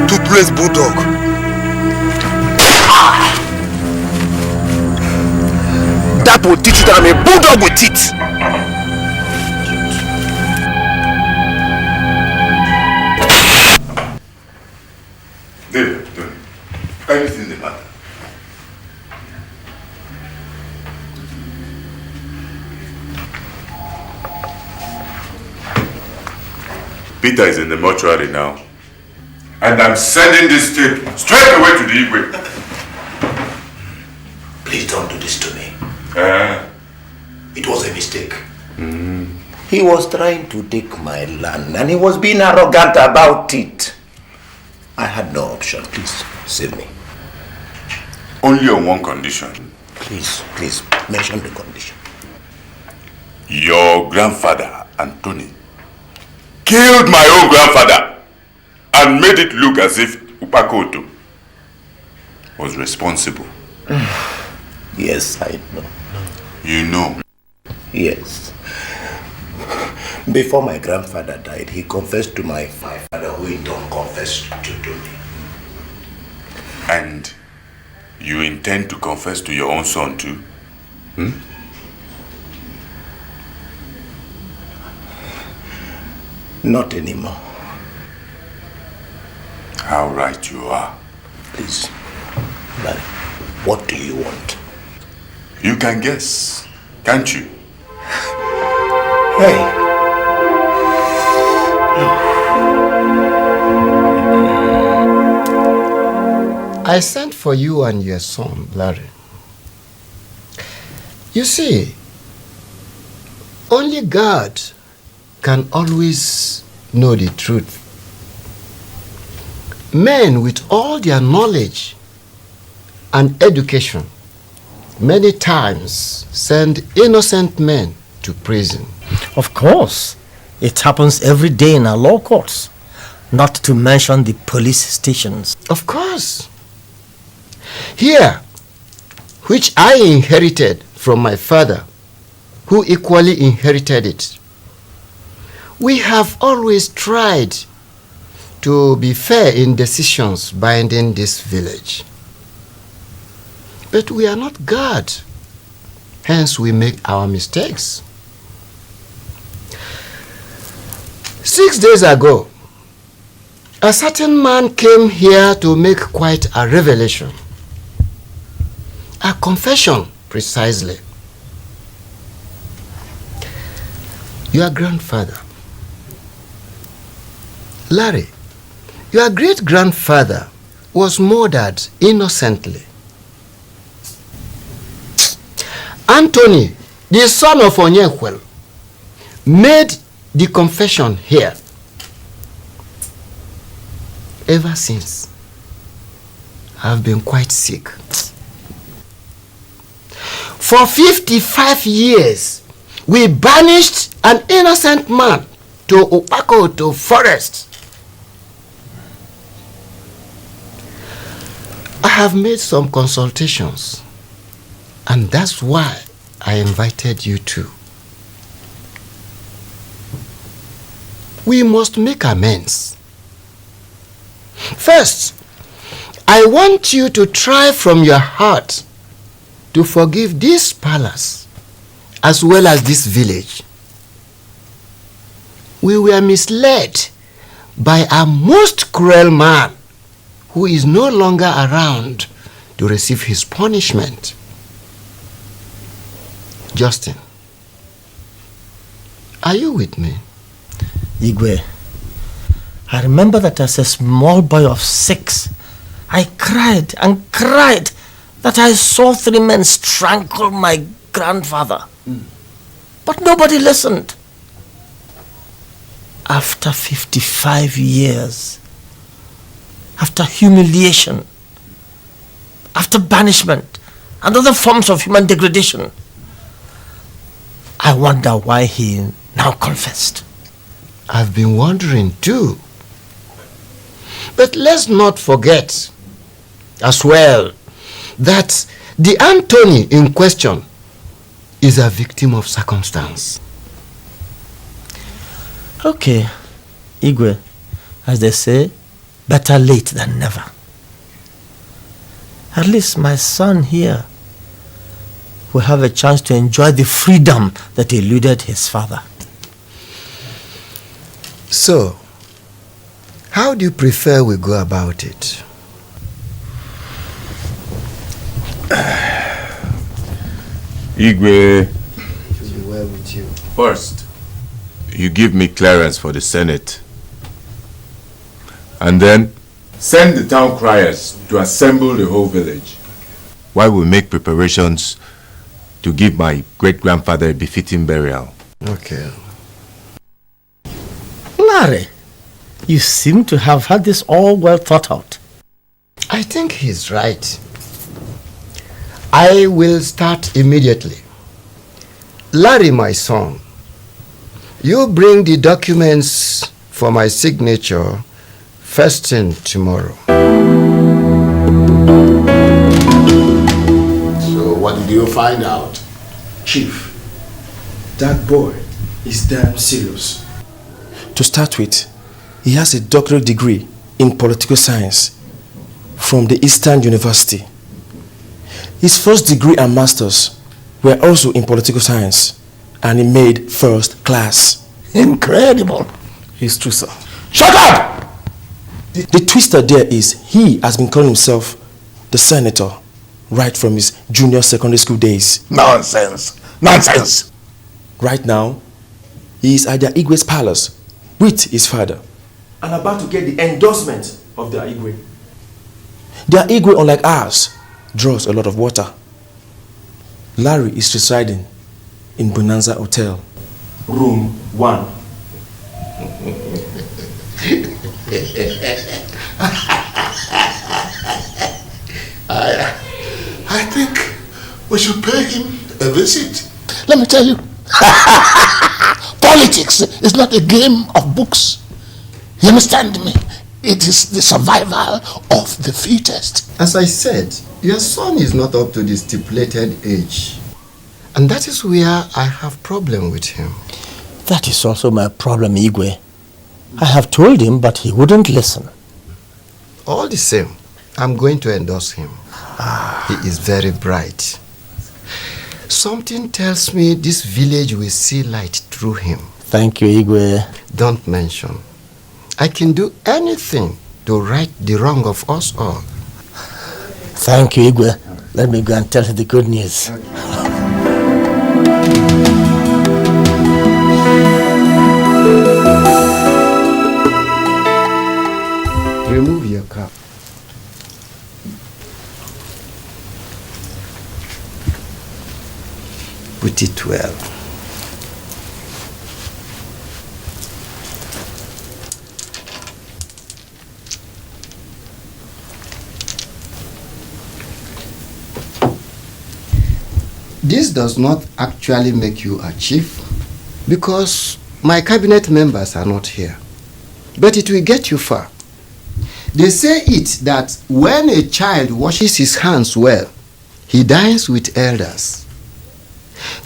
Toothless bulldog. That will teach you that I'm a bulldog with teeth. David, anything the matter? Peter is in the mortuary now. And I'm sending this tape straight away to the Igwe. Please don't do this to me. It was a mistake. He was trying to take my land and he was being arrogant about it. I had no option. Please, save me. Only on one condition. Please, mention the condition. Your grandfather, Anthony, killed my own grandfather and made it look as if Upakoto was responsible. Yes, I know. You know? Yes. Before my grandfather died, he confessed to my father, who in turn confessed to me. And you intend to confess to your own son too? Not anymore. how right you are. Please, Larry, what do you want? You can guess, can't you? Hey. I sent for you and your son, Larry. You see, only God can always know the truth. Men with all their knowledge and education many times send innocent men to prison. Of course, it happens every day in our law courts, not to mention the police stations. Of course. Here, which I inherited from my father, who equally inherited it, we have always tried to be fair in decisions binding this village. But we are not God, hence we make our mistakes. 6 days ago, a certain man came here to make quite a revelation. A confession, precisely. Your grandfather, Larry, your great-grandfather was murdered innocently. Anthony, the son of Onyekwel, made the confession here. Ever since, I've been quite sick. For 55 years, we banished an innocent man to Upako, to forest. I have made some consultations, and that's why I invited you too. We must make amends. First, I want you to try from your heart to forgive this palace as well as this village. We were misled by a most cruel man who is no longer around to receive his punishment. Justin, are you with me? Igwe, I remember that as a small boy of 6, I cried and cried that I saw 3 men strangle my grandfather. But nobody listened. After 55 years, after humiliation, after banishment, and other forms of human degradation, I wonder why he now confessed. I've been wondering too. But let's not forget as well that the Anthony in question is a victim of circumstance. Okay, Igwe, as they say, better late than never. At least my son here will have a chance to enjoy the freedom that eluded his father. So, how do you prefer we go about it? Igwe, It will be well with you. first, you give me clearance for the Senate. And then, send the town criers to assemble the whole village, while we make preparations to give my great-grandfather a befitting burial. Okay. Larry, you seem to have had this all well thought out. I think he's right. I will start immediately. Larry, my son, you bring the documents for my signature first thing tomorrow. So what did you find out? Chief, that boy is damn serious. To start with, he has a doctorate degree in political science from the Eastern University. His first degree and masters were also in political science, and he made first class. Incredible. It's true, sir. Shut up! The twister there is he has been calling himself the senator right from his junior secondary school days. Nonsense. Nonsense. Right now, he is at their Igwe's palace with his father and about to get the endorsement of their Igwe. Their Igwe, unlike ours, draws a lot of water. Larry is residing in Bonanza Hotel, room 1. I think we should pay him a visit. Let me tell you, politics is not a game of books. You understand me? It is the survival of the fittest. As I said, your son is not up to the stipulated age. And that is where I have problem with him. That is also my problem, Igwe. I have told him, but he wouldn't listen. All the same, I'm going to endorse him. He is very bright. Something tells me this village will see light through him. Thank you, Igwe. Don't mention. I can do anything to right the wrong of us all. Thank you, Igwe. Let me go and tell her the good news. Remove your cap. Put it well. This does not actually make you a chief because my cabinet members are not here. But it will get you far. They say it that when a child washes his hands well, he dines with elders.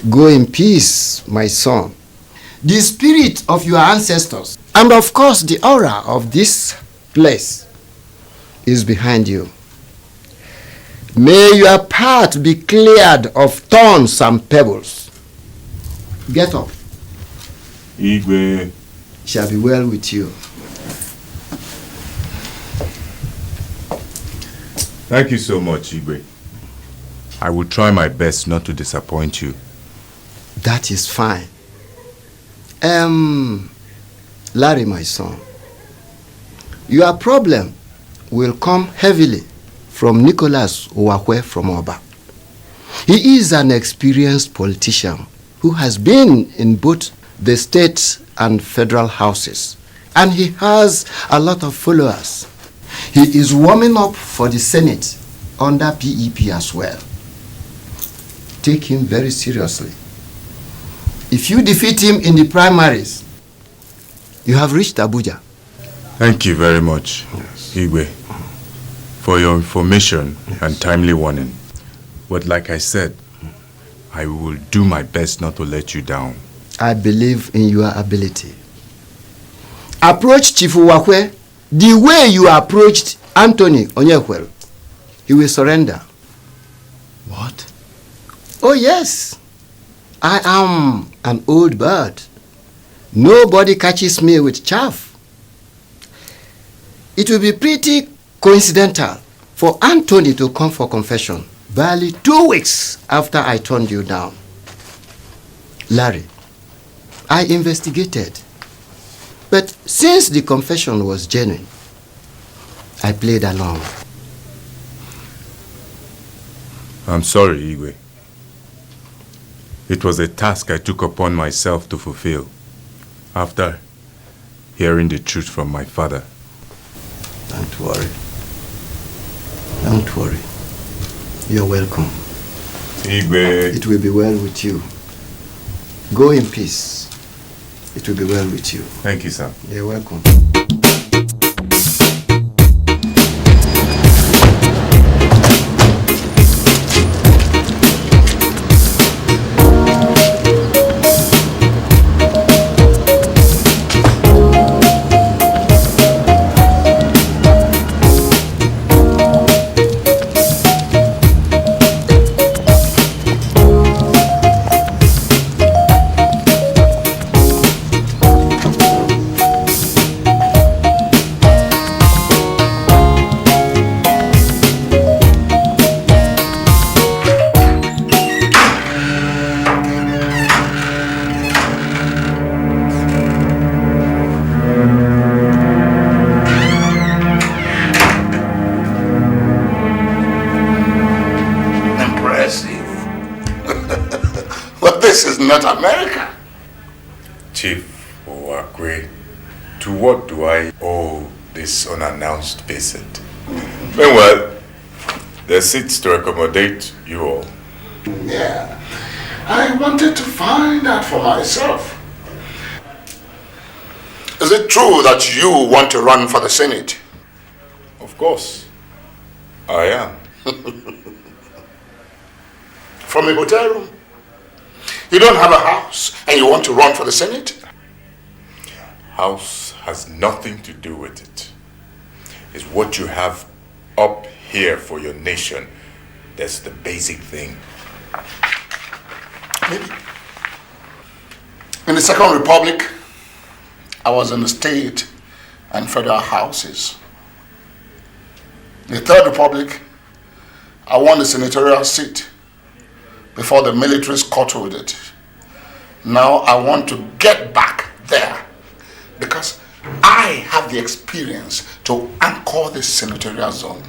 Go in peace, my son. The spirit of your ancestors, and of course the aura of this place, is behind you. May your path be cleared of thorns and pebbles. Get up. Igwe. Shall be well with you. Thank you so much, Igwe. I will try my best not to disappoint you. That is fine. Larry, my son, your problem will come heavily from Nicholas Uwakwe from Oba. He is an experienced politician who has been in both the state and federal houses, and he has a lot of followers. He is warming up for the Senate under PEP as well. Take him very seriously. If you defeat him in the primaries, you have reached Abuja. Thank you very much, Igwe, for your information and timely warning. But like I said, I will do my best not to let you down. I believe in your ability. Approach Chief Uwakwe the way you approached Anthony Onyekwel. He will surrender. What? Oh yes. I am an old bird. Nobody catches me with chaff. It will be pretty coincidental for Anthony to come for confession barely 2 weeks after I turned you down. Larry, I investigated. But since the confession was genuine, I played along. I'm sorry, Igwe. It was a task I took upon myself to fulfill after hearing the truth from my father. Don't worry. Don't worry. You're welcome. Igwe. It will be well with you. Go in peace. It will be well with you. Thank you, sir. You're welcome. not America. Chief Owakwe, to what do I owe this unannounced visit? Meanwhile, there's seats to accommodate you all. Yeah, I wanted to find out for myself. Is it true that you want to run for the Senate? Of course, I am. From a hotel room? You don't have a house and you want to run for the Senate? House has nothing to do with it. It's what you have up here for your nation. That's the basic thing. Maybe. In the Second Republic, I was in the state and federal houses. In the Third Republic, I won the senatorial seat before the militaries caught it. Now I want to get back there because I have the experience to anchor the senatorial zone.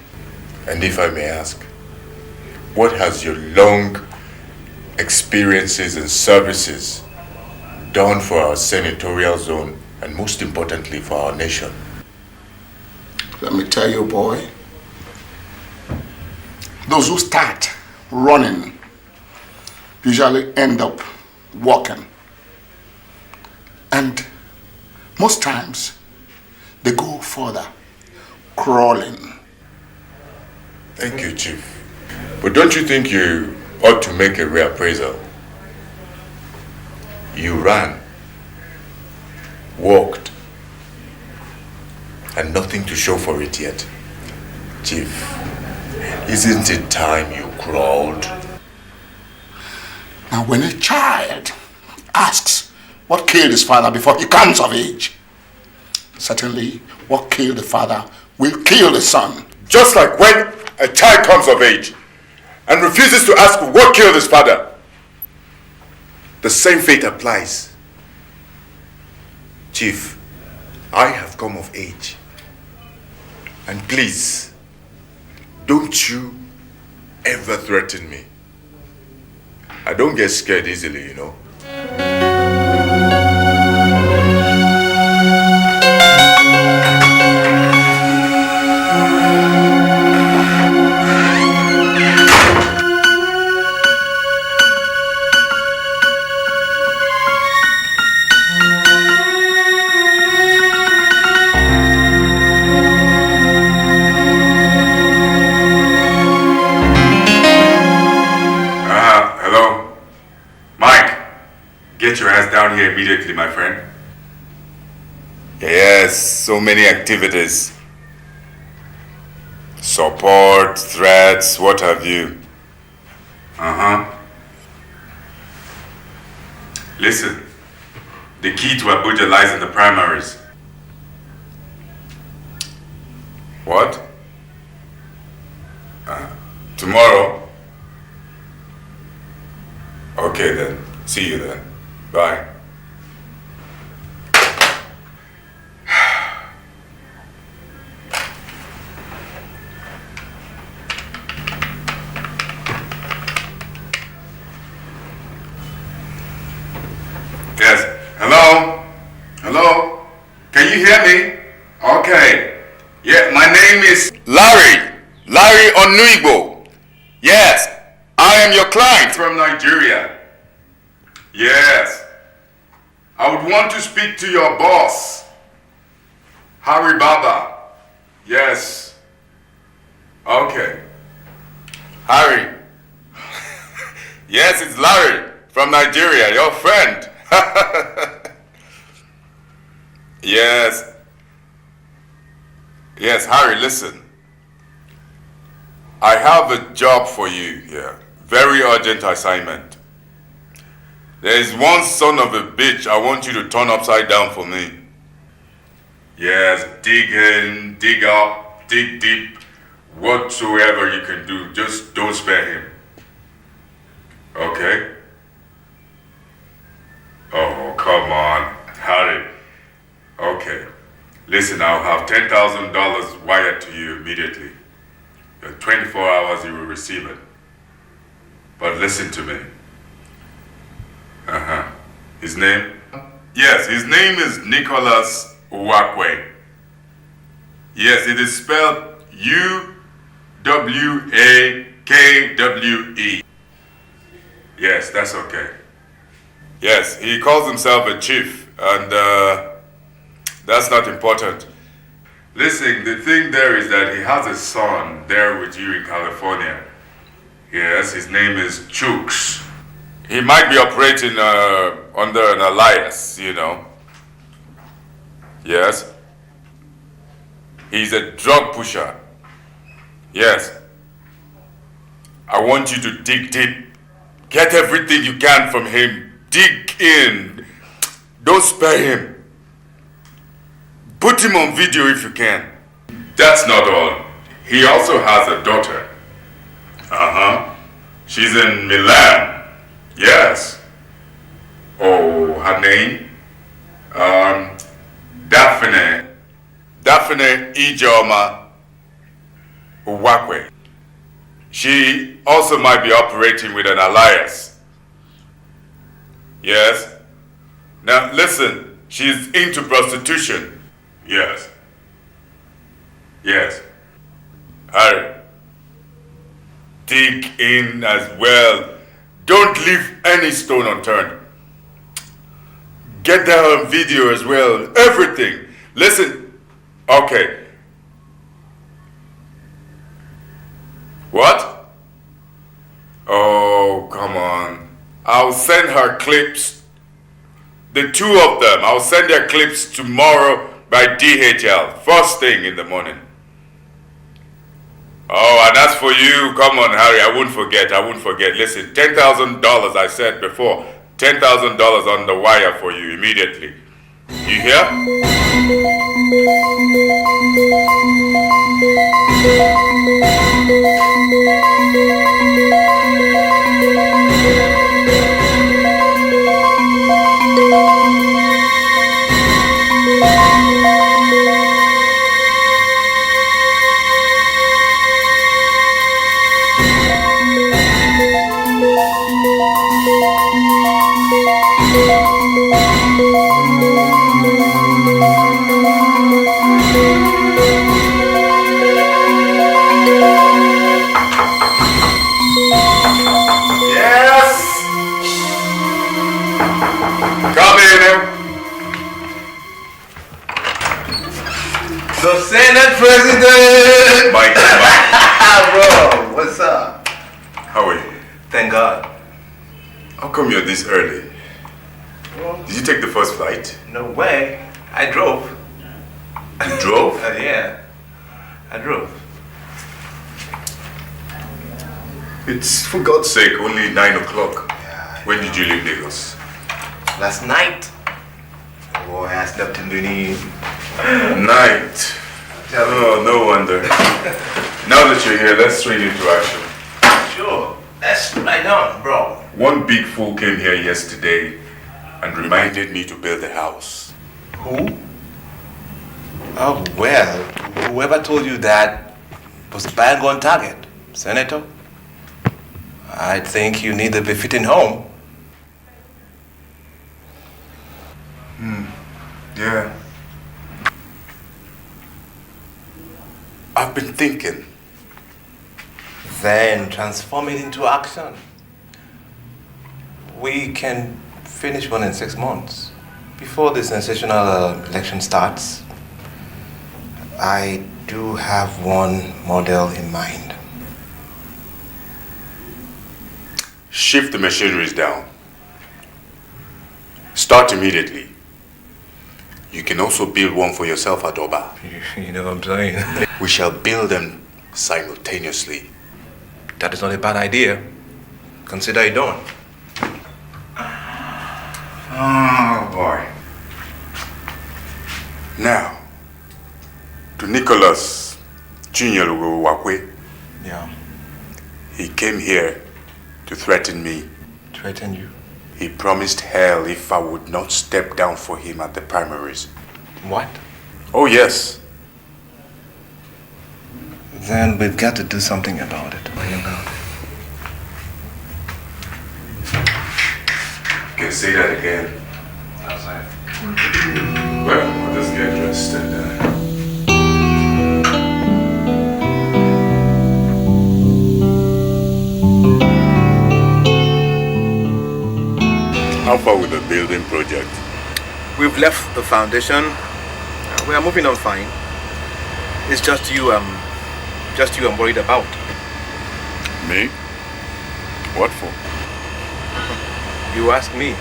And if I may ask, what has your long experiences and services done for our senatorial zone and most importantly for our nation? Let me tell you, boy, those who start running usually end up walking. And most times they go further, crawling. Thank you, Chief. But don't you think you ought to make a reappraisal? You ran, walked, and nothing to show for it yet. Chief, isn't it time you crawled? Now when a child asks what killed his father before he comes of age, certainly what killed the father will kill the son. Just like when a child comes of age and refuses to ask what killed his father, the same fate applies. Chief, I have come of age. And please, don't you ever threaten me. I don't get scared easily, you know. Get your ass down here immediately, my friend. Yes, so many activities. Support, threats, what have you. Listen, the key to Abuja lies in the primaries. What? Tomorrow? Okay then, see you then. Bye. Yes. Hello? Hello? Can you hear me? Okay. Yeah, my name is Larry Onuigbo. Yes, I am your client from Nigeria. Yes. I would want to speak to your boss, Harry Baba. Yes. Okay. Harry. Yes, it's Larry from Nigeria, your friend. Yes. Yes, Harry, listen. I have a job for you here. Very urgent assignment. There is one son of a bitch I want you to turn upside down for me. Yes, dig in, dig up, dig deep, whatsoever you can do, just don't spare him. Okay? Oh, come on, Harry. Okay. Listen, I'll have $10,000 wired to you immediately. In 24 hours you will receive it. But listen to me. Uh-huh. His name? Yes, his name is Nicholas Uwakwe. Yes, it is spelled U-W-A-K-W-E. Yes, that's okay. Yes, he calls himself a chief, and that's not important. Listen, the thing there is that he has a son there with you in California. Yes, his name is Chooks. He might be operating under an alias, you know. Yes. He's a drug pusher. Yes. I want you to dig deep. Get everything you can from him. Dig in. Don't spare him. Put him on video if you can. That's not all. He also has a daughter. Uh-huh. She's in Milan. Yes. Oh, her name? Daphne Ijoma Uwakwe. She also might be operating with an alias. Yes. Now listen, she's into prostitution. Yes. Yes. Hurry. Dig in as well. Don't leave any stone unturned. Get that on video as well. Everything. Listen. Okay. What? Oh, come on. I'll send her clips. The two of them. I'll send their clips tomorrow by DHL. First thing in the morning. Oh, and as for you, come on, Harry, I won't forget. Listen, $10,000 I said before. $10,000 on the wire for you immediately. You hear? The Senate President! Mike. Bro, what's up? How are you? Thank God. How come you're this early? Did you take the first flight? No way. I drove. You drove? Yeah. I drove. It's, for God's sake, only 9 o'clock. When did you leave Lagos? Last night. Boy, I slept in the night. Oh, no wonder. Now that you're here, let's straight into action. Sure. Let's right on, bro. One big fool came here yesterday and reminded me to build a house. Who? Oh, well, whoever told you that was bang on target, Senator. I think you need a befitting home. Yeah. I've been thinking. Then transform it into action. We can finish one in 6 months. Before the sensational election starts, I do have one model in mind. Shift the machineries down. Start immediately. You can also build one for yourself at Oba. You know what I'm saying? We shall build them simultaneously. That is not a bad idea. Consider it done. Oh boy. Now, to Nicholas Junior Wakwe. Yeah. He came here to threaten me. Threaten you? He promised hell if I would not step down for him at the primaries. What? Oh, yes. Then we've got to do something about it. Okay. Okay, say that again. Outside. Well, I'll just get dressed and how far with the building project? We've left the foundation. We are moving on fine. It's just you I'm worried about. Me? What for? You ask me.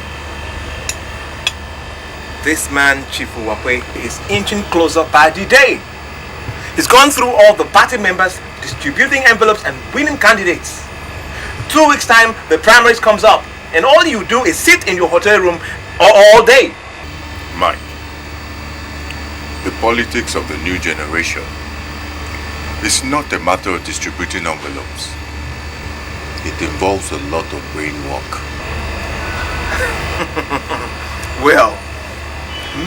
This man, Chief Uwakwe, is inching closer by the day. He's gone through all the party members, distributing envelopes and winning candidates. 2 weeks time, the primaries comes up, and all you do is sit in your hotel room all day. Mike, the politics of the new generation is not a matter of distributing envelopes. It involves a lot of brain work. Well,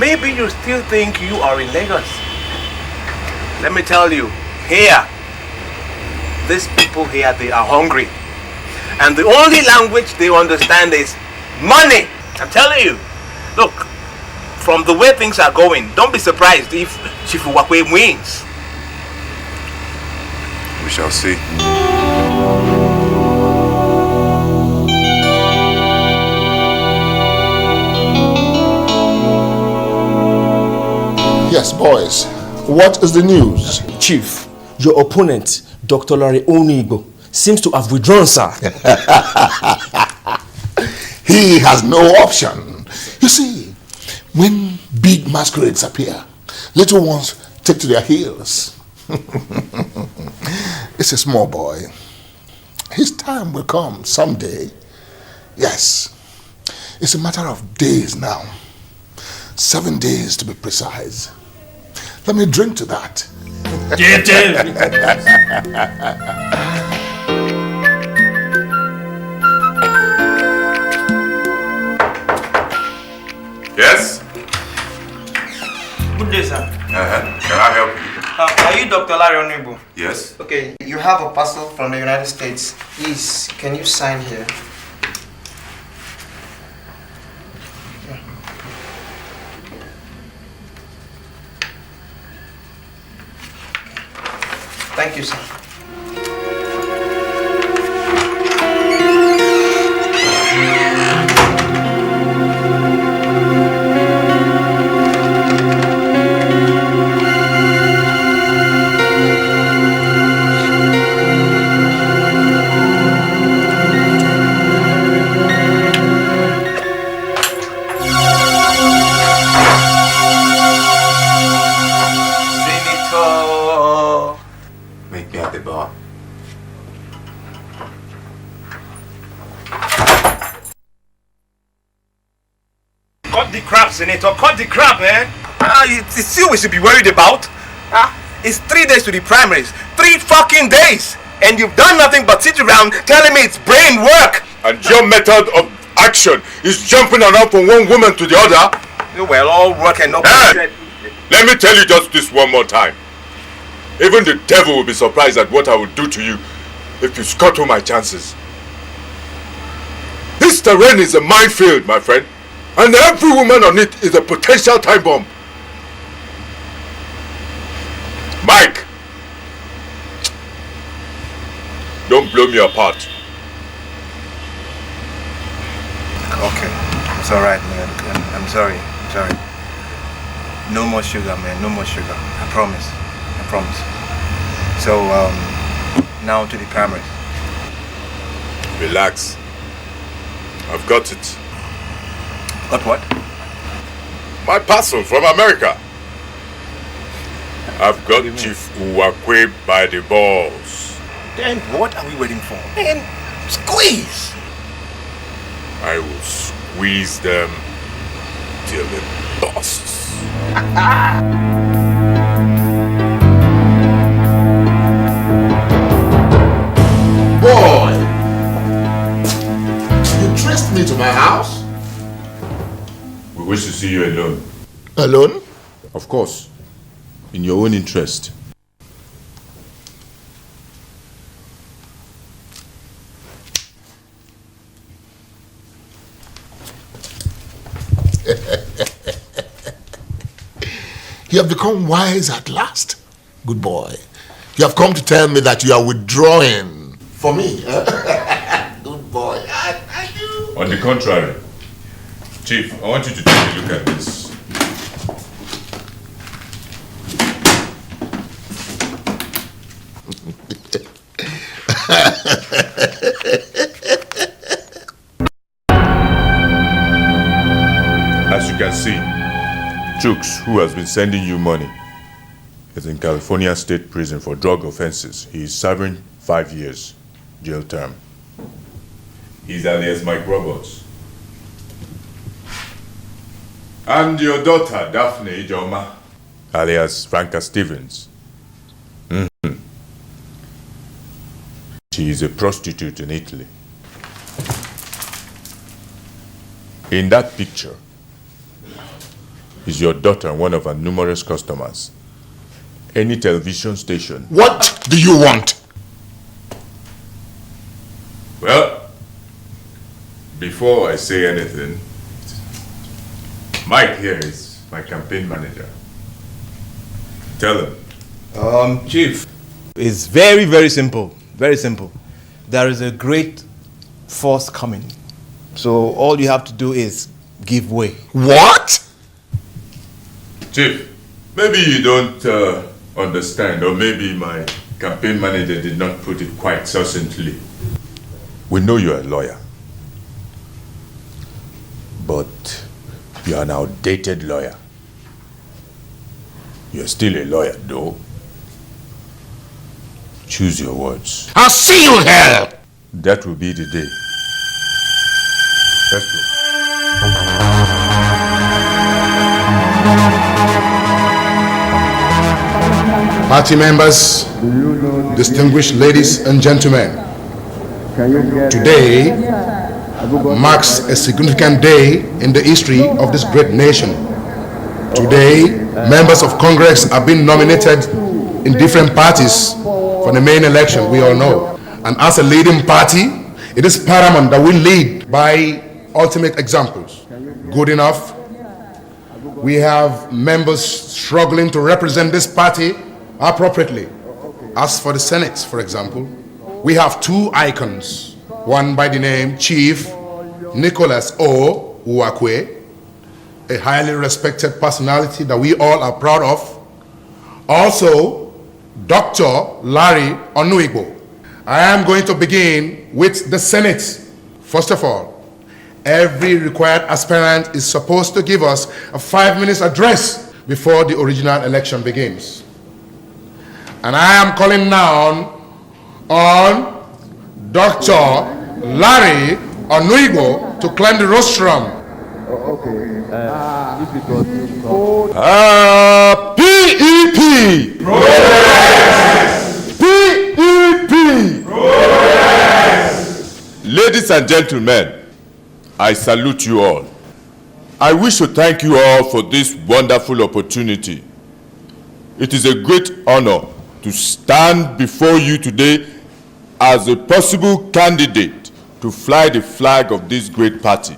maybe you still think you are in Lagos. Let me tell you, here, these people here, they are hungry. And the only language they understand is money. I'm telling you. Look, from the way things are going, don't be surprised if Chief Uwakwe wins. We shall see. Yes, boys. What is the news? Chief, your opponent, Dr. Larry Onigo, seems to have withdrawn, sir. He has no option. You see, when big masquerades appear, little ones take to their heels. It's a small boy. His time will come someday. Yes, it's a matter of days now. 7 days to be precise. Let me drink to that. Yes? Good day, sir. Can I help you? Are you Dr. Larry Honorable? Yes. Okay, you have a parcel from the United States. Please, can you sign here? Thank you, sir. Meet me at the bar. Cut the crap, Senator. Cut the crap, man. It's you we should be worried about. It's 3 days to the primaries. 3 fucking days. And you've done nothing but sit around telling me it's brain work. And your method of action is jumping around from one woman to the other. Well, all work and no Hey! Let me tell you just this one more time. Even the devil will be surprised at what I will do to you if you scuttle my chances. This terrain is a minefield, my friend. And every woman on it is a potential time bomb. Mike! Don't blow me apart. Okay. It's alright, man. I'm sorry. Sorry. No more sugar, man. No more sugar. I promise. I promise. So, now to the primaries. Relax. I've got it. Got what? My parcel from America. I've got Chief Uwakwe by the balls. Then what are we waiting for? Man, squeeze! I will squeeze them till it busts. Boy! You traced me to my house? We wish to see you alone. Alone? Of course. In your own interest. You have become wise at last. Good boy. You have come to tell me that you are withdrawing for me. Good boy. On the contrary, Chief, I want you to take a look at this. As you can see, Chooks, who has been sending you money, is in California State Prison for drug offenses. He is serving 5 years jail term. He's alias Mike Roberts. And your daughter, Daphne Ijoma, alias Franca Stevens. She is a prostitute in Italy. In that picture is your daughter and one of her numerous customers. Any television station. What do you want? Well, before I say anything, Mike here is my campaign manager. Tell him. Chief, it's very, very simple. Very simple. There is a great force coming. So all you have to do is give way. What? Chief, maybe you don't understand, or maybe my campaign manager did not put it quite succinctly. We know you're a lawyer, but you're an outdated lawyer. You're still a lawyer, though. Choose your words. I'll see you in hell! That will be the day. Let's go. Party members, distinguished ladies and gentlemen, today marks a significant day in the history of this great nation. Today, members of Congress have been nominated in different parties for the main election, we all know. And as a leading party, it is paramount that we lead by ultimate examples. Good enough. We have members struggling to represent this party appropriately. As for the Senate, for example, we have two icons. One by the name Chief Nicholas O. Uwakwe, a highly respected personality that we all are proud of. Also, Dr. Larry Onuigbo. I am going to begin with the Senate. First of all, every required aspirant is supposed to give us a 5-minute address before the original election begins. And I am calling now on Dr. Larry Onuigbo to climb the rostrum. PEP! PEP! Ladies and gentlemen, I salute you all. I wish to thank you all for this wonderful opportunity. It is a great honor to stand before you today as a possible candidate to fly the flag of this great party.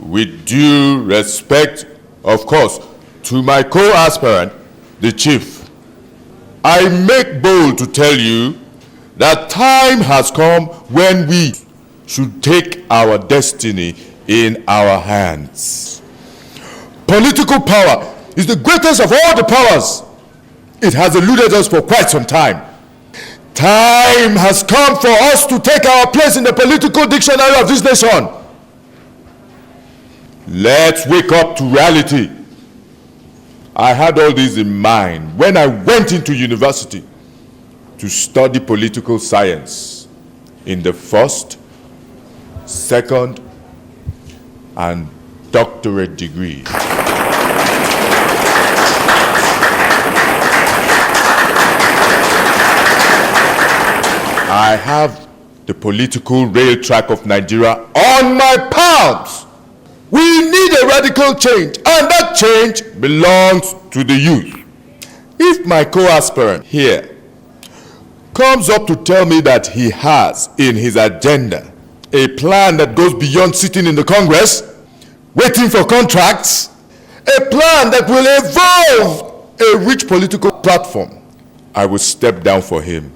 With due respect, of course, to my co-aspirant, the Chief, I make bold to tell you that time has come when we should take our destiny in our hands. Political power is the greatest of all the powers. It has eluded us for quite some time. Time has come for us to take our place in the political dictionary of this nation. Let's wake up to reality. I had all this in mind when I went into university to study political science in the first, second, and doctorate degree. I have the political rail track of Nigeria on my palms. We need a radical change, and that change belongs to the youth. If my co-aspirant here comes up to tell me that he has in his agenda a plan that goes beyond sitting in the Congress, waiting for contracts, a plan that will evolve a rich political platform, I will step down for him.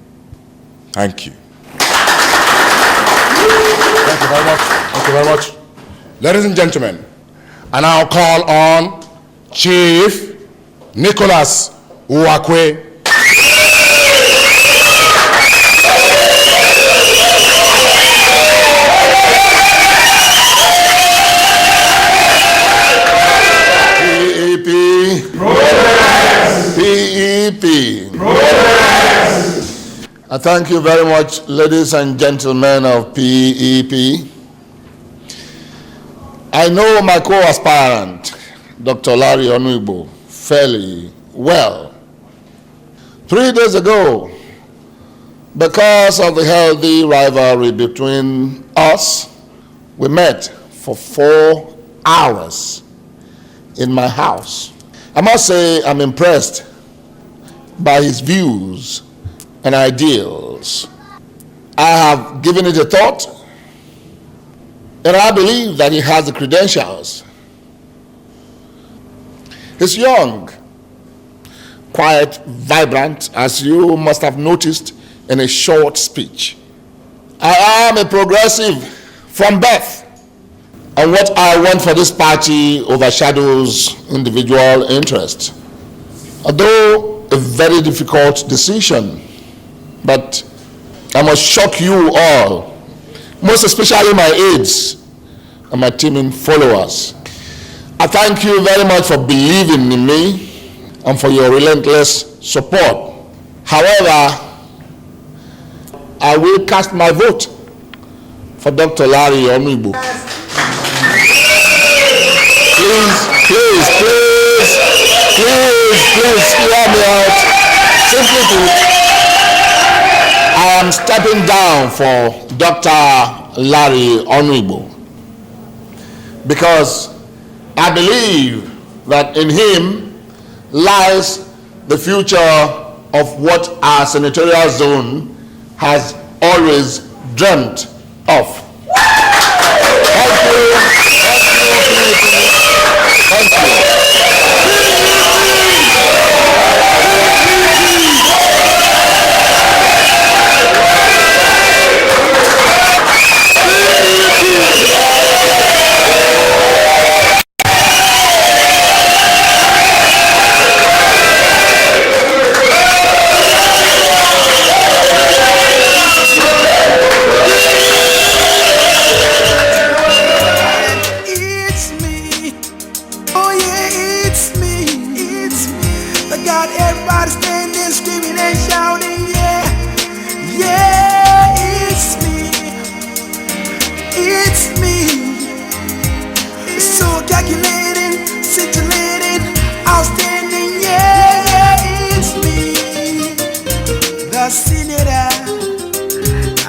Thank you. Thank you very much. Thank you very much. Ladies and gentlemen, I now call on Chief Nicholas Uwakwe. PEP. PEP. I thank you very much, ladies and gentlemen of PEP. I know my co-aspirant, Dr. Larry Onuigbo, fairly well. 3 days ago, because of the healthy rivalry between us, we met for 4 hours in my house. I must say I'm impressed by his views and ideals. I have given it a thought, and I believe that he has the credentials. He's young, quite vibrant, as you must have noticed in a short speech. I am a progressive from birth, and what I want for this party overshadows individual interest. Although a very difficult decision, but I must shock you all, most especially my aides and my teaming followers. I thank you very much for believing in me and for your relentless support. However, I will cast my vote for Dr. Larry Onuigbo. Please hear me out. Simply put, I am stepping down for Dr. Larry Onuigbo because I believe that in him lies the future of what our senatorial zone has always dreamt of. Thank you. Thank you.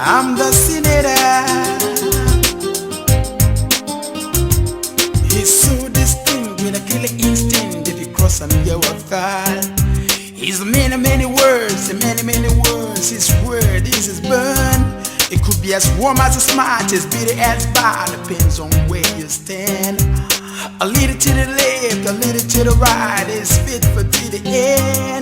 I'm the senator. He's so distinct with a killer instinct. If you cross him, you will fall. He's many words, many words. His word is his burn. It could be as warm as smart, as bitter as bad. Depends on where you stand. A little to the left, a little to the right. Is fit for to the end.